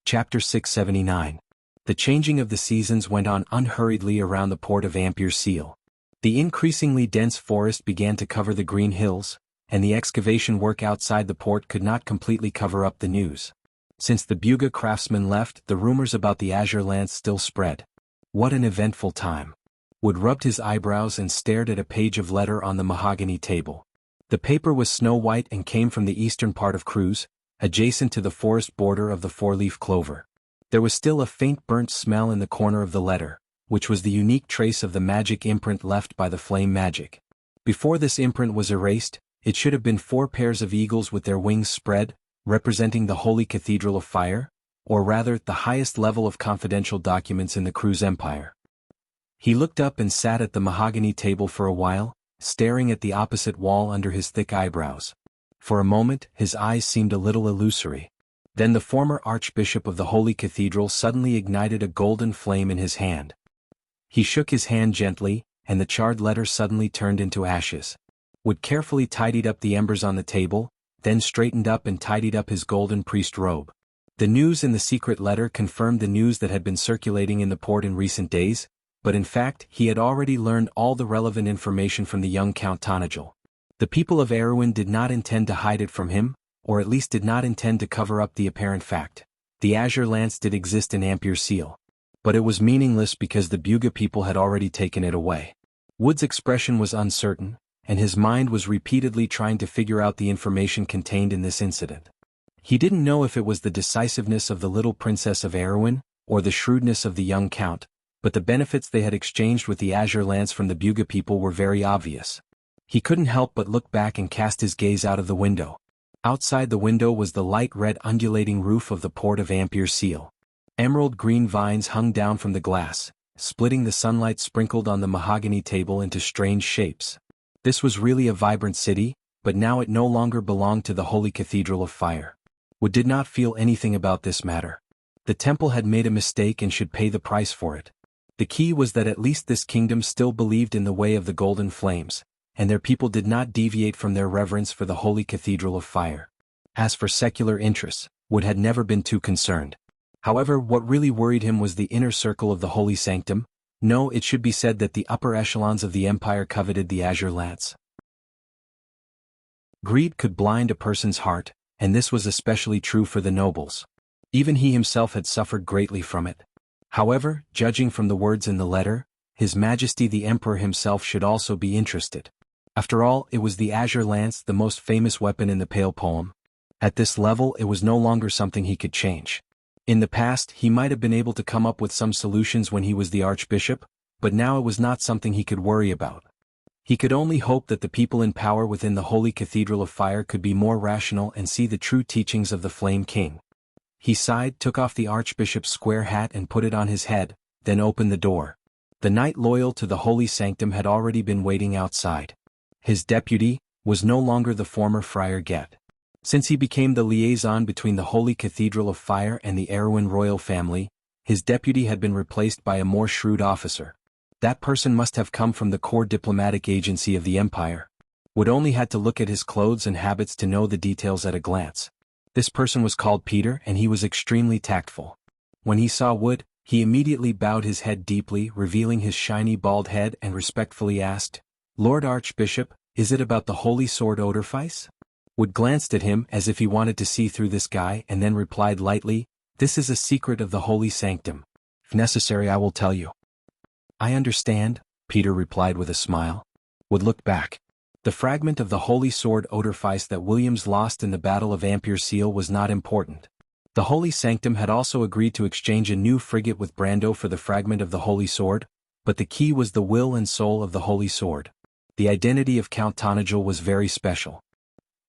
Chapter 679. The changing of the seasons went on unhurriedly around the port of Ampere Seal. The increasingly dense forest began to cover the green hills, and the excavation work outside the port could not completely cover up the news. Since the Buga craftsman left, the rumors about the Azure Lance still spread. What an eventful time. Wood rubbed his eyebrows and stared at a page of letter on the mahogany table. The paper was snow-white and came from the eastern part of Cruz, adjacent to the forest border of the four-leaf clover. There was still a faint burnt smell in the corner of the letter, which was the unique trace of the magic imprint left by the flame magic. Before this imprint was erased, it should have been 4 pairs of eagles with their wings spread, representing the Holy Cathedral of Fire, or rather, the highest level of confidential documents in the Cruz Empire. He looked up and sat at the mahogany table for a while, staring at the opposite wall under his thick eyebrows. For a moment, his eyes seemed a little illusory. Then the former Archbishop of the Holy Cathedral suddenly ignited a golden flame in his hand. He shook his hand gently, and the charred letter suddenly turned into ashes. Wood carefully tidied up the embers on the table, then straightened up and tidied up his golden priest robe. The news in the secret letter confirmed the news that had been circulating in the port in recent days, but in fact he had already learned all the relevant information from the young Count Tonagel. The people of Erewhon did not intend to hide it from him, or at least did not intend to cover up the apparent fact. The Azure Lance did exist in Ampere Seal. But it was meaningless because the Buga people had already taken it away. Wood's expression was uncertain, and his mind was repeatedly trying to figure out the information contained in this incident. He didn't know if it was the decisiveness of the little princess of Erewhon, or the shrewdness of the young count, but the benefits they had exchanged with the Azure Lance from the Buga people were very obvious. He couldn't help but look back and cast his gaze out of the window. Outside the window was the light red undulating roof of the port of Ampere Seal. Emerald green vines hung down from the glass, splitting the sunlight sprinkled on the mahogany table into strange shapes. This was really a vibrant city, but now it no longer belonged to the Holy Cathedral of Fire. Wood did not feel anything about this matter. The temple had made a mistake and should pay the price for it. The key was that at least this kingdom still believed in the way of the golden flames, and their people did not deviate from their reverence for the Holy Cathedral of Fire. As for secular interests, Wood had never been too concerned. However, what really worried him was the inner circle of the Holy Sanctum. No, it should be said that the upper echelons of the Empire coveted the Azure Lance. Greed could blind a person's heart, and this was especially true for the nobles. Even he himself had suffered greatly from it. However, judging from the words in the letter, His Majesty the Emperor himself should also be interested. After all, it was the Azure Lance, the most famous weapon in the Pale Poem. At this level, it was no longer something he could change. In the past, he might have been able to come up with some solutions when he was the Archbishop, but now it was not something he could worry about. He could only hope that the people in power within the Holy Cathedral of Fire could be more rational and see the true teachings of the Flame King. He sighed, took off the Archbishop's square hat and put it on his head, then opened the door. The knight loyal to the Holy Sanctum had already been waiting outside. His deputy was no longer the former Friar Get. Since he became the liaison between the Holy Cathedral of Fire and the Erewhon royal family, his deputy had been replaced by a more shrewd officer. That person must have come from the core diplomatic agency of the Empire. Wood only had to look at his clothes and habits to know the details at a glance. This person was called Peter, and he was extremely tactful. When he saw Wood, he immediately bowed his head deeply, revealing his shiny bald head, and respectfully asked, "Lord Archbishop, Is it about the holy sword Oderfeis? Wood glanced at him as if he wanted to see through this guy and then replied lightly, "This is a secret of the holy sanctum. If necessary I will tell you." "I understand," Peter replied with a smile. Wood looked back. The fragment of the holy sword Oderfeis that Williams lost in the Battle of Amberseal was not important. The holy sanctum had also agreed to exchange a new frigate with Brando for the fragment of the holy sword, but the key was the will and soul of the holy sword. The identity of Count Tonagel was very special.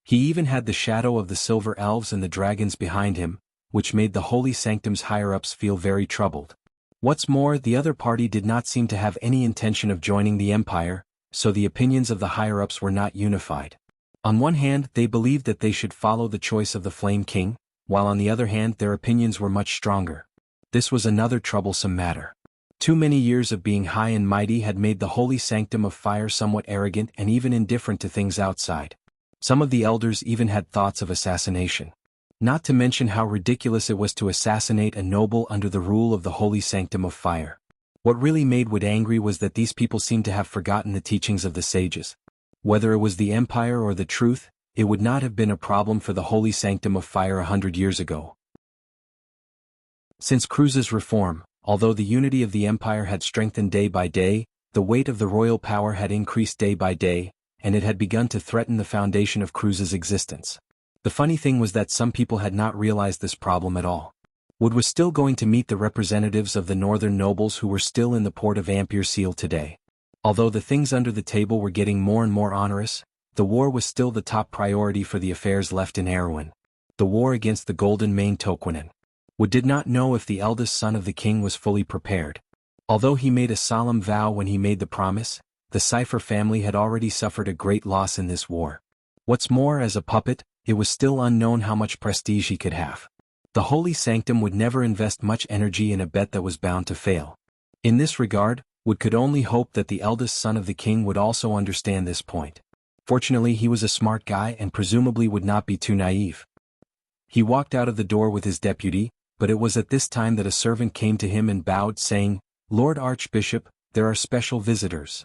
He even had the shadow of the silver elves and the dragons behind him, which made the holy sanctum's higher-ups feel very troubled. What's more, the other party did not seem to have any intention of joining the Empire, so the opinions of the higher-ups were not unified. On one hand, they believed that they should follow the choice of the Flame King, while on the other hand their opinions were much stronger. This was another troublesome matter. Too many years of being high and mighty had made the holy sanctum of fire somewhat arrogant and even indifferent to things outside. Some of the elders even had thoughts of assassination. Not to mention how ridiculous it was to assassinate a noble under the rule of the holy sanctum of fire. What really made Wood angry was that these people seemed to have forgotten the teachings of the sages. Whether it was the Empire or the truth, it would not have been a problem for the holy sanctum of fire 100 years ago. Since Cruz's reform, although the unity of the Empire had strengthened day by day, the weight of the royal power had increased day by day, and it had begun to threaten the foundation of Cruz's existence. The funny thing was that some people had not realized this problem at all. Wood was still going to meet the representatives of the northern nobles who were still in the port of Amberseal today. Although the things under the table were getting more and more onerous, the war was still the top priority for the affairs left in Erwin. The war against the Golden Mane Toquinen. Wood did not know if the eldest son of the king was fully prepared. Although he made a solemn vow when he made the promise, the Cipher family had already suffered a great loss in this war. What's more, as a puppet, it was still unknown how much prestige he could have. The Holy Sanctum would never invest much energy in a bet that was bound to fail. In this regard, Wood could only hope that the eldest son of the king would also understand this point. Fortunately, he was a smart guy and presumably would not be too naive. He walked out of the door with his deputy, but it was at this time that a servant came to him and bowed, saying, "Lord Archbishop, there are special visitors."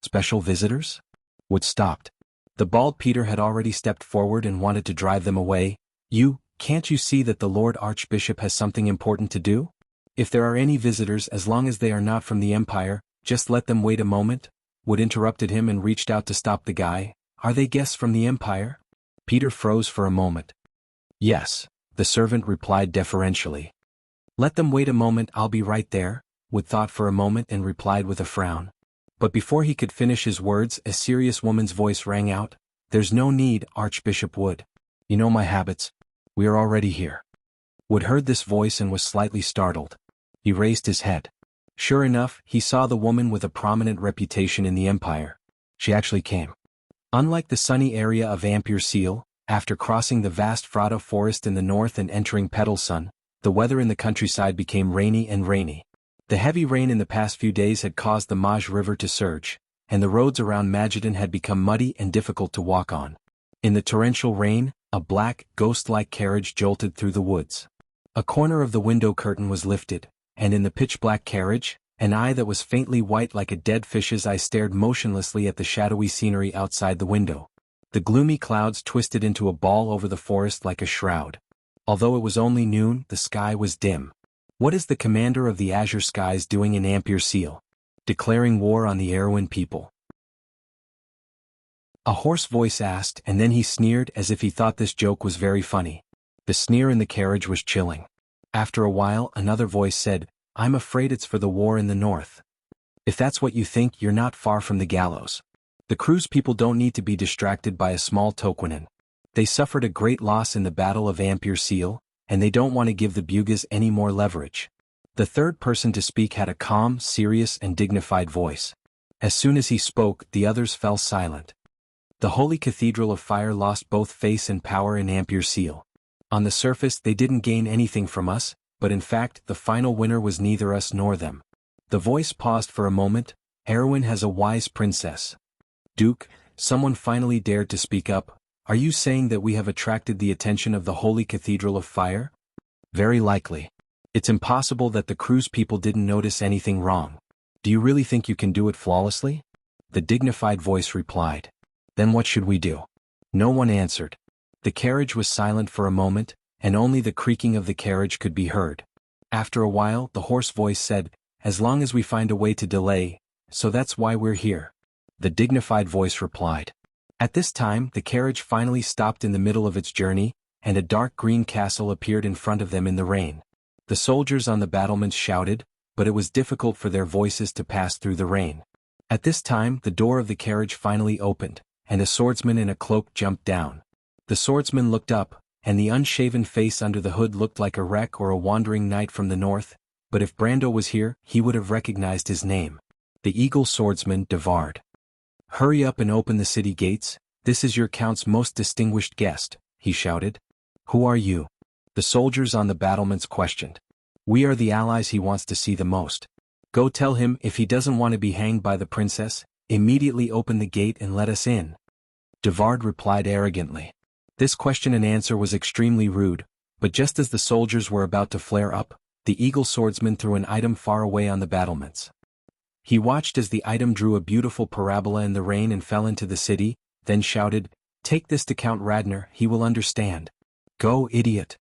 Special visitors? Wood stopped. The bald Peter had already stepped forward and wanted to drive them away. Can't you see that the Lord Archbishop has something important to do? If there are any visitors, as long as they are not from the Empire, just let them wait a moment." Wood interrupted him and reached out to stop the guy. "Are they guests from the Empire?" Peter froze for a moment. "Yes," the servant replied deferentially. "Let them wait a moment, I'll be right there," Wood thought for a moment and replied with a frown. But before he could finish his words, a serious woman's voice rang out. "There's no need, Archbishop Wood. You know my habits. We are already here." Wood heard this voice and was slightly startled. He raised his head. Sure enough, he saw the woman with a prominent reputation in the Empire. She actually came. Unlike the sunny area of Amberseal, after crossing the vast Frada forest in the north and entering Petalsun, the weather in the countryside became rainy and rainy. The heavy rain in the past few days had caused the Maj River to surge, and the roads around Mageddon had become muddy and difficult to walk on. In the torrential rain, a black, ghost-like carriage jolted through the woods. A corner of the window curtain was lifted, and in the pitch-black carriage, an eye that was faintly white like a dead fish's eye stared motionlessly at the shadowy scenery outside the window. The gloomy clouds twisted into a ball over the forest like a shroud. Although it was only noon, the sky was dim. What is the commander of the Azure Skies doing in Amberseal? Declaring war on the Erwin people. A hoarse voice asked, and then he sneered as if he thought this joke was very funny. The sneer in the carriage was chilling. After a while, another voice said, "I'm afraid it's for the war in the north. If that's what you think, you're not far from the gallows. The Cruz people don't need to be distracted by a small Toquinen. They suffered a great loss in the Battle of Amberseal, and they don't want to give the Bugas any more leverage." The third person to speak had a calm, serious, and dignified voice. As soon as he spoke, the others fell silent. The Holy Cathedral of Fire lost both face and power in Amberseal. On the surface, they didn't gain anything from us, but in fact, the final winner was neither us nor them. The voice paused for a moment. "Erwin has a wise princess." "Duke," someone finally dared to speak up, "are you saying that we have attracted the attention of the Holy Cathedral of Fire?" "Very likely. It's impossible that the Cruz people didn't notice anything wrong. Do you really think you can do it flawlessly?" The dignified voice replied. Then what should we do? No one answered. The carriage was silent for a moment, and only the creaking of the carriage could be heard. After a while, the hoarse voice said, "As long as we find a way to delay, so that's why we're here." The dignified voice replied. At this time, the carriage finally stopped in the middle of its journey, and a dark green castle appeared in front of them in the rain. The soldiers on the battlements shouted, but it was difficult for their voices to pass through the rain. At this time, the door of the carriage finally opened, and a swordsman in a cloak jumped down. The swordsman looked up, and the unshaven face under the hood looked like a wreck or a wandering knight from the north, but if Brando was here, he would have recognized his name. The eagle swordsman, Devard. "Hurry up and open the city gates, this is your count's most distinguished guest," he shouted. "Who are you?" The soldiers on the battlements questioned. "We are the allies he wants to see the most. Go tell him if he doesn't want to be hanged by the princess, immediately open the gate and let us in." Devard replied arrogantly. This question and answer was extremely rude, but just as the soldiers were about to flare up, the eagle swordsman threw an item far away on the battlements. He watched as the item drew a beautiful parabola in the rain and fell into the city, then shouted, "Take this to Count Radner, he will understand." "Go, idiot."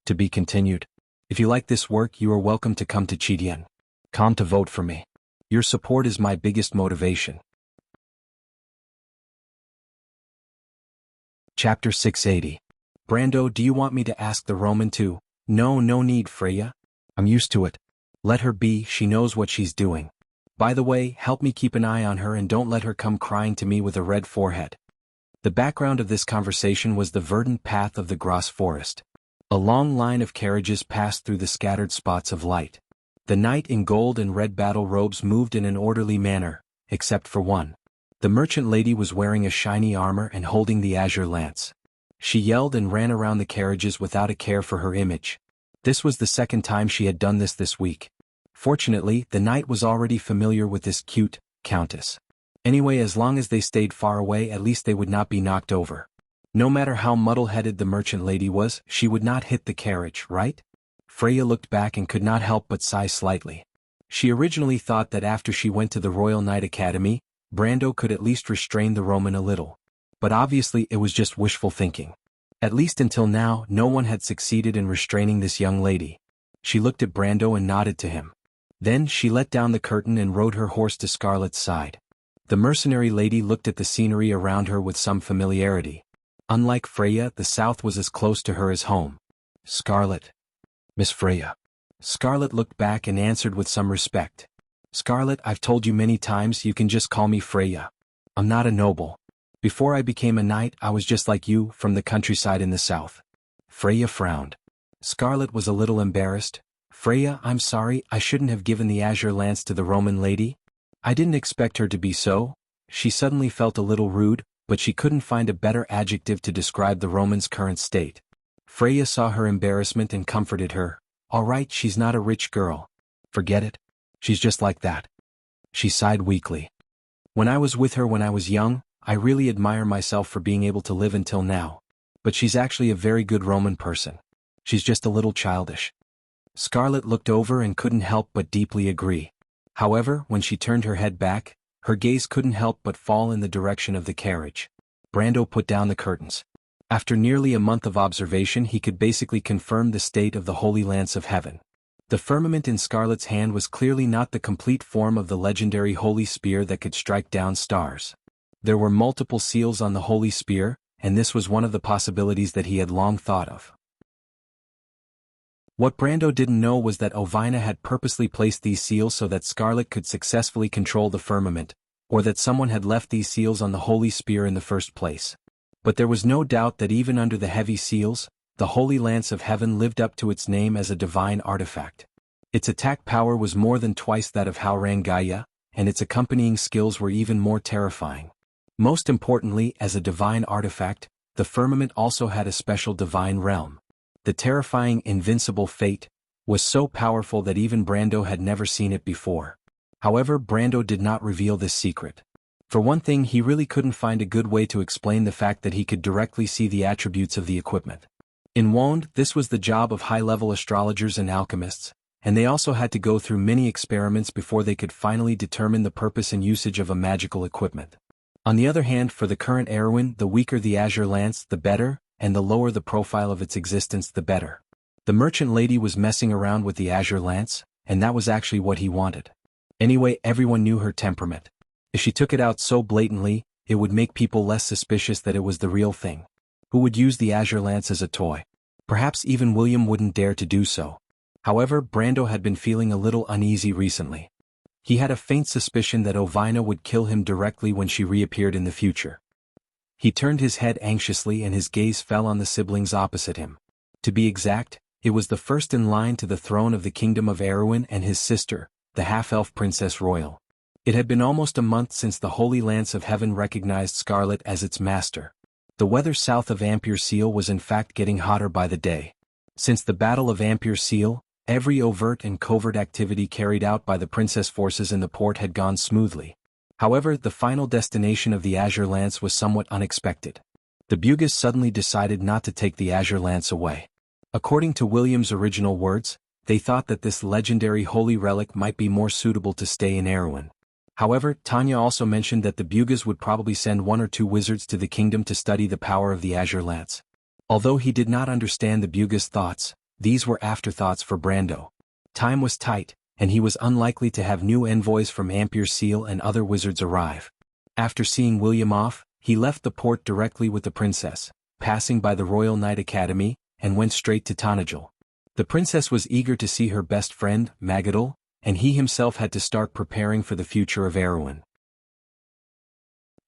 To be continued. If you like this work, you are welcome to come to Chidian. Come to vote for me. Your support is my biggest motivation. Chapter 680. Brando, do you want me to ask the Roman to? No need, Freya. I'm used to it. Let her be, she knows what she's doing. By the way, help me keep an eye on her and don't let her come crying to me with a red forehead. The background of this conversation was the verdant path of the Gras forest. A long line of carriages passed through the scattered spots of light. The knight in gold and red battle robes moved in an orderly manner, except for one. The merchant lady was wearing a shiny armor and holding the azure lance. She yelled and ran around the carriages without a care for her image. This was the second time she had done this week. Fortunately, the knight was already familiar with this cute countess. Anyway, as long as they stayed far away, at least they would not be knocked over. No matter how muddle-headed the merchant lady was, she would not hit the carriage, right? Freya looked back and could not help but sigh slightly. She originally thought that after she went to the Royal Knight Academy, Brando could at least restrain the Roman a little. But obviously it was just wishful thinking. At least until now, no one had succeeded in restraining this young lady. She looked at Brando and nodded to him. Then she let down the curtain and rode her horse to Scarlet's side. The mercenary lady looked at the scenery around her with some familiarity. Unlike Freya, the south was as close to her as home. "Scarlet. Miss Freya." Scarlet looked back and answered with some respect. "Scarlet, I've told you many times you can just call me Freya. I'm not a noble. Before I became a knight, I was just like you, from the countryside in the south." Freya frowned. Scarlet was a little embarrassed. "Freya, I'm sorry, I shouldn't have given the azure lance to the Roman lady. I didn't expect her to be so." She suddenly felt a little rude, but she couldn't find a better adjective to describe the Roman's current state. Freya saw her embarrassment and comforted her. "All right, she's not a rich girl. Forget it. She's just like that." She sighed weakly. "When I was with her when I was young, I really admire myself for being able to live until now. But she's actually a very good Roman person. She's just a little childish." Scarlet looked over and couldn't help but deeply agree. However, when she turned her head back, her gaze couldn't help but fall in the direction of the carriage. Brando put down the curtains. After nearly a month of observation, he could basically confirm the state of the Holy Lance of Heaven. The firmament in Scarlet's hand was clearly not the complete form of the legendary Holy Spear that could strike down stars. There were multiple seals on the Holy Spear, and this was one of the possibilities that he had long thought of. What Brando didn't know was that Ovina had purposely placed these seals so that Scarlet could successfully control the firmament, or that someone had left these seals on the Holy Spear in the first place. But there was no doubt that even under the heavy seals, the Holy Lance of Heaven lived up to its name as a divine artifact. Its attack power was more than twice that of Haurangaya, and its accompanying skills were even more terrifying. Most importantly, as a divine artifact, the firmament also had a special divine realm. The terrifying invincible fate was so powerful that even Brando had never seen it before. However, Brando did not reveal this secret. For one thing, he really couldn't find a good way to explain the fact that he could directly see the attributes of the equipment. In Wand, this was the job of high-level astrologers and alchemists, and they also had to go through many experiments before they could finally determine the purpose and usage of a magical equipment. On the other hand, for the current Erewhon, the weaker the azure lance, the better, and the lower the profile of its existence, the better. The merchant lady was messing around with the azure lance, and that was actually what he wanted. Anyway, everyone knew her temperament. If she took it out so blatantly, it would make people less suspicious that it was the real thing. Who would use the azure lance as a toy? Perhaps even William wouldn't dare to do so. However, Brando had been feeling a little uneasy recently. He had a faint suspicion that Ovina would kill him directly when she reappeared in the future. He turned his head anxiously and his gaze fell on the siblings opposite him. To be exact, it was the first in line to the throne of the Kingdom of Erewhon and his sister, the half-elf Princess Royal. It had been almost a month since the Holy Lance of Heaven recognized Scarlet as its master. The weather south of Ampere Seal was in fact getting hotter by the day. Since the Battle of Ampere Seal, every overt and covert activity carried out by the Princess forces in the port had gone smoothly. However, the final destination of the Azure Lance was somewhat unexpected. The Bugis suddenly decided not to take the Azure Lance away. According to William's original words, they thought that this legendary holy relic might be more suitable to stay in Erewhon. However, Tanya also mentioned that the Bugis would probably send 1 or 2 wizards to the kingdom to study the power of the Azure Lance. Although he did not understand the Bugis thoughts, these were afterthoughts for Brando. Time was tight, and he was unlikely to have new envoys from Ampere Seal and other wizards arrive. After seeing William off, he left the port directly with the princess, passing by the Royal Knight Academy, and went straight to Tanajul. The princess was eager to see her best friend, Magadal, and he himself had to start preparing for the future of Erewhon.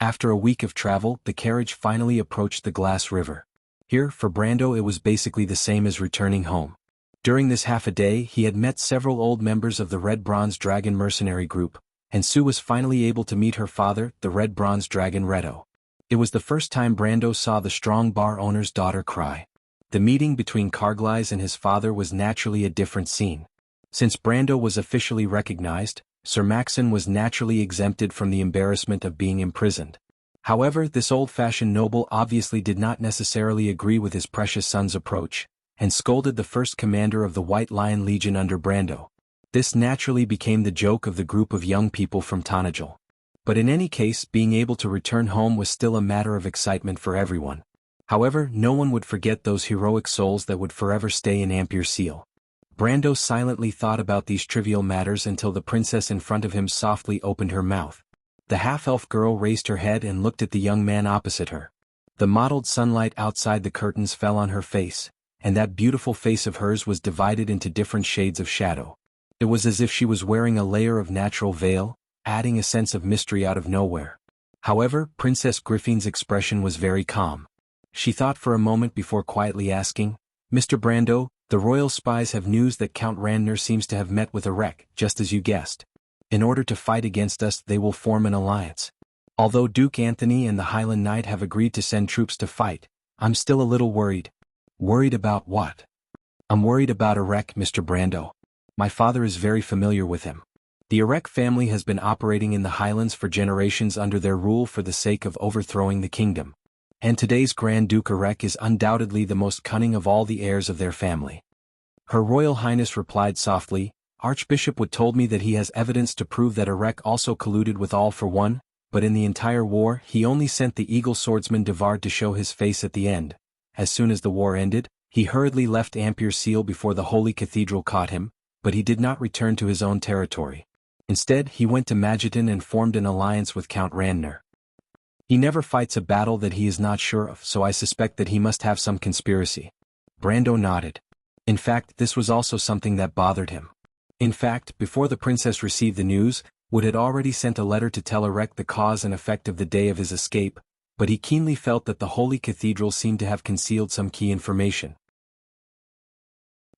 After a week of travel, the carriage finally approached the Glass River. Here, for Brando, it was basically the same as returning home. During this half a day, he had met several old members of the Red Bronze Dragon mercenary group, and Sue was finally able to meet her father, the Red Bronze Dragon Redo. It was the first time Brando saw the strong bar owner's daughter cry. The meeting between Carglass and his father was naturally a different scene. Since Brando was officially recognized, Sir Maxon was naturally exempted from the embarrassment of being imprisoned. However, this old-fashioned noble obviously did not necessarily agree with his precious son's approach, and scolded the first commander of the White Lion Legion under Brando. This naturally became the joke of the group of young people from Tanajul. But in any case, being able to return home was still a matter of excitement for everyone. However, no one would forget those heroic souls that would forever stay in Ampere Seal. Brando silently thought about these trivial matters until the princess in front of him softly opened her mouth. The half-elf girl raised her head and looked at the young man opposite her. The mottled sunlight outside the curtains fell on her face, and that beautiful face of hers was divided into different shades of shadow. It was as if she was wearing a layer of natural veil, adding a sense of mystery out of nowhere. However, Princess Griffin's expression was very calm. She thought for a moment before quietly asking, "Mr. Brando, the royal spies have news that Count Randner seems to have met with Erek, just as you guessed. In order to fight against us, they will form an alliance. Although Duke Anthony and the Highland Knight have agreed to send troops to fight, I'm still a little worried." "Worried about what?" "I'm worried about Erek, Mr. Brando. My father is very familiar with him. The Erek family has been operating in the Highlands for generations under their rule for the sake of overthrowing the kingdom. And today's Grand Duke Erek is undoubtedly the most cunning of all the heirs of their family." Her Royal Highness replied softly, "Archbishop Wood told me that he has evidence to prove that Erek also colluded with All for One, but in the entire war he only sent the eagle swordsman Devard to show his face at the end. As soon as the war ended, he hurriedly left Ampere Seal before the Holy Cathedral caught him, but he did not return to his own territory. Instead, he went to Magiton and formed an alliance with Count Randner. He never fights a battle that he is not sure of, so I suspect that he must have some conspiracy." Brando nodded. In fact, this was also something that bothered him. In fact, before the princess received the news, Wood had already sent a letter to tell Erek the cause and effect of the day of his escape, but he keenly felt that the Holy Cathedral seemed to have concealed some key information.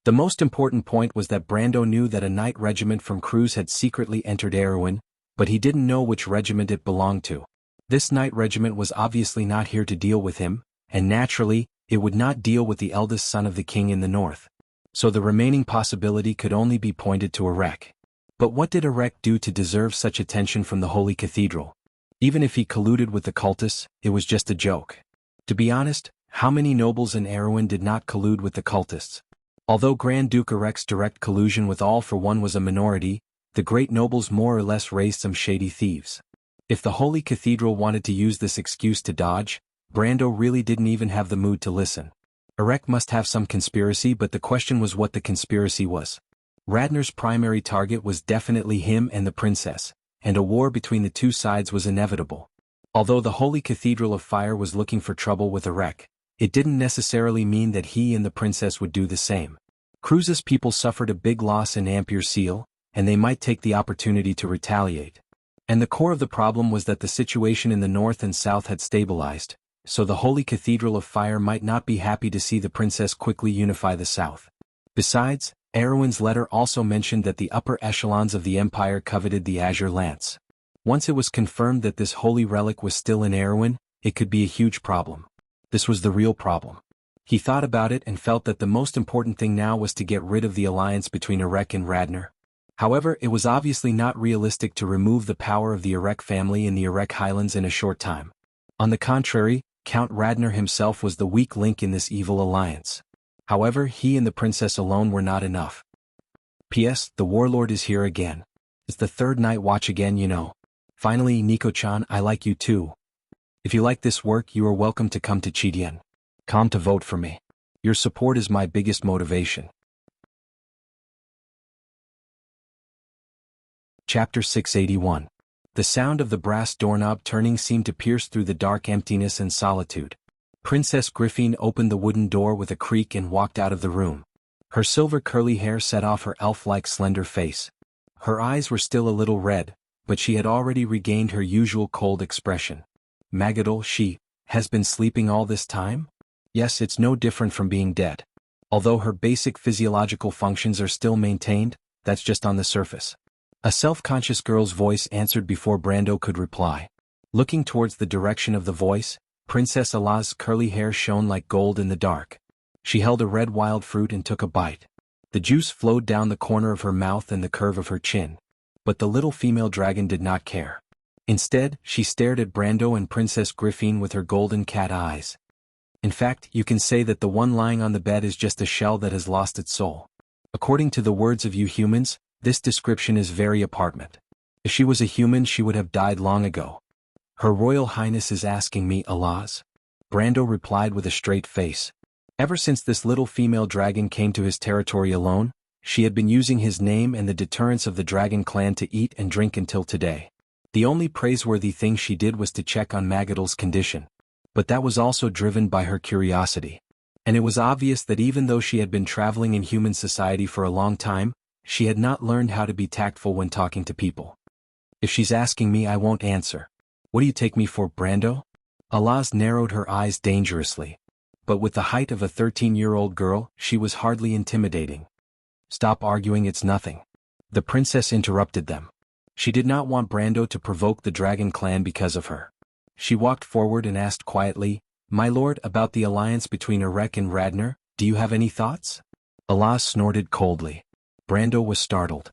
The most important point was that Brando knew that a knight regiment from Cruz had secretly entered Erewhon, but he didn't know which regiment it belonged to. This knight regiment was obviously not here to deal with him, and naturally, it would not deal with the eldest son of the king in the north. So the remaining possibility could only be pointed to Erek. But what did Erek do to deserve such attention from the Holy Cathedral? Even if he colluded with the cultists, it was just a joke. To be honest, how many nobles in Erewhon did not collude with the cultists? Although Grand Duke Erek's direct collusion with All for One was a minority, the great nobles more or less raised some shady thieves. If the Holy Cathedral wanted to use this excuse to dodge, Brando really didn't even have the mood to listen. Erek must have some conspiracy, but the question was what the conspiracy was. Radnor's primary target was definitely him and the princess, and a war between the two sides was inevitable. Although the Holy Cathedral of Fire was looking for trouble with Erek, it didn't necessarily mean that he and the princess would do the same. Cruz's people suffered a big loss in Ampere Seal, and they might take the opportunity to retaliate. And the core of the problem was that the situation in the north and south had stabilized, so the Holy Cathedral of Fire might not be happy to see the princess quickly unify the south. Besides, Erwin's letter also mentioned that the upper echelons of the empire coveted the azure lance. Once it was confirmed that this holy relic was still in Erwin, it could be a huge problem. This was the real problem. He thought about it and felt that the most important thing now was to get rid of the alliance between Erek and Radnor. However, it was obviously not realistic to remove the power of the Erek family in the Erek Highlands in a short time. On the contrary, Count Radnor himself was the weak link in this evil alliance. However, he and the princess alone were not enough. P.S. The warlord is here again. It's the third night watch again, you know. Finally, Nico-chan, I like you too. If you like this work, you are welcome to come to Chidien. Come to vote for me. Your support is my biggest motivation. Chapter 681. The sound of the brass doorknob turning seemed to pierce through the dark emptiness and solitude. Princess Griffin opened the wooden door with a creak and walked out of the room. Her silver curly hair set off her elf-like slender face. Her eyes were still a little red, but she had already regained her usual cold expression. Magadol, she has been sleeping all this time? Yes, it's no different from being dead. Although her basic physiological functions are still maintained, that's just on the surface. A self-conscious girl's voice answered before Brando could reply. Looking towards the direction of the voice, Princess Allah's curly hair shone like gold in the dark. She held a red wild fruit and took a bite. The juice flowed down the corner of her mouth and the curve of her chin. But the little female dragon did not care. Instead, she stared at Brando and Princess Griffin with her golden cat eyes. In fact, you can say that the one lying on the bed is just a shell that has lost its soul. According to the words of you humans, this description is very apartment. If she was a human, she would have died long ago. Her Royal Highness is asking me, Allah's? Brando replied with a straight face. Ever since this little female dragon came to his territory alone, she had been using his name and the deterrence of the dragon clan to eat and drink until today. The only praiseworthy thing she did was to check on Magadol's condition. But that was also driven by her curiosity. And it was obvious that even though she had been traveling in human society for a long time, she had not learned how to be tactful when talking to people. If she's asking me, I won't answer. What do you take me for, Brando? Allah's narrowed her eyes dangerously. But with the height of a 13-year-old girl, she was hardly intimidating. Stop arguing, it's nothing. The princess interrupted them. She did not want Brando to provoke the dragon clan because of her. She walked forward and asked quietly, My lord, about the alliance between Erek and Radnor, do you have any thoughts? Allah snorted coldly. Brando was startled.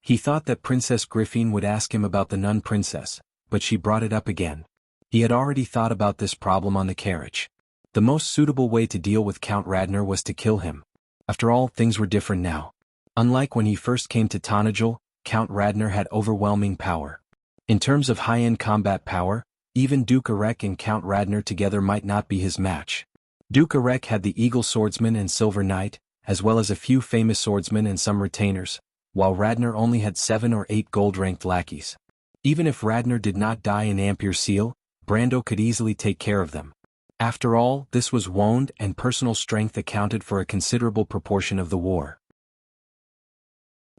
He thought that Princess Griffin would ask him about the nun princess, but she brought it up again. He had already thought about this problem on the carriage. The most suitable way to deal with Count Radnor was to kill him. After all, things were different now. Unlike when he first came to Tonajul, Count Radnor had overwhelming power. In terms of high-end combat power, even Duke Erek and Count Radnor together might not be his match. Duke Erek had the Eagle Swordsman and Silver Knight, as well as a few famous swordsmen and some retainers, while Radnor only had 7 or 8 gold-ranked lackeys. Even if Radnor did not die in Ampere Seal, Brando could easily take care of them. After all, this was wound and personal strength accounted for a considerable proportion of the war.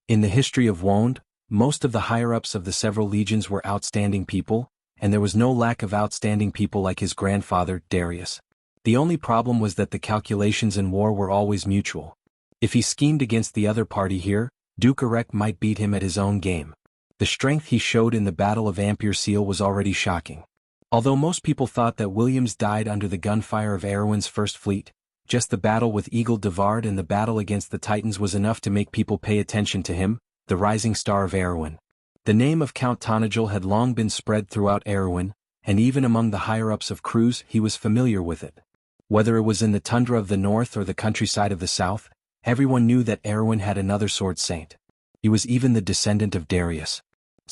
In the history of wound, most of the higher-ups of the several legions were outstanding people, and there was no lack of outstanding people like his grandfather, Darius. The only problem was that the calculations in war were always mutual. If he schemed against the other party here, Duke Erek might beat him at his own game. The strength he showed in the Battle of Ampere Seal was already shocking. Although most people thought that Williams died under the gunfire of Erwin's First Fleet, just the battle with Eagle Devard and the battle against the Titans was enough to make people pay attention to him, the rising star of Erwin. The name of Count Tonajul had long been spread throughout Erwin, and even among the higher-ups of Cruz he was familiar with it. Whether it was in the tundra of the north or the countryside of the south, everyone knew that Erwin had another sword saint. He was even the descendant of Darius.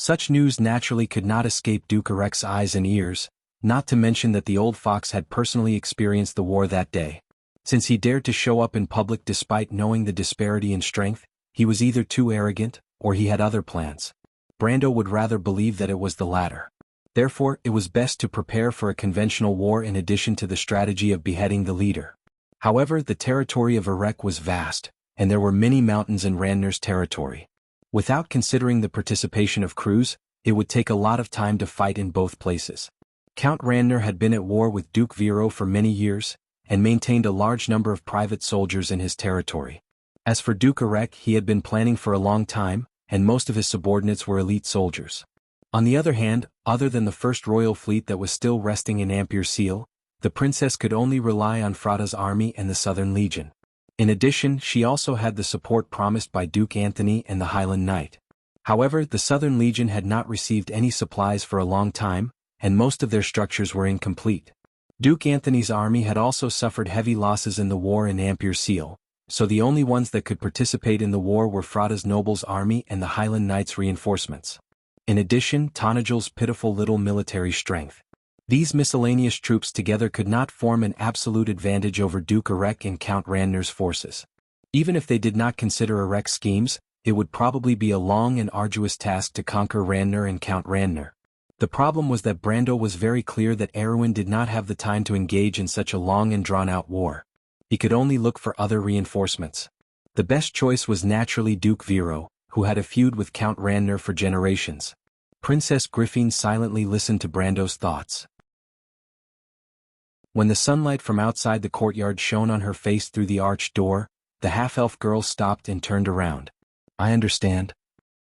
Such news naturally could not escape Duke Erek's eyes and ears, not to mention that the old fox had personally experienced the war that day. Since he dared to show up in public despite knowing the disparity in strength, he was either too arrogant, or he had other plans. Brando would rather believe that it was the latter. Therefore, it was best to prepare for a conventional war in addition to the strategy of beheading the leader. However, the territory of Erek was vast, and there were many mountains in Randner's territory. Without considering the participation of crews, it would take a lot of time to fight in both places. Count Randner had been at war with Duke Vero for many years, and maintained a large number of private soldiers in his territory. As for Duke Erek, he had been planning for a long time, and most of his subordinates were elite soldiers. On the other hand, other than the first royal fleet that was still resting in Amberlight, the princess could only rely on Frada's army and the Southern Legion. In addition, she also had the support promised by Duke Anthony and the Highland Knight. However, the Southern Legion had not received any supplies for a long time, and most of their structures were incomplete. Duke Anthony's army had also suffered heavy losses in the war in Amberlight, so the only ones that could participate in the war were Frada's nobles' army and the Highland Knights' reinforcements. In addition, Tanagel's pitiful little military strength. These miscellaneous troops together could not form an absolute advantage over Duke Erek and Count Randner's forces. Even if they did not consider Erek's schemes, it would probably be a long and arduous task to conquer Randner and Count Randner. The problem was that Brando was very clear that Erwin did not have the time to engage in such a long and drawn-out war. He could only look for other reinforcements. The best choice was naturally Duke Vero, who had a feud with Count Randner for generations. Princess Griffin silently listened to Brando's thoughts. When the sunlight from outside the courtyard shone on her face through the arched door, the half-elf girl stopped and turned around. I understand.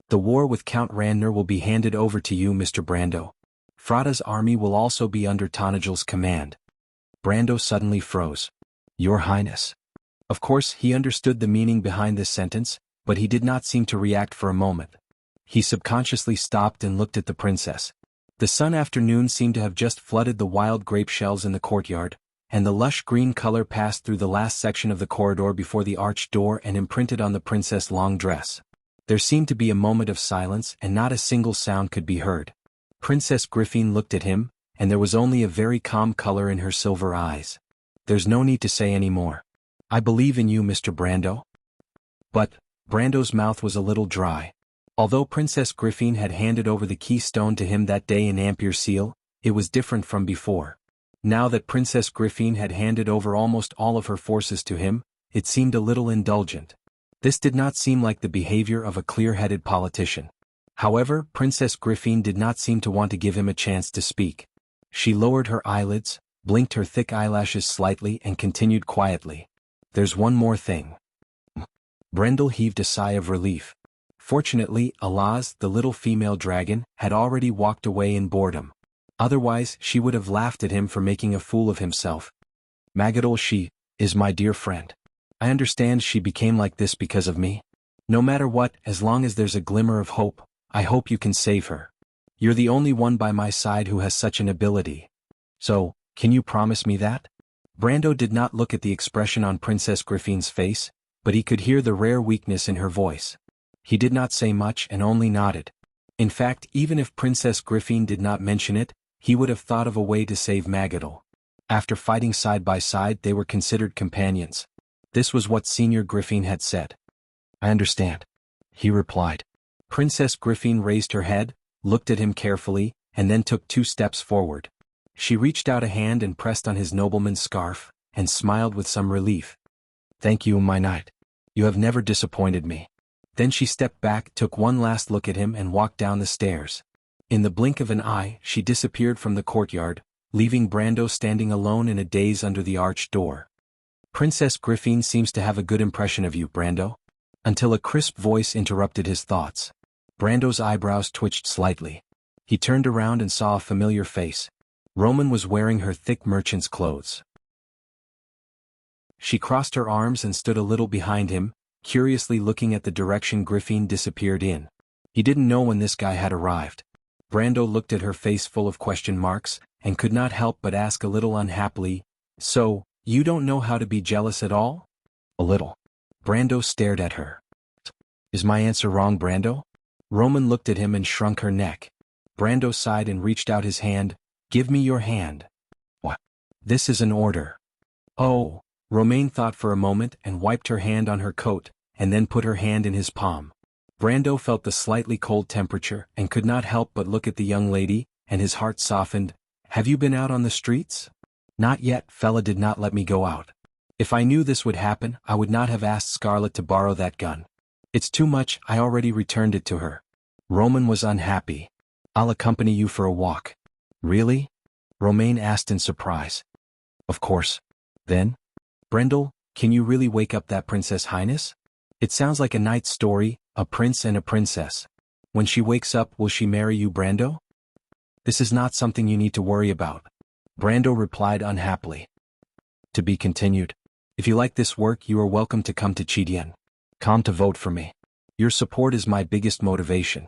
The war with Count Randner will be handed over to you, Mr. Brando. Frada's army will also be under Tanagel's command. Brando suddenly froze. Your Highness. Of course, he understood the meaning behind this sentence, but he did not seem to react for a moment. He subconsciously stopped and looked at the princess. The sun afternoon seemed to have just flooded the wild grape shells in the courtyard, and the lush green color passed through the last section of the corridor before the arched door and imprinted on the princess' long dress. There seemed to be a moment of silence and not a single sound could be heard. Princess Griffin looked at him, and there was only a very calm color in her silver eyes. There's no need to say any more. I believe in you, Mr. Brando. But, Brando's mouth was a little dry. Although Princess Griffin had handed over the keystone to him that day in Amberlight, it was different from before. Now that Princess Griffin had handed over almost all of her forces to him, it seemed a little indulgent. This did not seem like the behavior of a clear-headed politician. However, Princess Griffin did not seem to want to give him a chance to speak. She lowered her eyelids, blinked her thick eyelashes slightly and continued quietly. There's one more thing. Brendel heaved a sigh of relief. Fortunately, Alaz, the little female dragon, had already walked away in boredom. Otherwise, she would have laughed at him for making a fool of himself. Magadol, she is my dear friend. I understand she became like this because of me. No matter what, as long as there's a glimmer of hope, I hope you can save her. You're the only one by my side who has such an ability. So, can you promise me that? Brando did not look at the expression on Princess Griffin's face, but he could hear the rare weakness in her voice. He did not say much and only nodded. In fact, even if Princess Griffin did not mention it, he would have thought of a way to save Magadol. After fighting side by side, they were considered companions. This was what Senior Griffin had said. I understand, he replied. Princess Griffin raised her head, looked at him carefully, and then took 2 steps forward. She reached out a hand and pressed on his nobleman's scarf, and smiled with some relief. Thank you, my knight. You have never disappointed me. Then she stepped back, took one last look at him and walked down the stairs. In the blink of an eye, she disappeared from the courtyard, leaving Brando standing alone in a daze under the arched door. Princess Griffin seems to have a good impression of you, Brando. Until a crisp voice interrupted his thoughts. Brando's eyebrows twitched slightly. He turned around and saw a familiar face. Roman was wearing her thick merchant's clothes. She crossed her arms and stood a little behind him, curiously looking at the direction Griffin disappeared in. He didn't know when this guy had arrived. Brando looked at her face full of question marks, and could not help but ask a little unhappily, So, you don't know how to be jealous at all? A little. Brando stared at her. Is my answer wrong, Brando? Roman looked at him and shrunk her neck. Brando sighed and reached out his hand. Give me your hand. What? This is an order. Oh. Romaine thought for a moment and wiped her hand on her coat, and then put her hand in his palm. Brando felt the slightly cold temperature and could not help but look at the young lady, and his heart softened. Have you been out on the streets? Not yet. Fella did not let me go out. If I knew this would happen, I would not have asked Scarlett to borrow that gun. It's too much. I already returned it to her. Roman was unhappy. I'll accompany you for a walk. Really? Romaine asked in surprise. Of course. Then? Brendel, can you really wake up that Princess Highness? It sounds like a night story, a prince and a princess. When she wakes up, will she marry you, Brando? This is not something you need to worry about. Brando replied unhappily. To be continued. If you like this work, you are welcome to come to Chidian. Come to vote for me. Your support is my biggest motivation.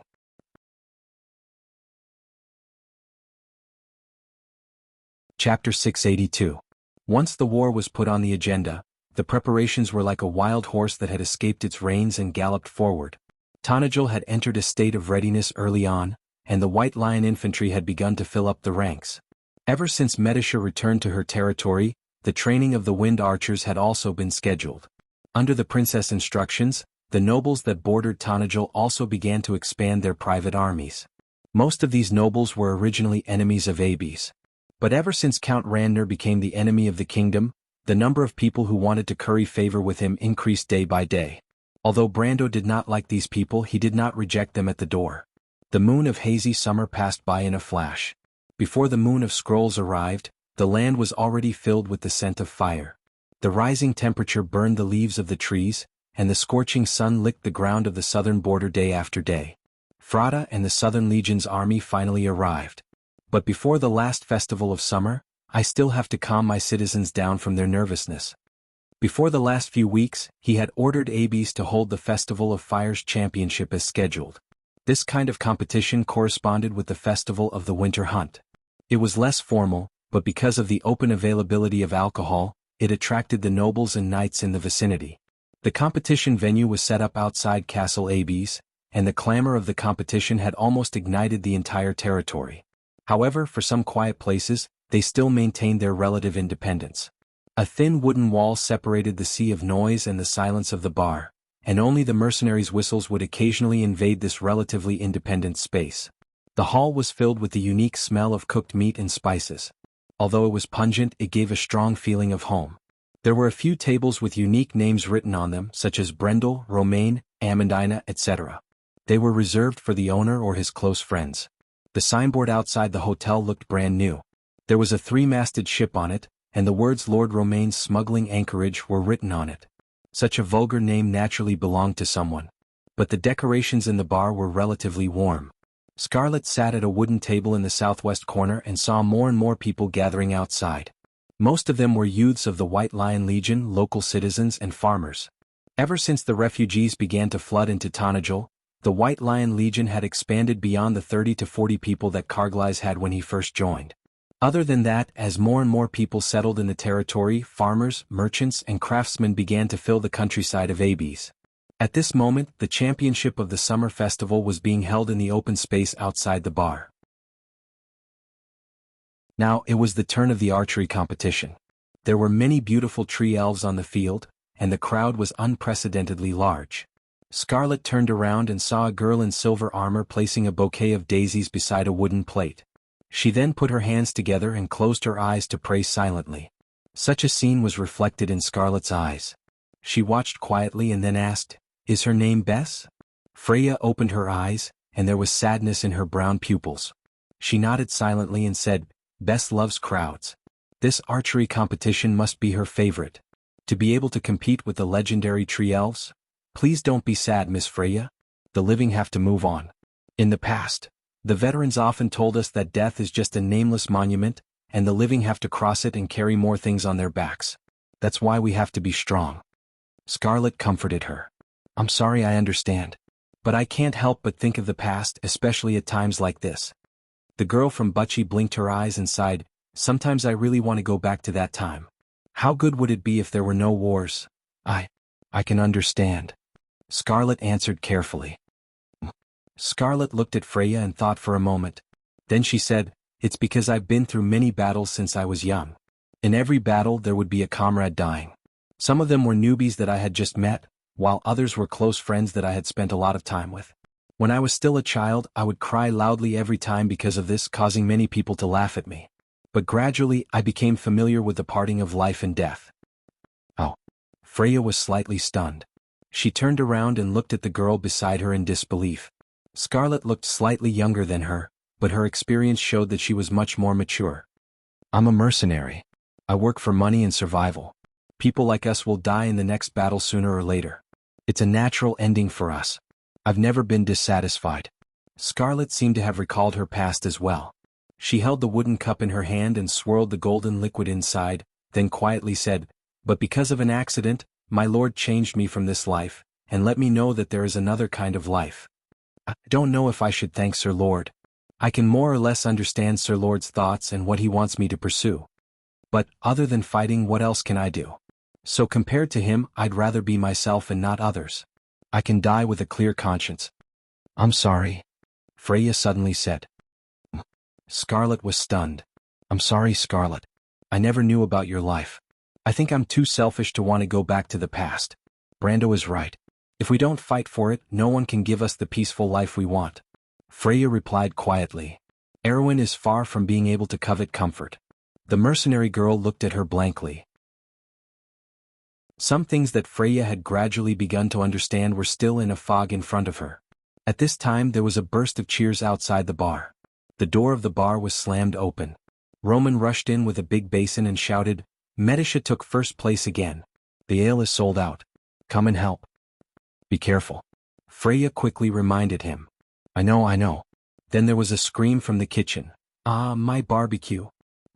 Chapter 682. Once the war was put on the agenda, the preparations were like a wild horse that had escaped its reins and galloped forward. Tanajul had entered a state of readiness early on, and the White Lion infantry had begun to fill up the ranks. Ever since Medisha returned to her territory, the training of the wind archers had also been scheduled. Under the princess instructions, the nobles that bordered Tanajul also began to expand their private armies. Most of these nobles were originally enemies of Abes. But ever since Count Randner became the enemy of the kingdom, the number of people who wanted to curry favor with him increased day by day. Although Brando did not like these people, he did not reject them at the door. The moon of hazy summer passed by in a flash. Before the moon of scrolls arrived, the land was already filled with the scent of fire. The rising temperature burned the leaves of the trees, and the scorching sun licked the ground of the southern border day after day. Frada and the Southern Legion's army finally arrived. But before the last festival of summer, I still have to calm my citizens down from their nervousness. Before the last few weeks, he had ordered Abes to hold the Festival of Fire's championship as scheduled. This kind of competition corresponded with the Festival of the Winter Hunt. It was less formal, but because of the open availability of alcohol, it attracted the nobles and knights in the vicinity. The competition venue was set up outside Castle Abes, and the clamor of the competition had almost ignited the entire territory. However, for some quiet places, they still maintained their relative independence. A thin wooden wall separated the sea of noise and the silence of the bar, and only the mercenaries' whistles would occasionally invade this relatively independent space. The hall was filled with the unique smell of cooked meat and spices. Although it was pungent, it gave a strong feeling of home. There were a few tables with unique names written on them, such as Brendel, Romaine, Amandina, etc. They were reserved for the owner or his close friends. The signboard outside the hotel looked brand new. There was a three-masted ship on it, and the words Lord Romaine's smuggling anchorage were written on it. Such a vulgar name naturally belonged to someone. But the decorations in the bar were relatively warm. Scarlett sat at a wooden table in the southwest corner and saw more and more people gathering outside. Most of them were youths of the White Lion Legion, local citizens and farmers. Ever since the refugees began to flood into Tanajul, the White Lion Legion had expanded beyond the 30 to 40 people that Carglass had when he first joined. Other than that, as more and more people settled in the territory, farmers, merchants, and craftsmen began to fill the countryside of Abes. At this moment, the championship of the summer festival was being held in the open space outside the bar. Now, it was the turn of the archery competition. There were many beautiful tree elves on the field, and the crowd was unprecedentedly large. Scarlett turned around and saw a girl in silver armor placing a bouquet of daisies beside a wooden plate. She then put her hands together and closed her eyes to pray silently. Such a scene was reflected in Scarlett's eyes. She watched quietly and then asked, "Is her name Bess?" Freya opened her eyes, and there was sadness in her brown pupils. She nodded silently and said, "Bess loves crowds. This archery competition must be her favorite. To be able to compete with the legendary tree elves? Please don't be sad, Miss Freya. The living have to move on. In the past, the veterans often told us that death is just a nameless monument, and the living have to cross it and carry more things on their backs. That's why we have to be strong." Scarlett comforted her. "I'm sorry, I understand. But I can't help but think of the past, especially at times like this." The girl from Butchie blinked her eyes and sighed, "Sometimes I really want to go back to that time. How good would it be if there were no wars?" I can understand." Scarlett answered carefully. Scarlet looked at Freya and thought for a moment. Then she said, "It's because I've been through many battles since I was young. In every battle there would be a comrade dying. Some of them were newbies that I had just met, while others were close friends that I had spent a lot of time with. When I was still a child, I would cry loudly every time because of this, causing many people to laugh at me. But gradually I became familiar with the parting of life and death." Oh. Freya was slightly stunned. She turned around and looked at the girl beside her in disbelief. Scarlet looked slightly younger than her, but her experience showed that she was much more mature. "I'm a mercenary. I work for money and survival. People like us will die in the next battle sooner or later. It's a natural ending for us. I've never been dissatisfied." Scarlet seemed to have recalled her past as well. She held the wooden cup in her hand and swirled the golden liquid inside, then quietly said, "But because of an accident, my lord changed me from this life, and let me know that there is another kind of life. I don't know if I should thank Sir Lord. I can more or less understand Sir Lord's thoughts and what he wants me to pursue. But, other than fighting, what else can I do? So compared to him, I'd rather be myself and not others. I can die with a clear conscience." "I'm sorry," Freya suddenly said. Scarlet was stunned. "I'm sorry, Scarlet. I never knew about your life. I think I'm too selfish to want to go back to the past. Brando is right. If we don't fight for it, no one can give us the peaceful life we want." Freya replied quietly. "Erwin is far from being able to covet comfort." The mercenary girl looked at her blankly. Some things that Freya had gradually begun to understand were still in a fog in front of her. At this time there was a burst of cheers outside the bar. The door of the bar was slammed open. Roman rushed in with a big basin and shouted, "Medisha took first place again. The ale is sold out. Come and help." "Be careful," Freya quickly reminded him. I know. Then there was a scream from the kitchen. "Ah, my barbecue."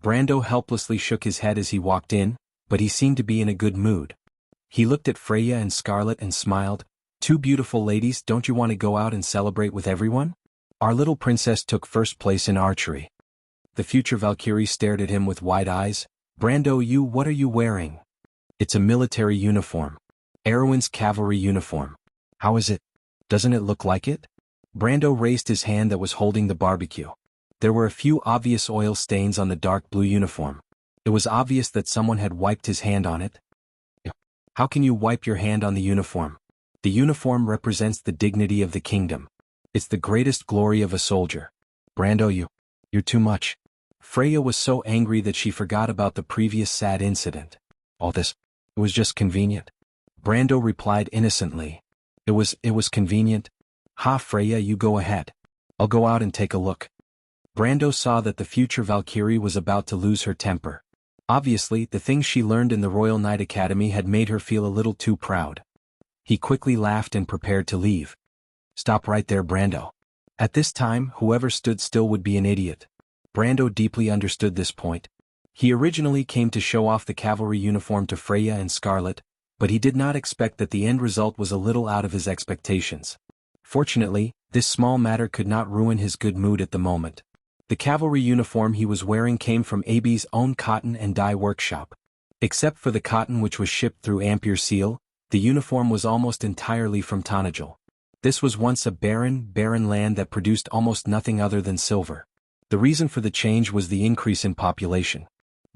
Brando helplessly shook his head as he walked in, but he seemed to be in a good mood. He looked at Freya and Scarlet and smiled. "Two beautiful ladies, don't you want to go out and celebrate with everyone? Our little princess took first place in archery." The future Valkyrie stared at him with wide eyes. "Brando, what are you wearing?" "It's a military uniform. Erwin's cavalry uniform." "How is it? Doesn't it look like it?" Brando raised his hand that was holding the barbecue. There were a few obvious oil stains on the dark blue uniform. It was obvious that someone had wiped his hand on it. "How can you wipe your hand on the uniform? The uniform represents the dignity of the kingdom. It's the greatest glory of a soldier." "Brando, you're too much." Freya was so angry that she forgot about the previous sad incident. "All this, it was just convenient." Brando replied innocently. It was convenient." "Ha, Freya, you go ahead. I'll go out and take a look." Brando saw that the future Valkyrie was about to lose her temper. Obviously, the things she learned in the Royal Knight Academy had made her feel a little too proud. He quickly laughed and prepared to leave. "Stop right there, Brando. At this time, whoever stood still would be an idiot." Brando deeply understood this point. He originally came to show off the cavalry uniform to Freya and Scarlet, but he did not expect that the end result was a little out of his expectations. Fortunately, this small matter could not ruin his good mood at the moment. The cavalry uniform he was wearing came from AB's own cotton and dye workshop. Except for the cotton which was shipped through Ampere Seal, the uniform was almost entirely from Tanajul. This was once a barren land that produced almost nothing other than silver. The reason for the change was the increase in population.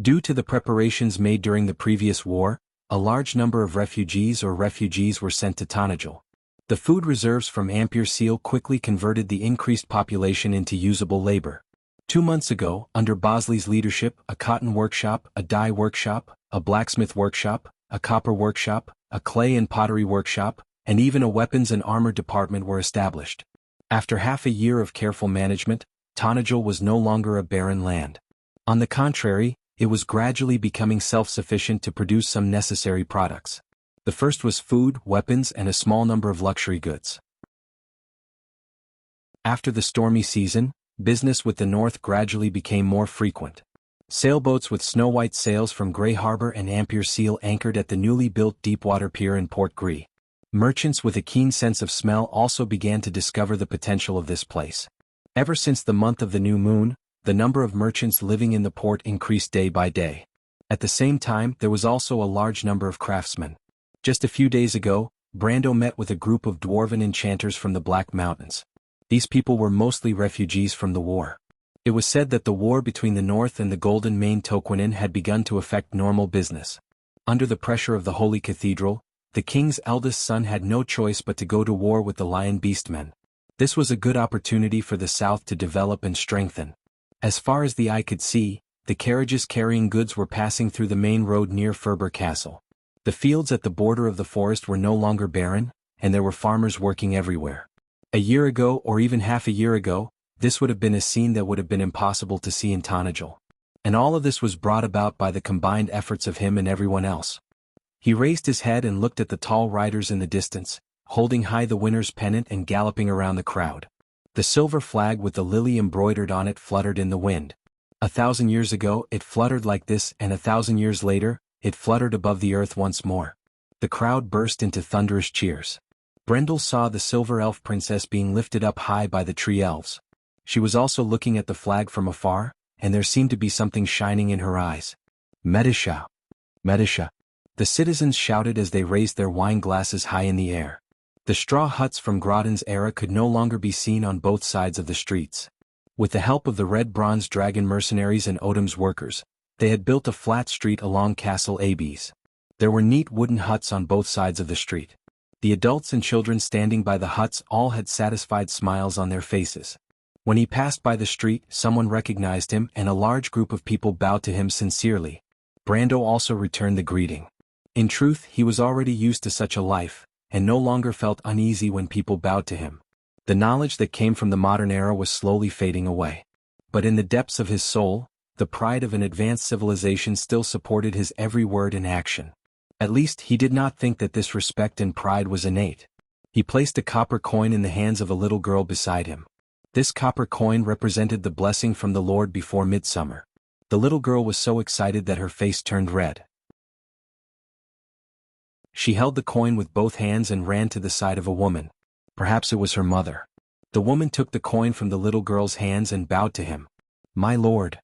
Due to the preparations made during the previous war, a large number of refugees were sent to Tanajul. The food reserves from Ampere Seal quickly converted the increased population into usable labor. 2 months ago, under Bosley's leadership, a cotton workshop, a dye workshop, a blacksmith workshop, a copper workshop, a clay and pottery workshop, and even a weapons and armor department were established. After half a year of careful management, Tanajul was no longer a barren land. On the contrary, it was gradually becoming self-sufficient to produce some necessary products. The first was food, weapons, and a small number of luxury goods. After the stormy season, business with the north gradually became more frequent. Sailboats with snow-white sails from Grey Harbor and Ampere Seal anchored at the newly built Deepwater Pier in Port Gris. Merchants with a keen sense of smell also began to discover the potential of this place. Ever since the month of the new moon, the number of merchants living in the port increased day by day. At the same time, there was also a large number of craftsmen. Just a few days ago, Brando met with a group of dwarven enchanters from the Black Mountains. These people were mostly refugees from the war. It was said that the war between the North and the Golden Mane Toquinen had begun to affect normal business. Under the pressure of the Holy Cathedral, the king's eldest son had no choice but to go to war with the Lion Beastmen. This was a good opportunity for the South to develop and strengthen. As far as the eye could see, the carriages carrying goods were passing through the main road near Ferber Castle. The fields at the border of the forest were no longer barren, and there were farmers working everywhere. A year ago or even half a year ago, this would have been a scene that would have been impossible to see in Tonajal. And all of this was brought about by the combined efforts of him and everyone else. He raised his head and looked at the tall riders in the distance, holding high the winner's pennant and galloping around the crowd. The silver flag with the lily embroidered on it fluttered in the wind. 1,000 years ago it fluttered like this, and 1,000 years later, it fluttered above the earth once more. The crowd burst into thunderous cheers. Brendel saw the silver elf princess being lifted up high by the tree elves. She was also looking at the flag from afar, and there seemed to be something shining in her eyes. Medisha! Medisha! The citizens shouted as they raised their wine glasses high in the air. The straw huts from Grodin's era could no longer be seen on both sides of the streets. With the help of the Red Bronze Dragon mercenaries and Odam's workers, they had built a flat street along Castle Abes. There were neat wooden huts on both sides of the street. The adults and children standing by the huts all had satisfied smiles on their faces. When he passed by the street, someone recognized him and a large group of people bowed to him sincerely. Brando also returned the greeting. In truth, he was already used to such a life, and no longer felt uneasy when people bowed to him. The knowledge that came from the modern era was slowly fading away. But in the depths of his soul, the pride of an advanced civilization still supported his every word and action. At least he did not think that this respect and pride was innate. He placed a copper coin in the hands of a little girl beside him. This copper coin represented the blessing from the Lord before midsummer. The little girl was so excited that her face turned red. She held the coin with both hands and ran to the side of a woman. Perhaps it was her mother. The woman took the coin from the little girl's hands and bowed to him. "My lord!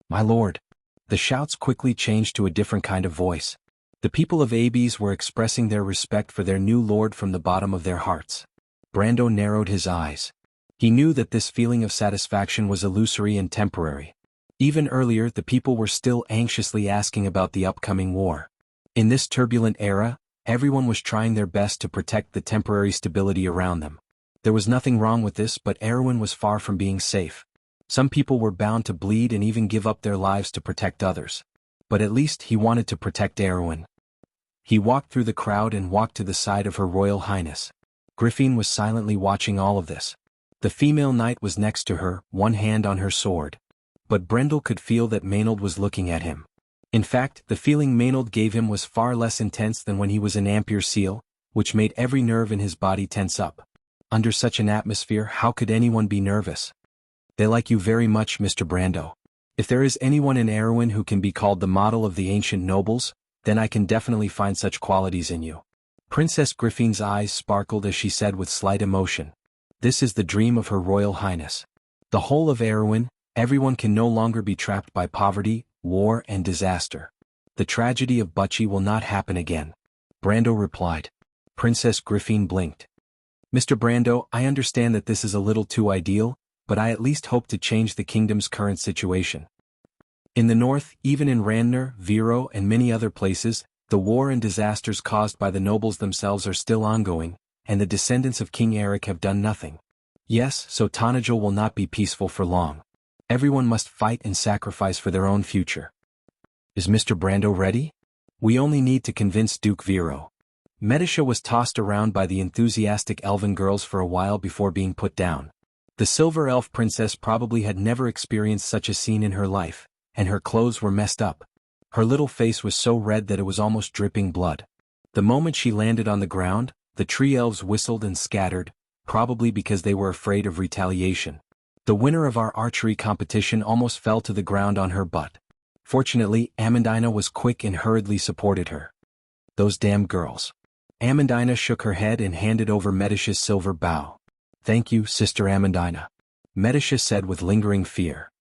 My lord!" The shouts quickly changed to a different kind of voice. The people of Abes were expressing their respect for their new lord from the bottom of their hearts. Brando narrowed his eyes. He knew that this feeling of satisfaction was illusory and temporary. Even earlier, the people were still anxiously asking about the upcoming war. In this turbulent era, everyone was trying their best to protect the temporary stability around them. There was nothing wrong with this, but Erwin was far from being safe. Some people were bound to bleed and even give up their lives to protect others. But at least he wanted to protect Erwin. He walked through the crowd and walked to the side of Her Royal Highness. Griffin was silently watching all of this. The female knight was next to her, one hand on her sword. But Brendel could feel that Maynard was looking at him. In fact, the feeling Maynard gave him was far less intense than when he was an Ampere seal, which made every nerve in his body tense up. Under such an atmosphere, how could anyone be nervous? "They like you very much, Mr. Brando. If there is anyone in Erwin who can be called the model of the ancient nobles, then I can definitely find such qualities in you." Princess Griffin's eyes sparkled as she said with slight emotion, "This is the dream of Her Royal Highness. The whole of Erwin, everyone can no longer be trapped by poverty, war and disaster. The tragedy of Butchie will not happen again." Brando replied. Princess Griffin blinked. "Mr. Brando, I understand that this is a little too ideal, but I at least hope to change the kingdom's current situation. In the north, even in Randner, Viro and many other places, the war and disasters caused by the nobles themselves are still ongoing, and the descendants of King Eric have done nothing. Yes, so Tonajal will not be peaceful for long. Everyone must fight and sacrifice for their own future. Is Mr. Brando ready? We only need to convince Duke Viro." Medisha was tossed around by the enthusiastic elven girls for a while before being put down. The silver elf princess probably had never experienced such a scene in her life, and her clothes were messed up. Her little face was so red that it was almost dripping blood. The moment she landed on the ground, the tree elves whistled and scattered, probably because they were afraid of retaliation. The winner of our archery competition almost fell to the ground on her butt. Fortunately, Amandina was quick and hurriedly supported her. "Those damn girls." Amandina shook her head and handed over Medisha's silver bow. "Thank you, Sister Amandina," Medisha said with lingering fear.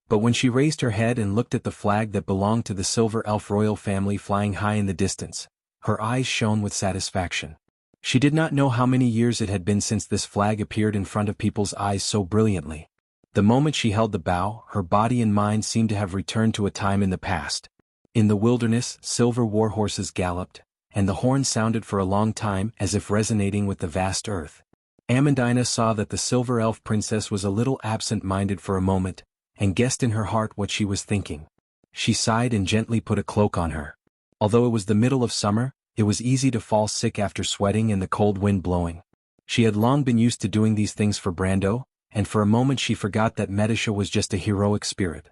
But when she raised her head and looked at the flag that belonged to the silver elf royal family flying high in the distance, her eyes shone with satisfaction. She did not know how many years it had been since this flag appeared in front of people's eyes so brilliantly. The moment she held the bough, her body and mind seemed to have returned to a time in the past. In the wilderness, silver war horses galloped, and the horn sounded for a long time as if resonating with the vast earth. Amandina saw that the silver elf princess was a little absent-minded for a moment, and guessed in her heart what she was thinking. She sighed and gently put a cloak on her. Although it was the middle of summer, it was easy to fall sick after sweating and the cold wind blowing. She had long been used to doing these things for Brando, and for a moment she forgot that Medisha was just a heroic spirit.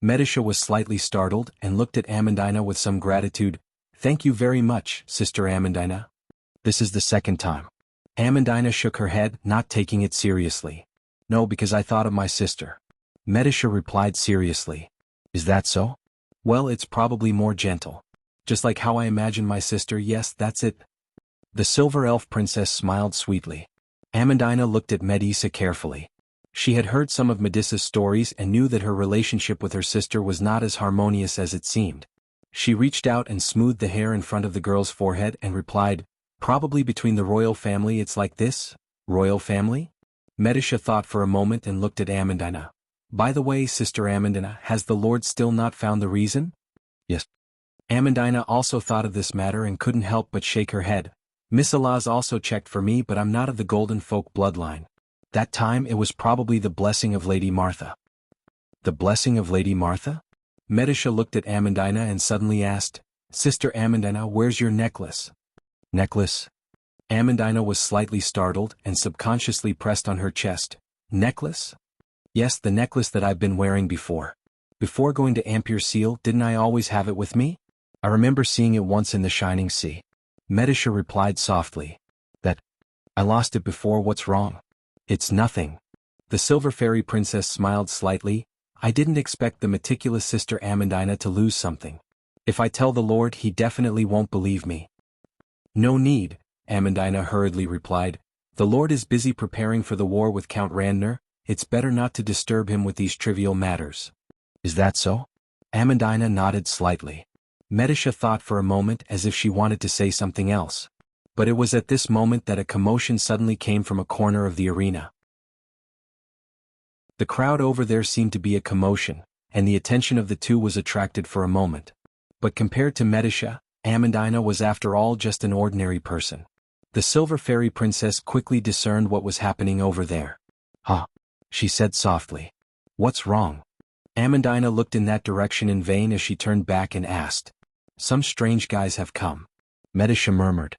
Medisha was slightly startled and looked at Amandina with some gratitude. "Thank you very much, Sister Amandina. This is the second time." Amandina shook her head, not taking it seriously. "No, because I thought of my sister." Medisha replied seriously. "Is that so? Well, it's probably more gentle. Just like how I imagine my sister. Yes, that's it." The silver elf princess smiled sweetly. Amandina looked at Medisa carefully. She had heard some of Medissa's stories and knew that her relationship with her sister was not as harmonious as it seemed. She reached out and smoothed the hair in front of the girl's forehead and replied, "Probably between the royal family it's like this." "Royal family?" Medisha thought for a moment and looked at Amandina. "By the way, Sister Amandina, has the Lord still not found the reason?" "Yes." Amandina also thought of this matter and couldn't help but shake her head. "Miss Alaz also checked for me, but I'm not of the Golden Folk bloodline. That time it was probably the blessing of Lady Martha." "The blessing of Lady Martha?" Medisha looked at Amandina and suddenly asked, "Sister Amandina, where's your necklace?" "Necklace?" Amandina was slightly startled and subconsciously pressed on her chest. "Necklace?" "Yes, the necklace that I've been wearing before. Before going to Ampere Seal, didn't I always have it with me? I remember seeing it once in the Shining Sea." Medisha replied softly. I lost it before. What's wrong?" "It's nothing." The Silver Fairy Princess smiled slightly. "I didn't expect the meticulous Sister Amandina to lose something. If I tell the Lord, he definitely won't believe me." "No need," Amandina hurriedly replied. "The Lord is busy preparing for the war with Count Randner. It's better not to disturb him with these trivial matters." "Is that so?" Amandina nodded slightly. Medisha thought for a moment as if she wanted to say something else. But it was at this moment that a commotion suddenly came from a corner of the arena. The crowd over there seemed to be a commotion, and the attention of the two was attracted for a moment. But compared to Medisha, Amandina was after all just an ordinary person. The Silver Fairy Princess quickly discerned what was happening over there. "Huh," she said softly. "What's wrong?" Amandina looked in that direction in vain as she turned back and asked. "Some strange guys have come," Medisha murmured.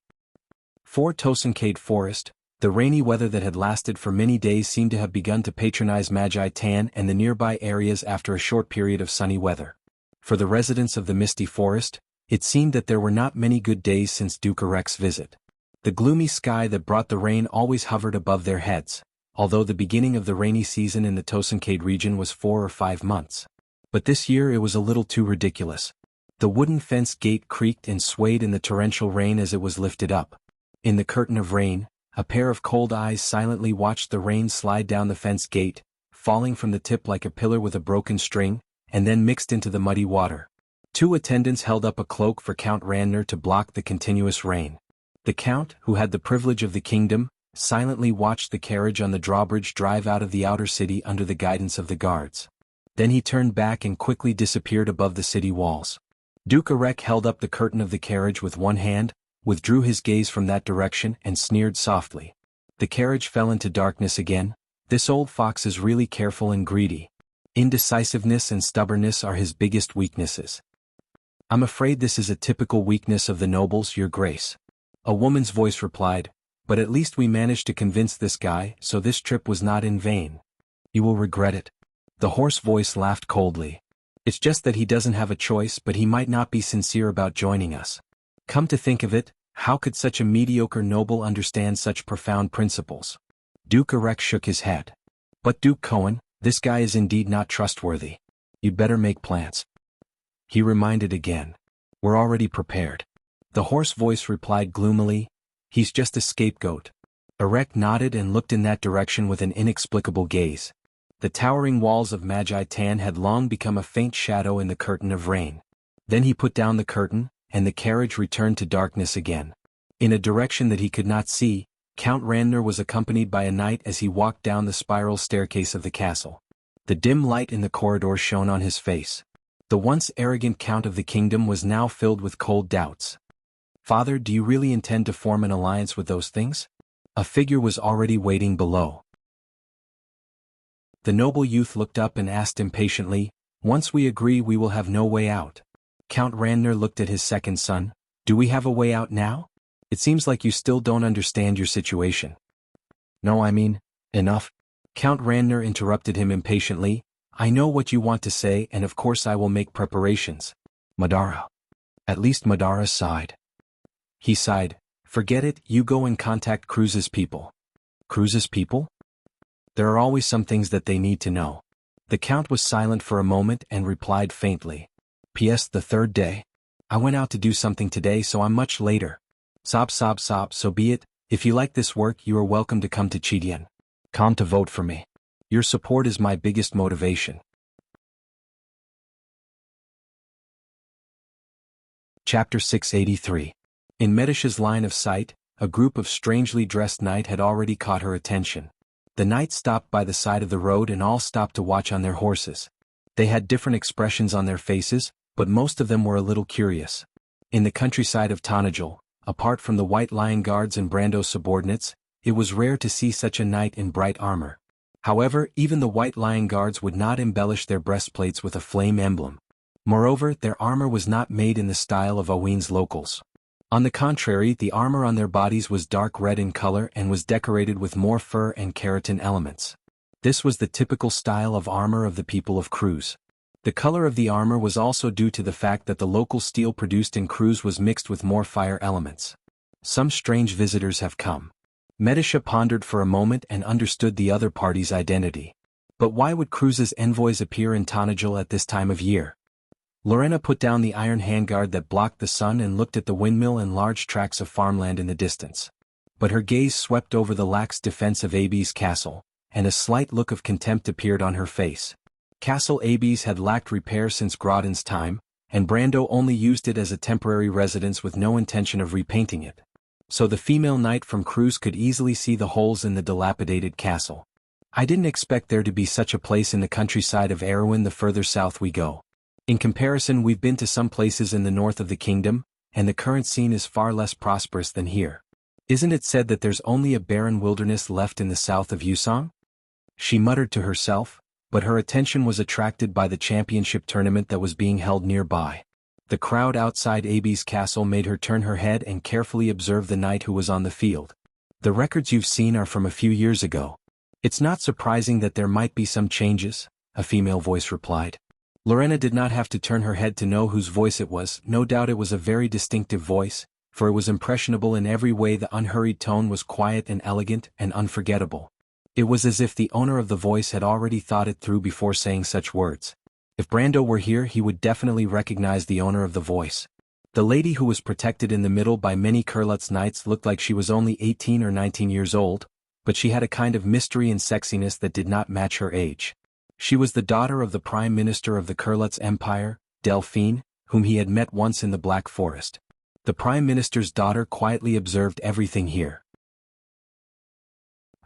For Tosankade Forest, the rainy weather that had lasted for many days seemed to have begun to patronize Magi Tan and the nearby areas after a short period of sunny weather. For the residents of the Misty Forest, it seemed that there were not many good days since Duke Arek's visit. The gloomy sky that brought the rain always hovered above their heads, although the beginning of the rainy season in the Tosankade region was 4 or 5 months. But this year it was a little too ridiculous. The wooden fence gate creaked and swayed in the torrential rain as it was lifted up. In the curtain of rain, a pair of cold eyes silently watched the rain slide down the fence gate, falling from the tip like a pillar with a broken string, and then mixed into the muddy water. 2 attendants held up a cloak for Count Randner to block the continuous rain. The Count, who had the privilege of the kingdom, silently watched the carriage on the drawbridge drive out of the outer city under the guidance of the guards. Then he turned back and quickly disappeared above the city walls. Duke Arek held up the curtain of the carriage with one hand, withdrew his gaze from that direction and sneered softly. The carriage fell into darkness again. "This old fox is really careful and greedy. Indecisiveness and stubbornness are his biggest weaknesses." "I'm afraid this is a typical weakness of the nobles, Your Grace," a woman's voice replied, "but at least we managed to convince this guy, so this trip was not in vain." "You will regret it." The hoarse voice laughed coldly. "It's just that he doesn't have a choice, but he might not be sincere about joining us. Come to think of it, how could such a mediocre noble understand such profound principles?" Duke Arek shook his head. "But Duke Cohen, this guy is indeed not trustworthy. You'd better make plans." He reminded again. "We're already prepared." The hoarse voice replied gloomily, "He's just a scapegoat." Arek nodded and looked in that direction with an inexplicable gaze. The towering walls of Magi Tan had long become a faint shadow in the curtain of rain. Then he put down the curtain, and the carriage returned to darkness again. In a direction that he could not see, Count Randner was accompanied by a knight as he walked down the spiral staircase of the castle. The dim light in the corridor shone on his face. The once arrogant count of the kingdom was now filled with cold doubts. "Father, do you really intend to form an alliance with those things?" A figure was already waiting below. The noble youth looked up and asked impatiently, "Once we agree, we will have no way out." Count Randner looked at his second son. "Do we have a way out now? It seems like you still don't understand your situation." "No, I mean, enough." Count Randner interrupted him impatiently. "I know what you want to say, and of course I will make preparations." Madara. At least Madara sighed. He sighed. "Forget it, you go and contact Cruz's people." "Cruz's people?" "There are always some things that they need to know." The count was silent for a moment and replied faintly. "P.S. the third day. I went out to do something today, so I'm much later." Sob, so be it. If you like this work, you are welcome to come to Chidian. Come to vote for me. Your support is my biggest motivation. Chapter 683. In Medisha's line of sight, a group of strangely dressed knights had already caught her attention. The knights stopped by the side of the road and all stopped to watch on their horses. They had different expressions on their faces, but most of them were a little curious. In the countryside of Tanajul, apart from the White Lion Guards and Brando's subordinates, it was rare to see such a knight in bright armor. However, even the White Lion Guards would not embellish their breastplates with a flame emblem. Moreover, their armor was not made in the style of Aween's locals. On the contrary, the armor on their bodies was dark red in color and was decorated with more fur and keratin elements. This was the typical style of armor of the people of Cruz. The color of the armor was also due to the fact that the local steel produced in Cruz was mixed with more fire elements. Some strange visitors have come. Medisha pondered for a moment and understood the other party's identity. But why would Cruz's envoys appear in Tanajul at this time of year? Lorena put down the iron handguard that blocked the sun and looked at the windmill and large tracts of farmland in the distance. But her gaze swept over the lax defense of Abi's castle, and a slight look of contempt appeared on her face. Castle Abi's had lacked repair since Grodin's time, and Brando only used it as a temporary residence with no intention of repainting it. So the female knight from Cruz could easily see the holes in the dilapidated castle. "I didn't expect there to be such a place in the countryside of Erewhon the further south we go. In comparison, we've been to some places in the north of the kingdom, and the current scene is far less prosperous than here. Isn't it said that there's only a barren wilderness left in the south of Yusong?" She muttered to herself, but her attention was attracted by the championship tournament that was being held nearby. The crowd outside Abi's castle made her turn her head and carefully observe the knight who was on the field. "The records you've seen are from a few years ago. It's not surprising that there might be some changes," a female voice replied. Lorena did not have to turn her head to know whose voice it was. No doubt it was a very distinctive voice, for it was impressionable in every way. The unhurried tone was quiet and elegant and unforgettable. It was as if the owner of the voice had already thought it through before saying such words. If Brando were here, he would definitely recognize the owner of the voice. The lady who was protected in the middle by many Kurlutz knights looked like she was only 18 or 19 years old, but she had a kind of mystery and sexiness that did not match her age. She was the daughter of the Prime Minister of the Kurlutz Empire, Delphine, whom he had met once in the Black Forest. The Prime Minister's daughter quietly observed everything here.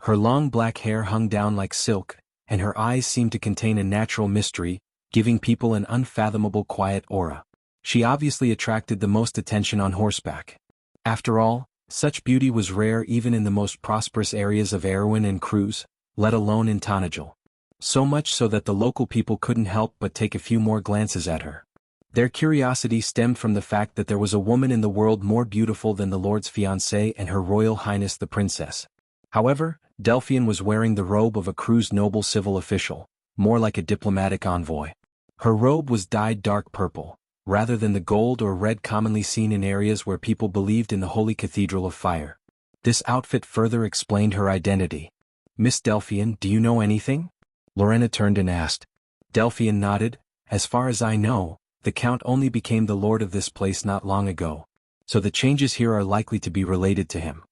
Her long black hair hung down like silk, and her eyes seemed to contain a natural mystery, giving people an unfathomable quiet aura. She obviously attracted the most attention on horseback. After all, such beauty was rare even in the most prosperous areas of Erewhon and Cruz, let alone in Tanajul. So much so that the local people couldn't help but take a few more glances at her. Their curiosity stemmed from the fact that there was a woman in the world more beautiful than the Lord's fiancée and Her Royal Highness the Princess. However, Delphine was wearing the robe of a Cruz noble civil official, more like a diplomatic envoy. Her robe was dyed dark purple, rather than the gold or red commonly seen in areas where people believed in the Holy Cathedral of Fire. This outfit further explained her identity. "Miss Delphine, do you know anything?" Lorena turned and asked. Delphine nodded. "As far as I know, the Count only became the lord of this place not long ago, so the changes here are likely to be related to him."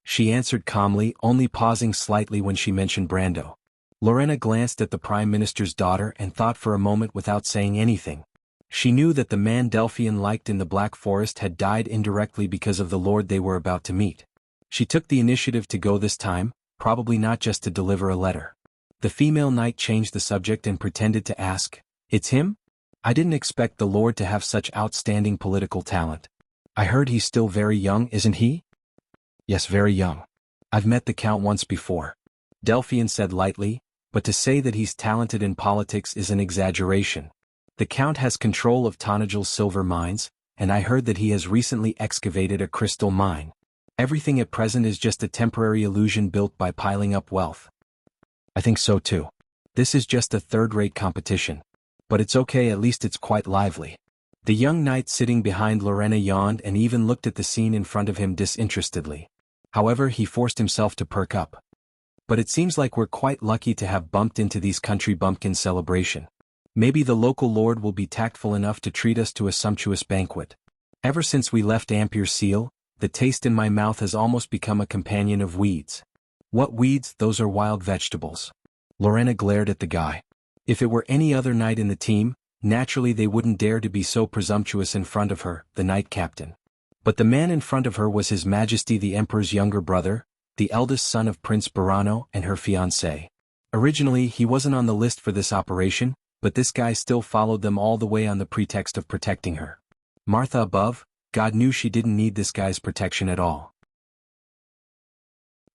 She answered calmly, only pausing slightly when she mentioned Brando. Lorena glanced at the Prime Minister's daughter and thought for a moment without saying anything. She knew that the man Delphian liked in the Black Forest had died indirectly because of the lord they were about to meet. She took the initiative to go this time, probably not just to deliver a letter. The female knight changed the subject and pretended to ask, "It's him? I didn't expect the lord to have such outstanding political talent. I heard he's still very young, isn't he?" "Yes, very young. I've met the count once before," Delphian said lightly, "but to say that he's talented in politics is an exaggeration. The count has control of Tanagel's silver mines, and I heard that he has recently excavated a crystal mine. Everything at present is just a temporary illusion built by piling up wealth." "I think so too. This is just a third-rate competition. But it's okay, at least it's quite lively." The young knight sitting behind Lorena yawned and even looked at the scene in front of him disinterestedly. However, he forced himself to perk up. "But it seems like we're quite lucky to have bumped into these country bumpkin celebration. Maybe the local lord will be tactful enough to treat us to a sumptuous banquet. Ever since we left Ampere Seal, the taste in my mouth has almost become a companion of weeds." "What weeds? Those are wild vegetables." Lorena glared at the guy. If it were any other knight in the team, naturally they wouldn't dare to be so presumptuous in front of her, the knight captain. But the man in front of her was His Majesty the Emperor's younger brother, the eldest son of Prince Burano and her fiancée. Originally he wasn't on the list for this operation, but this guy still followed them all the way on the pretext of protecting her. Martha above, God knew she didn't need this guy's protection at all.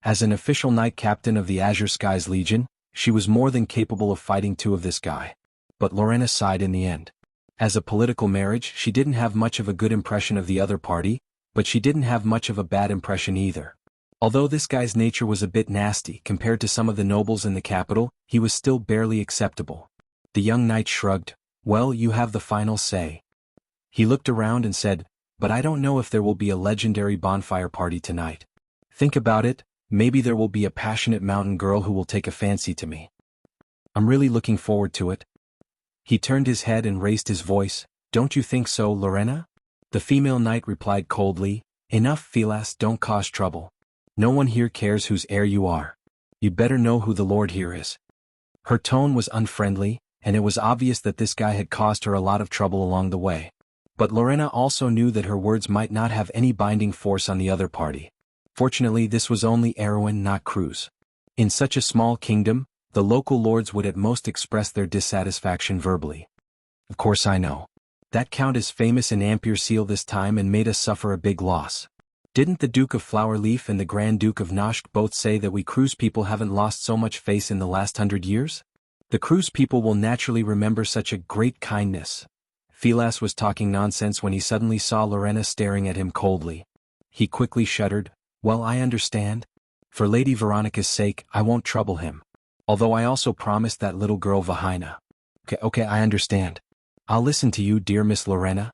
As an official knight captain of the Azure Skies Legion, she was more than capable of fighting two of this guy. But Lorena sighed in the end. As a political marriage, she didn't have much of a good impression of the other party, but she didn't have much of a bad impression either. Although this guy's nature was a bit nasty compared to some of the nobles in the capital, he was still barely acceptable. The young knight shrugged. "Well, you have the final say." He looked around and said, "But I don't know if there will be a legendary bonfire party tonight. Think about it, maybe there will be a passionate mountain girl who will take a fancy to me. I'm really looking forward to it." He turned his head and raised his voice. "Don't you think so, Lorena?" The female knight replied coldly, "Enough, Philas, don't cause trouble. No one here cares whose heir you are. You'd better know who the lord here is." Her tone was unfriendly, and it was obvious that this guy had caused her a lot of trouble along the way. But Lorena also knew that her words might not have any binding force on the other party. Fortunately, this was only Erwin, not Cruz. In such a small kingdom, the local lords would at most express their dissatisfaction verbally. "Of course I know. That count is famous in Ampere Seal this time and made us suffer a big loss. Didn't the Duke of Flowerleaf and the Grand Duke of Noshk both say that we Cruz people haven't lost so much face in the last 100 years? The Cruz people will naturally remember such a great kindness." Philas was talking nonsense when he suddenly saw Lorena staring at him coldly. He quickly shuddered. "Well, I understand. For Lady Veronica's sake, I won't trouble him. Although I also promised that little girl Vahina." Okay, I understand. I'll listen to you, dear Miss Lorena."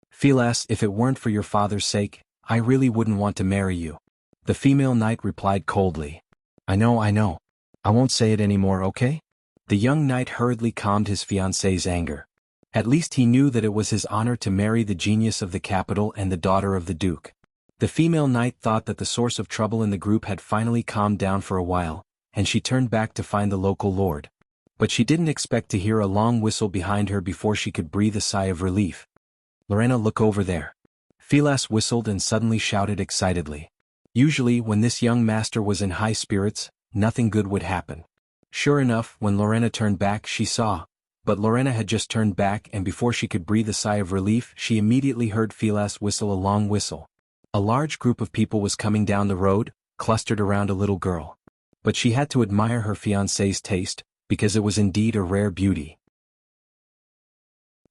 "Philas, if it weren't for your father's sake, I really wouldn't want to marry you." The female knight replied coldly. I know. I won't say it anymore, okay?" The young knight hurriedly calmed his fiancée's anger. At least he knew that it was his honor to marry the genius of the capital and the daughter of the duke. The female knight thought that the source of trouble in the group had finally calmed down for a while, and she turned back to find the local lord. But she didn't expect to hear a long whistle behind her before she could breathe a sigh of relief. "Lorena, look over there." Philas whistled and suddenly shouted excitedly. Usually, when this young master was in high spirits, nothing good would happen. Sure enough, when Lorena turned back, she saw. But Lorena had just turned back, and before she could breathe a sigh of relief, she immediately heard Philas whistle a long whistle. A large group of people was coming down the road, clustered around a little girl. But she had to admire her fiancé's taste, because it was indeed a rare beauty.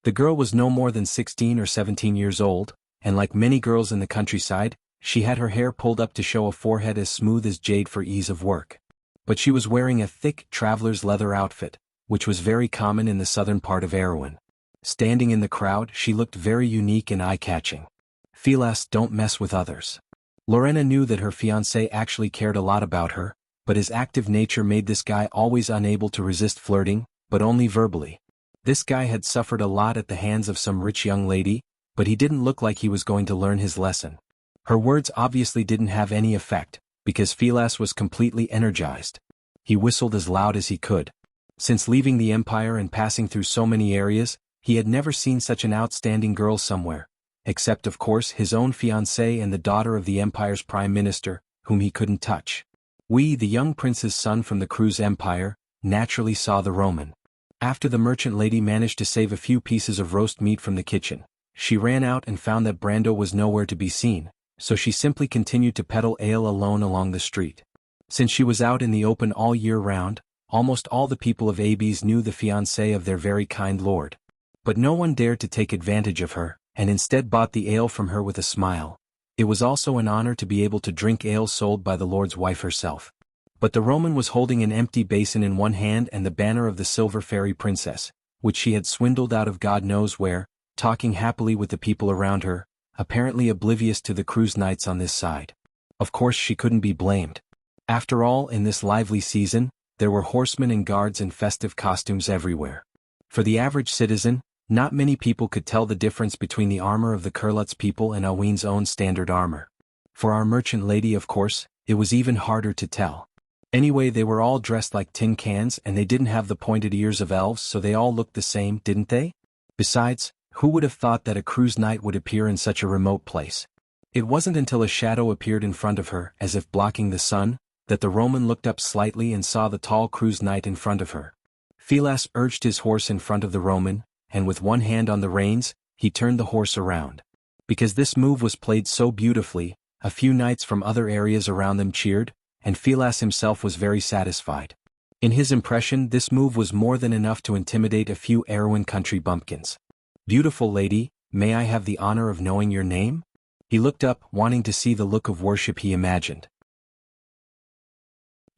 The girl was no more than 16 or 17 years old, and like many girls in the countryside, she had her hair pulled up to show a forehead as smooth as jade for ease of work. But she was wearing a thick traveler's leather outfit, which was very common in the southern part of Erewhon. Standing in the crowd, she looked very unique and eye-catching. Philas, don't mess with others. Lorena knew that her fiancé actually cared a lot about her, but his active nature made this guy always unable to resist flirting, but only verbally. This guy had suffered a lot at the hands of some rich young lady, but he didn't look like he was going to learn his lesson. Her words obviously didn't have any effect, because Philas was completely energized. He whistled as loud as he could. Since leaving the Empire and passing through so many areas, He had never seen such an outstanding girl somewhere, except of course his own fiancée and the daughter of the empire's prime minister, whom he couldn't touch. We, the young prince's son from the Cruz Empire, naturally saw the Roman. After the merchant lady managed to save a few pieces of roast meat from the kitchen, she ran out and found that Brando was nowhere to be seen, so she simply continued to peddle ale alone along the street. Since she was out in the open all year round, almost all the people of Abes knew the fiancée of their very kind lord. But no one dared to take advantage of her, and instead bought the ale from her with a smile. It was also an honor to be able to drink ale sold by the lord's wife herself. But the Roman was holding an empty basin in one hand and the banner of the silver fairy princess, which she had swindled out of God knows where, talking happily with the people around her, apparently oblivious to the cruise knights on this side. Of course she couldn't be blamed. After all, in this lively season, there were horsemen and guards in festive costumes everywhere. For the average citizen, not many people could tell the difference between the armor of the Kurlutz people and Alwyn's own standard armor. For our merchant lady, of course, it was even harder to tell. Anyway, they were all dressed like tin cans and they didn't have the pointed ears of elves, so they all looked the same, didn't they? Besides, who would have thought that a cruise knight would appear in such a remote place? It wasn't until a shadow appeared in front of her, as if blocking the sun, that the Roman looked up slightly and saw the tall cruise knight in front of her. Philas urged his horse in front of the Roman, and with one hand on the reins, he turned the horse around. Because this move was played so beautifully, a few knights from other areas around them cheered, and Philas himself was very satisfied. In his impression, this move was more than enough to intimidate a few Erewhon country bumpkins. "Beautiful lady, may I have the honor of knowing your name?" He looked up, wanting to see the look of worship he imagined.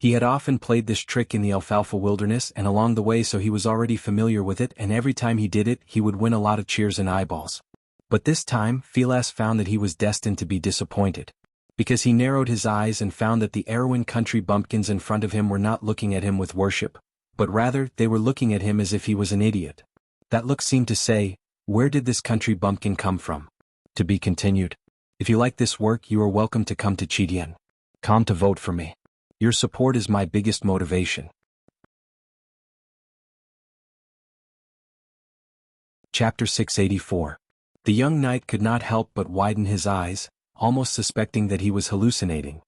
He had often played this trick in the alfalfa wilderness and along the way, so he was already familiar with it, and every time he did it he would win a lot of cheers and eyeballs. But this time, Philas found that he was destined to be disappointed. Because he narrowed his eyes and found that the Erewhon country bumpkins in front of him were not looking at him with worship, but rather they were looking at him as if he was an idiot. That look seemed to say, "Where did this country bumpkin come from?" To be continued. If you like this work, you are welcome to come to Chidien. Come to vote for me. Your support is my biggest motivation. Chapter 684. The young knight could not help but widen his eyes, almost suspecting that he was hallucinating.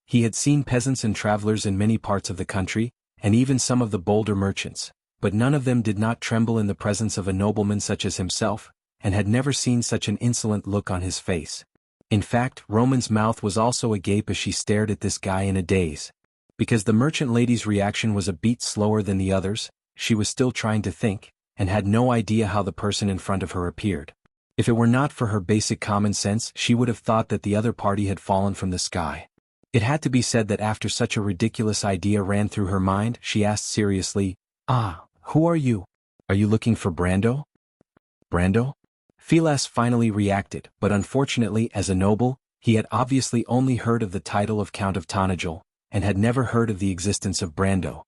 He had seen peasants and travelers in many parts of the country, and even some of the bolder merchants, but none of them did not tremble in the presence of a nobleman such as himself, and had never seen such an insolent look on his face. In fact, Roman's mouth was also agape as she stared at this guy in a daze. Because the merchant lady's reaction was a beat slower than the others, she was still trying to think, and had no idea how the person in front of her appeared. If it were not for her basic common sense, she would have thought that the other party had fallen from the sky. It had to be said that after such a ridiculous idea ran through her mind, she asked seriously, "Who are you? Are you looking for Brando?" "Brando?" Philas finally reacted, but unfortunately, as a noble, he had obviously only heard of the title of Count of Tonagel, and had never heard of the existence of Brando.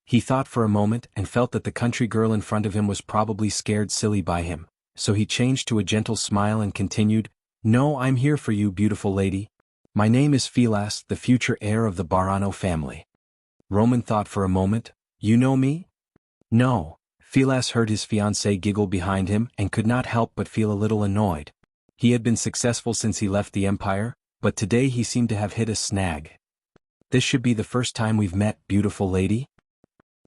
He thought for a moment and felt that the country girl in front of him was probably scared silly by him, so he changed to a gentle smile and continued, "No, I'm here for you, beautiful lady. My name is Philas, the future heir of the Barano family." Roman thought for a moment, "You know me?" "No." Philas heard his fiancée giggle behind him and could not help but feel a little annoyed. He had been successful since he left the Empire, but today he seemed to have hit a snag. "This should be the first time we've met, beautiful lady."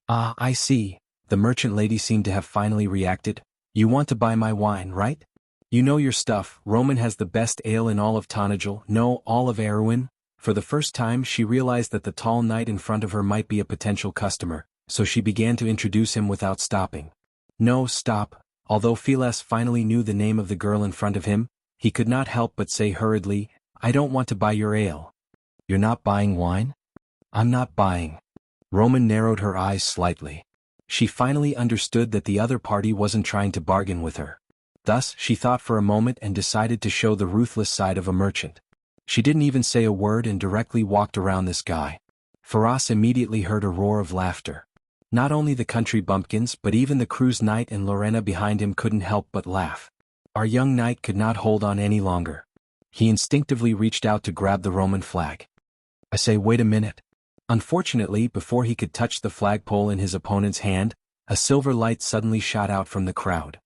"Ah, I see." The merchant lady seemed to have finally reacted. "You want to buy my wine, right? You know your stuff. Roman has the best ale in all of Tonagel, no, all of Erewhon." For the first time she realized that the tall knight in front of her might be a potential customer, so she began to introduce him without stopping. "No, stop." Although Philas finally knew the name of the girl in front of him, he could not help but say hurriedly, "I don't want to buy your ale." "You're not buying wine?" "I'm not buying." Roman narrowed her eyes slightly. She finally understood that the other party wasn't trying to bargain with her. Thus, she thought for a moment and decided to show the ruthless side of a merchant. She didn't even say a word and directly walked around this guy. Faraz immediately heard a roar of laughter. Not only the country bumpkins but even the cruise knight and Lorena behind him couldn't help but laugh. Our young knight could not hold on any longer. He instinctively reached out to grab the Roman flag. "I say, wait a minute." Unfortunately, before he could touch the flagpole in his opponent's hand, a silver light suddenly shot out from the crowd.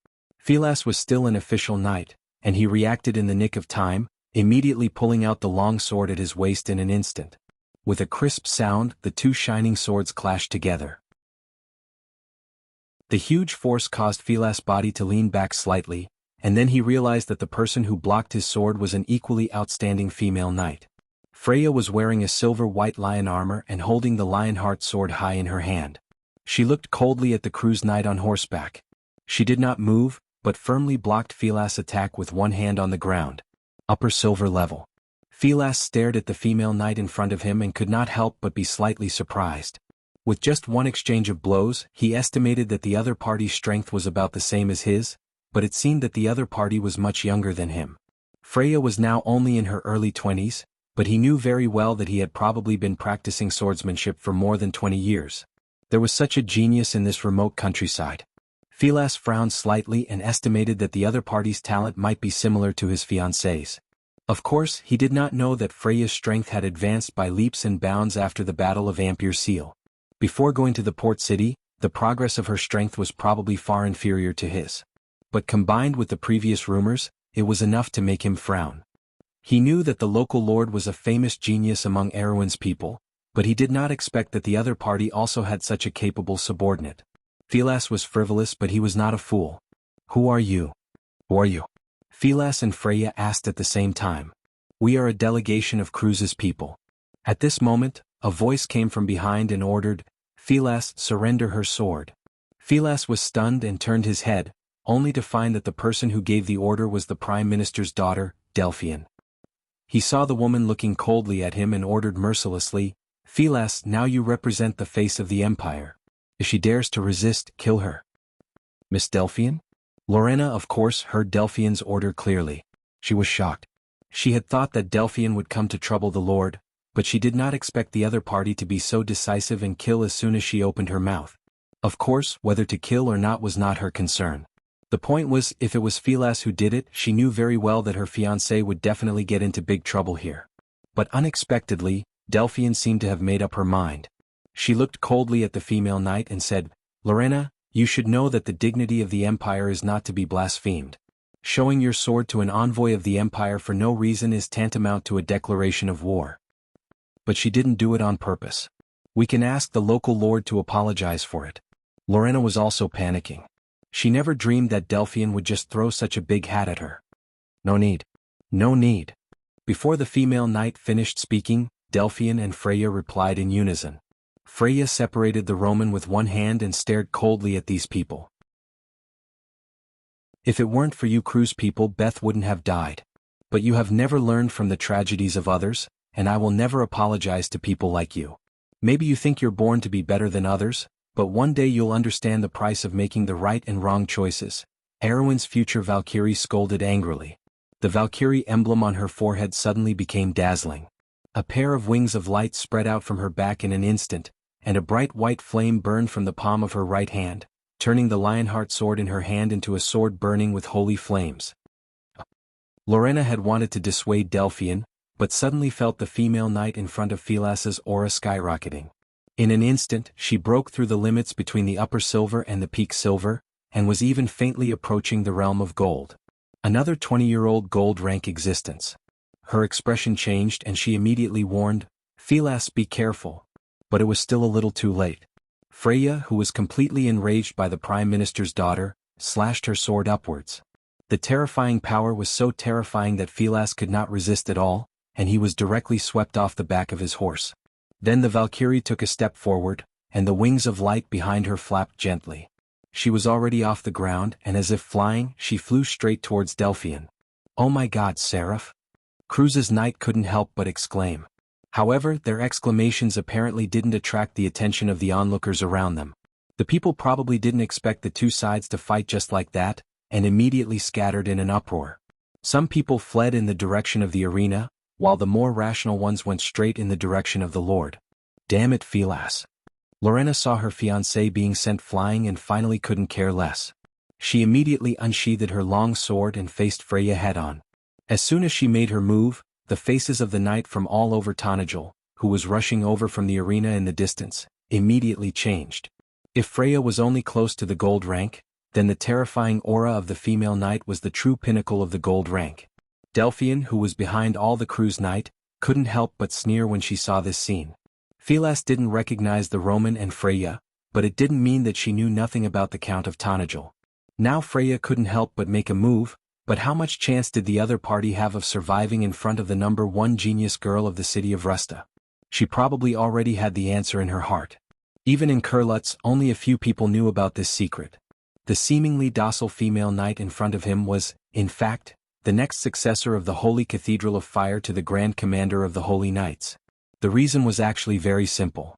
Philas was still an official knight, and he reacted in the nick of time, immediately pulling out the long sword at his waist in an instant. With a crisp sound, the two shining swords clashed together. The huge force caused Philas' body to lean back slightly, and then he realized that the person who blocked his sword was an equally outstanding female knight. Freya was wearing a silver-white lion armor and holding the Lionheart sword high in her hand. She looked coldly at the cruise knight on horseback. She did not move, but firmly blocked Philas' attack with one hand on the ground. Upper silver level. Philas stared at the female knight in front of him and could not help but be slightly surprised. With just one exchange of blows, he estimated that the other party's strength was about the same as his, but it seemed that the other party was much younger than him. Freya was now only in her early 20s, but he knew very well that he had probably been practicing swordsmanship for more than 20 years. There was such a genius in this remote countryside. Philas frowned slightly and estimated that the other party's talent might be similar to his fiancée's. Of course, he did not know that Freya's strength had advanced by leaps and bounds after the Battle of Ampere Seal. Before going to the port city, the progress of her strength was probably far inferior to his. But combined with the previous rumors, it was enough to make him frown. He knew that the local lord was a famous genius among Erwin's people, but he did not expect that the other party also had such a capable subordinate. Philas was frivolous, but he was not a fool. "Who are you?" "Who are you?" Philas and Freya asked at the same time. "We are a delegation of Cruz's people." At this moment, a voice came from behind and ordered, "Philas, surrender her sword." Philas was stunned and turned his head, only to find that the person who gave the order was the Prime Minister's daughter, Delphian. He saw the woman looking coldly at him and ordered mercilessly, "Philas, now you represent the face of the Empire. If she dares to resist, kill her." "Miss Delphian?" Lorena, of course, heard Delphian's order clearly. She was shocked. She had thought that Delphian would come to trouble the Lord, but she did not expect the other party to be so decisive and kill as soon as she opened her mouth. Of course, whether to kill or not was not her concern. The point was, if it was Philas who did it, she knew very well that her fiancé would definitely get into big trouble here. But unexpectedly, Delphian seemed to have made up her mind. She looked coldly at the female knight and said, "Lorena, you should know that the dignity of the Empire is not to be blasphemed. Showing your sword to an envoy of the Empire for no reason is tantamount to a declaration of war." But she didn't do it on purpose. "We can ask the local lord to apologize for it." Lorena was also panicking. She never dreamed that Delphian would just throw such a big hat at her. "No need. No need." Before the female knight finished speaking, Delphian and Freya replied in unison. Freya separated the Roman with one hand and stared coldly at these people. "If it weren't for you Cruz people, Beth wouldn't have died. But you have never learned from the tragedies of others, and I will never apologize to people like you. Maybe you think you're born to be better than others, but one day you'll understand the price of making the right and wrong choices." Erwin's future Valkyrie scolded angrily. The Valkyrie emblem on her forehead suddenly became dazzling. A pair of wings of light spread out from her back in an instant, and a bright white flame burned from the palm of her right hand, turning the Lionheart sword in her hand into a sword burning with holy flames. Lorena had wanted to dissuade Delphian, but suddenly felt the female knight in front of Philas's aura skyrocketing. In an instant, she broke through the limits between the upper silver and the peak silver, and was even faintly approaching the realm of gold. Another 20-year-old gold rank existence. Her expression changed and she immediately warned, "Philas, be careful." But it was still a little too late. Freya, who was completely enraged by the Prime Minister's daughter, slashed her sword upwards. The terrifying power was so terrifying that Philas could not resist at all, and he was directly swept off the back of his horse. Then the Valkyrie took a step forward, and the wings of light behind her flapped gently. She was already off the ground, and as if flying, she flew straight towards Delphian. "Oh my God, Seraph!" Cruz's knight couldn't help but exclaim. However, their exclamations apparently didn't attract the attention of the onlookers around them. The people probably didn't expect the two sides to fight just like that, and immediately scattered in an uproar. Some people fled in the direction of the arena, while the more rational ones went straight in the direction of the Lord. Damn it, Philas. Lorena saw her fiancé being sent flying and finally couldn't care less. She immediately unsheathed her long sword and faced Freya head-on. As soon as she made her move, the faces of the knight from all over Tanajul, who was rushing over from the arena in the distance, immediately changed. If Freya was only close to the gold rank, then the terrifying aura of the female knight was the true pinnacle of the gold rank. Delphian, who was behind all the crew's knight, couldn't help but sneer when she saw this scene. Philas didn't recognize the Roman and Freya, but it didn't mean that she knew nothing about the Count of Tanagal. Now Freya couldn't help but make a move, but how much chance did the other party have of surviving in front of the #1 genius girl of the city of Rusta? She probably already had the answer in her heart. Even in Kurlutz, only a few people knew about this secret. The seemingly docile female knight in front of him was, in fact, the next successor of the Holy Cathedral of Fire to the Grand Commander of the Holy Knights. The reason was actually very simple.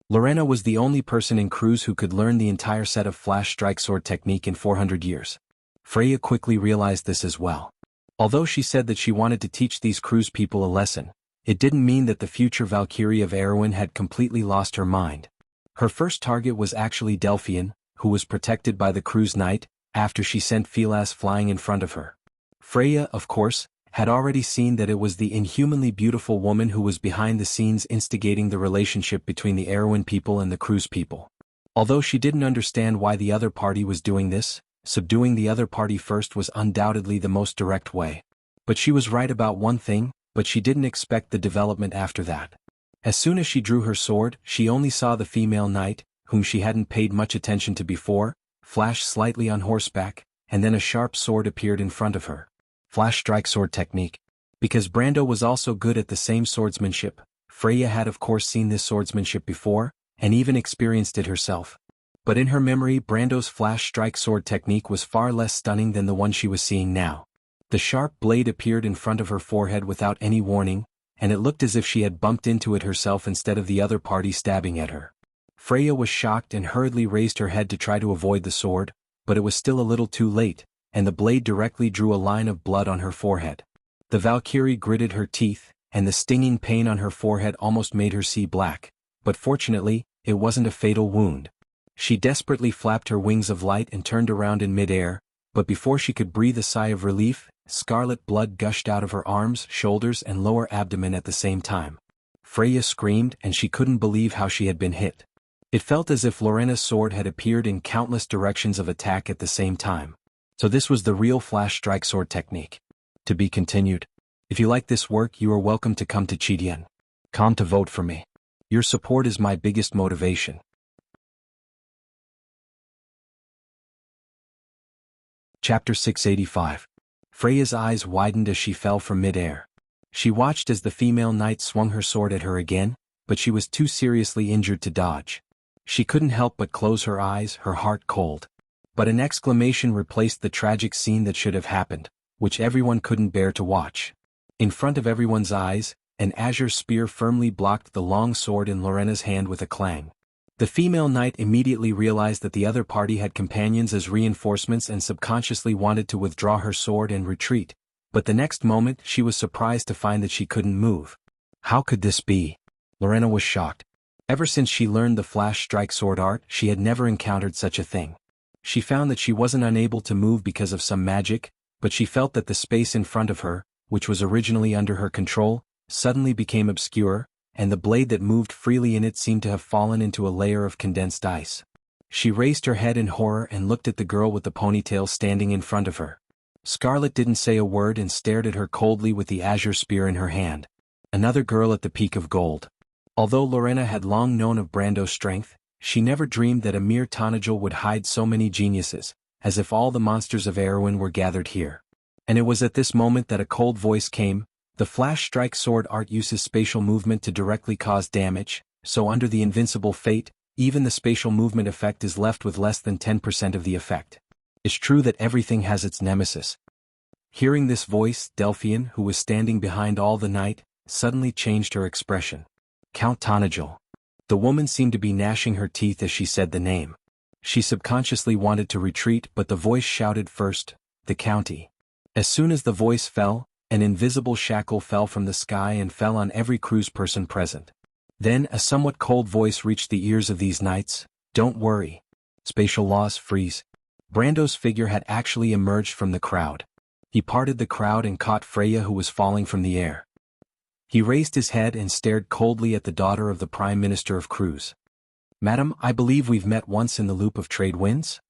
Lorena was the only person in Cruz who could learn the entire set of flash strike sword technique in 400 years. Freya quickly realized this as well. Although she said that she wanted to teach these Cruz people a lesson, it didn't mean that the future Valkyrie of Erwin had completely lost her mind. Her first target was actually Delphian, who was protected by the Cruz Knight, after she sent Philas flying in front of her. Freya, of course, had already seen that it was the inhumanly beautiful woman who was behind the scenes instigating the relationship between the Erwin people and the Cruz people. Although she didn't understand why the other party was doing this, subduing the other party first was undoubtedly the most direct way. But she was right about one thing, but she didn't expect the development after that. As soon as she drew her sword, she only saw the female knight, whom she hadn't paid much attention to before, flash slightly on horseback, and then a sharp sword appeared in front of her. Flash strike sword technique. Because Brando was also good at the same swordsmanship, Freya had of course seen this swordsmanship before, and even experienced it herself. But in her memory, Brando's flash strike sword technique was far less stunning than the one she was seeing now. The sharp blade appeared in front of her forehead without any warning, and it looked as if she had bumped into it herself instead of the other party stabbing at her. Freya was shocked and hurriedly raised her head to try to avoid the sword, but it was still a little too late, and the blade directly drew a line of blood on her forehead. The Valkyrie gritted her teeth, and the stinging pain on her forehead almost made her see black, but fortunately, it wasn't a fatal wound. She desperately flapped her wings of light and turned around in mid-air, but before she could breathe a sigh of relief, scarlet blood gushed out of her arms, shoulders and lower abdomen at the same time. Freya screamed and she couldn't believe how she had been hit. It felt as if Lorena's sword had appeared in countless directions of attack at the same time. So this was the real flash strike sword technique. To be continued. If you like this work, you are welcome to come to Chidian.com to vote for me. Your support is my biggest motivation. Chapter 685. Freya's eyes widened as she fell from mid-air. She watched as the female knight swung her sword at her again, but she was too seriously injured to dodge. She couldn't help but close her eyes, her heart cold. But an exclamation replaced the tragic scene that should have happened, which everyone couldn't bear to watch. In front of everyone's eyes, an azure spear firmly blocked the long sword in Lorena's hand with a clang. The female knight immediately realized that the other party had companions as reinforcements and subconsciously wanted to withdraw her sword and retreat, but the next moment she was surprised to find that she couldn't move. How could this be? Lorena was shocked. Ever since she learned the flash strike sword art, she had never encountered such a thing. She found that she wasn't unable to move because of some magic, but she felt that the space in front of her, which was originally under her control, suddenly became obscure, and the blade that moved freely in it seemed to have fallen into a layer of condensed ice. She raised her head in horror and looked at the girl with the ponytail standing in front of her. Scarlet didn't say a word and stared at her coldly with the azure spear in her hand. Another girl at the peak of gold. Although Lorena had long known of Brando's strength, she never dreamed that a mere Tanagal would hide so many geniuses, as if all the monsters of Erwin were gathered here. And it was at this moment that a cold voice came. The flash strike sword art uses spatial movement to directly cause damage, so under the invincible fate, even the spatial movement effect is left with less than 10% of the effect. It's true that everything has its nemesis. Hearing this voice, Delphian, who was standing behind all the night, suddenly changed her expression. Count Tanagal. The woman seemed to be gnashing her teeth as she said the name. She subconsciously wanted to retreat, but the voice shouted first, the county. As soon as the voice fell, an invisible shackle fell from the sky and fell on every Cruz person present. Then a somewhat cold voice reached the ears of these knights. Don't worry. Spatial laws freeze. Brando's figure had actually emerged from the crowd. He parted the crowd and caught Freya, who was falling from the air. He raised his head and stared coldly at the daughter of the Prime Minister of Cruz. "Madam, I believe we've met once in the loop of trade winds?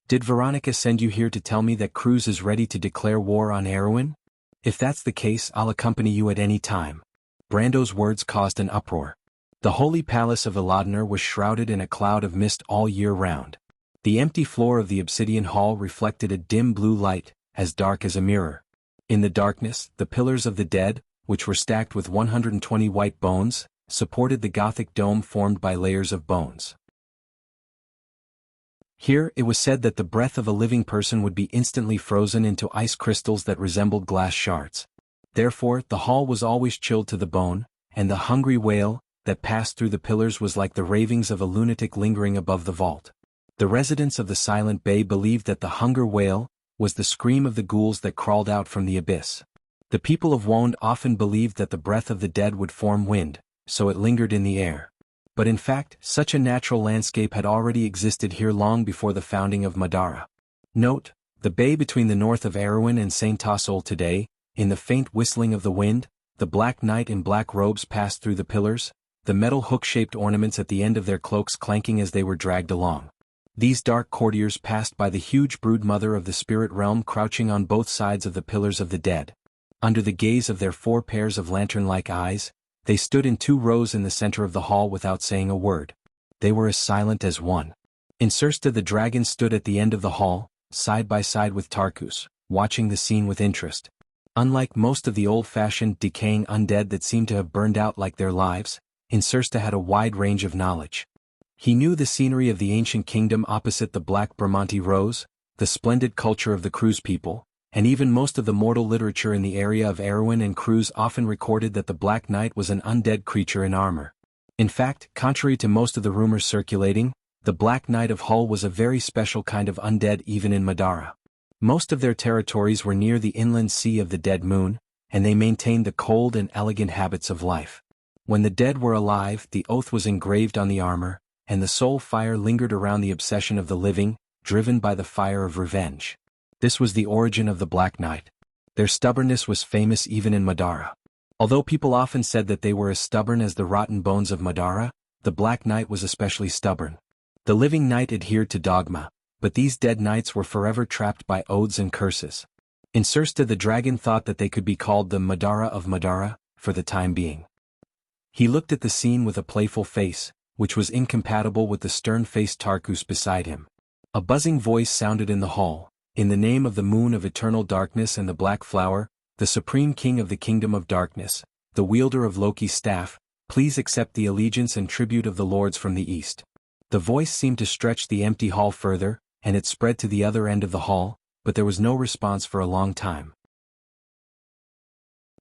Did Veronica send you here to tell me that Cruz is ready to declare war on Erewhon? If that's the case, I'll accompany you at any time." Brando's words caused an uproar. The holy palace of Ilodnir was shrouded in a cloud of mist all year round. The empty floor of the obsidian hall reflected a dim blue light, as dark as a mirror. In the darkness, the pillars of the dead, which were stacked with 120 white bones, supported the Gothic dome formed by layers of bones. Here, it was said that the breath of a living person would be instantly frozen into ice crystals that resembled glass shards. Therefore, the hall was always chilled to the bone, and the hungry wail that passed through the pillars was like the ravings of a lunatic lingering above the vault. The residents of the Silent Bay believed that the hunger wail was the scream of the ghouls that crawled out from the abyss. The people of Wonde often believed that the breath of the dead would form wind, so it lingered in the air. But in fact, such a natural landscape had already existed here long before the founding of Madara. Note, the bay between the north of Erewhon and Saint Tassol today, in the faint whistling of the wind, the Black Knight in black robes passed through the pillars, the metal hook-shaped ornaments at the end of their cloaks clanking as they were dragged along. These dark courtiers passed by the huge broodmother of the spirit realm crouching on both sides of the pillars of the dead. Under the gaze of their 4 pairs of lantern-like eyes, they stood in 2 rows in the center of the hall without saying a word. They were as silent as one. Insursta the dragon stood at the end of the hall, side by side with Tarkus, watching the scene with interest. Unlike most of the old-fashioned, decaying undead that seemed to have burned out like their lives, Insursta had a wide range of knowledge. He knew the scenery of the ancient kingdom opposite the Black Bramante Rose, the splendid culture of the Cruz people, and even most of the mortal literature in the area of Erewhon and Cruz often recorded that the Black Knight was an undead creature in armor. In fact, contrary to most of the rumors circulating, the Black Knight of Hull was a very special kind of undead even in Madara. Most of their territories were near the inland sea of the Dead Moon, and they maintained the cold and elegant habits of life. When the dead were alive, the oath was engraved on the armor, and the soul fire lingered around the obsession of the living, driven by the fire of revenge. This was the origin of the Black Knight. Their stubbornness was famous even in Madara. Although people often said that they were as stubborn as the rotten bones of Madara, the Black Knight was especially stubborn. The living knight adhered to dogma, but these dead knights were forever trapped by oaths and curses. Insursta the dragon thought that they could be called the Madara of Madara, for the time being. He looked at the scene with a playful face, which was incompatible with the stern-faced Tarkus beside him. A buzzing voice sounded in the hall. "In the name of the moon of eternal darkness and the black flower, the supreme king of the kingdom of darkness, the wielder of Loki's staff, please accept the allegiance and tribute of the lords from the east." The voice seemed to stretch the empty hall further, and it spread to the other end of the hall, but there was no response for a long time.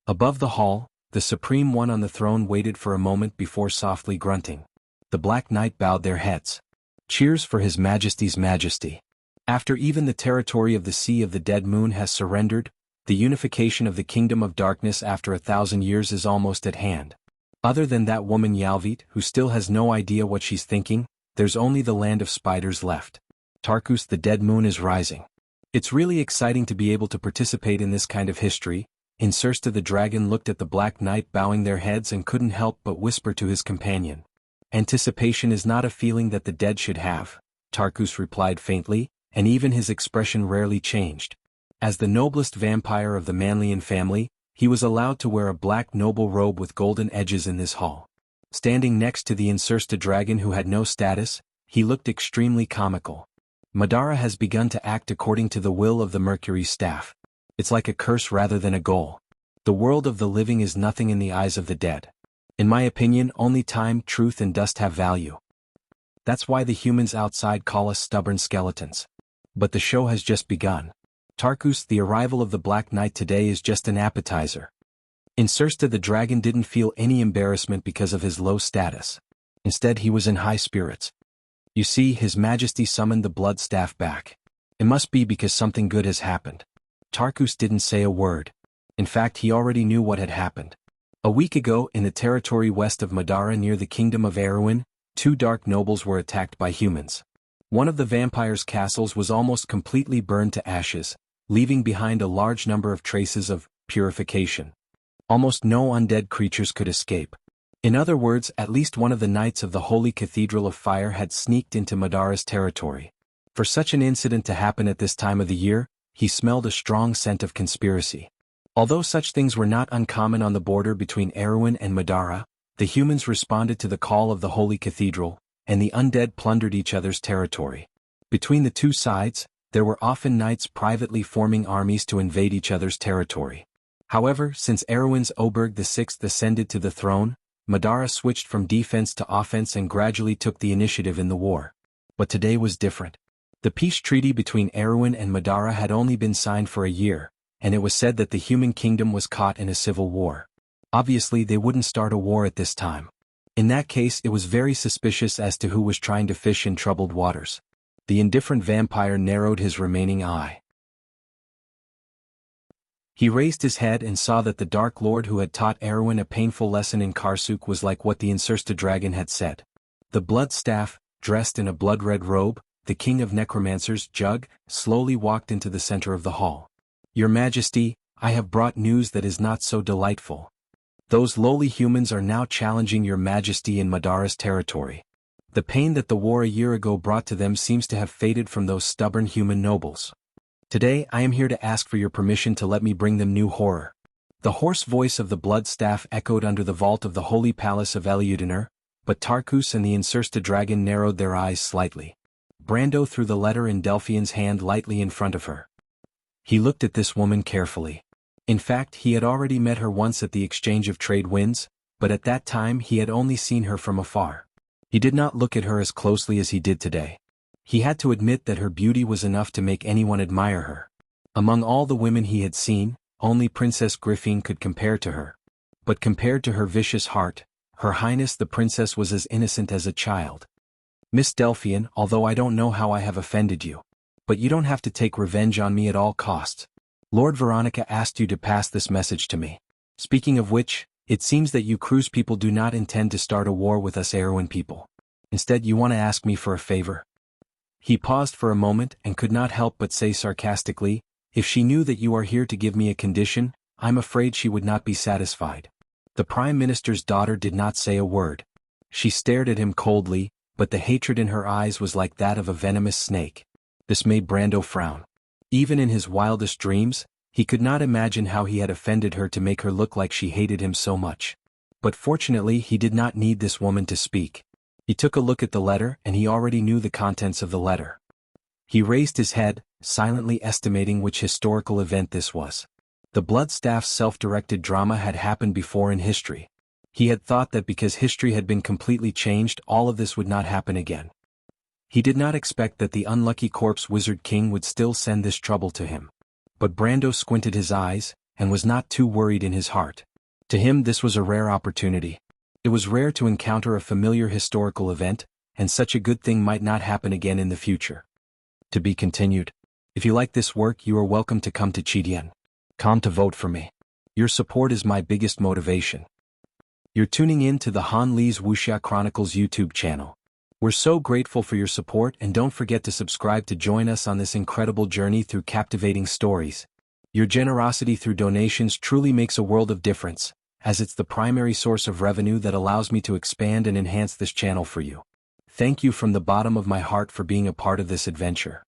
Above the hall, the Supreme One on the throne waited for a moment before softly grunting. The Black Knight bowed their heads. "Cheers for His Majesty's majesty. After even the territory of the Sea of the Dead Moon has surrendered, the unification of the Kingdom of Darkness after 1,000 years is almost at hand. Other than that woman Yalvit, who still has no idea what she's thinking, there's only the land of spiders left. Tarkus, the Dead Moon is rising. It's really exciting to be able to participate in this kind of history." Insursta the dragon looked at the Black Knight bowing their heads and couldn't help but whisper to his companion. "Anticipation is not a feeling that the dead should have," Tarkus replied faintly, and even his expression rarely changed. As the noblest vampire of the Manlian family, he was allowed to wear a black noble robe with golden edges in this hall. Standing next to the Insursta dragon who had no status, he looked extremely comical. "Madara has begun to act according to the will of the Mercury staff. It's like a curse rather than a goal. The world of the living is nothing in the eyes of the dead. In my opinion, only time, truth and dust have value. That's why the humans outside call us stubborn skeletons. But the show has just begun. Tarkus, the arrival of the Black Knight today is just an appetizer." Insursta the dragon didn't feel any embarrassment because of his low status. Instead, he was in high spirits. "You see, His Majesty summoned the blood staff back. It must be because something good has happened." Tarkus didn't say a word. In fact, he already knew what had happened. A week ago, in the territory west of Madara near the kingdom of Erewhon, 2 dark nobles were attacked by humans. One of the vampires' castles was almost completely burned to ashes, leaving behind a large number of traces of purification. Almost no undead creatures could escape. In other words, at least one of the knights of the Holy Cathedral of Fire had sneaked into Madara's territory. For such an incident to happen at this time of the year, he smelled a strong scent of conspiracy. Although such things were not uncommon on the border between Erewhon and Madara, the humans responded to the call of the Holy Cathedral, and the undead plundered each other's territory. Between the two sides, there were often knights privately forming armies to invade each other's territory. However, since Erewhon's Oberg VI ascended to the throne, Madara switched from defense to offense and gradually took the initiative in the war. But today was different. The peace treaty between Erewhon and Madara had only been signed for a year, and it was said that the human kingdom was caught in a civil war. Obviously, they wouldn't start a war at this time. In that case, it was very suspicious as to who was trying to fish in troubled waters. The indifferent vampire narrowed his remaining eye. He raised his head and saw that the Dark Lord who had taught Erewhon a painful lesson in Karsuk was like what the Insursta dragon had said. The blood staff, dressed in a blood-red robe, the king of necromancers, Jug, slowly walked into the center of the hall. "Your Majesty, I have brought news that is not so delightful. Those lowly humans are now challenging your Majesty in Madara's territory. The pain that the war a year ago brought to them seems to have faded from those stubborn human nobles. Today I am here to ask for your permission to let me bring them new horror." The hoarse voice of the blood staff echoed under the vault of the holy palace of Eliudinar, but Tarkus and the Insursta dragon narrowed their eyes slightly. Brando threw the letter in Delphian's hand lightly in front of her. He looked at this woman carefully. In fact, he had already met her once at the exchange of trade winds, but at that time he had only seen her from afar. He did not look at her as closely as he did today. He had to admit that her beauty was enough to make anyone admire her. Among all the women he had seen, only Princess Griffin could compare to her. But compared to her vicious heart, Her Highness the Princess was as innocent as a child. "Miss Delphian, although I don't know how I have offended you, but you don't have to take revenge on me at all costs. Lord Veronica asked you to pass this message to me. Speaking of which, it seems that you Cruise people do not intend to start a war with us Erewhon people. Instead you want to ask me for a favor." He paused for a moment and could not help but say sarcastically, "If she knew that you are here to give me a condition, I'm afraid she would not be satisfied." The Prime Minister's daughter did not say a word. She stared at him coldly, but the hatred in her eyes was like that of a venomous snake. This made Brando frown. Even in his wildest dreams, he could not imagine how he had offended her to make her look like she hated him so much. But fortunately he did not need this woman to speak. He took a look at the letter and he already knew the contents of the letter. He raised his head, silently estimating which historical event this was. The Bloodstaff's self-directed drama had happened before in history. He had thought that because history had been completely changed, all of this would not happen again. He did not expect that the unlucky corpse wizard king would still send this trouble to him. But Brando squinted his eyes, and was not too worried in his heart. To him this was a rare opportunity. It was rare to encounter a familiar historical event, and such a good thing might not happen again in the future. To be continued. If you like this work, you are welcome to come to Chidien. Come to vote for me. Your support is my biggest motivation. You're tuning in to the Han Lee's Wuxia Chronicles YouTube channel. We're so grateful for your support, and don't forget to subscribe to join us on this incredible journey through captivating stories. Your generosity through donations truly makes a world of difference, as it's the primary source of revenue that allows me to expand and enhance this channel for you. Thank you from the bottom of my heart for being a part of this adventure.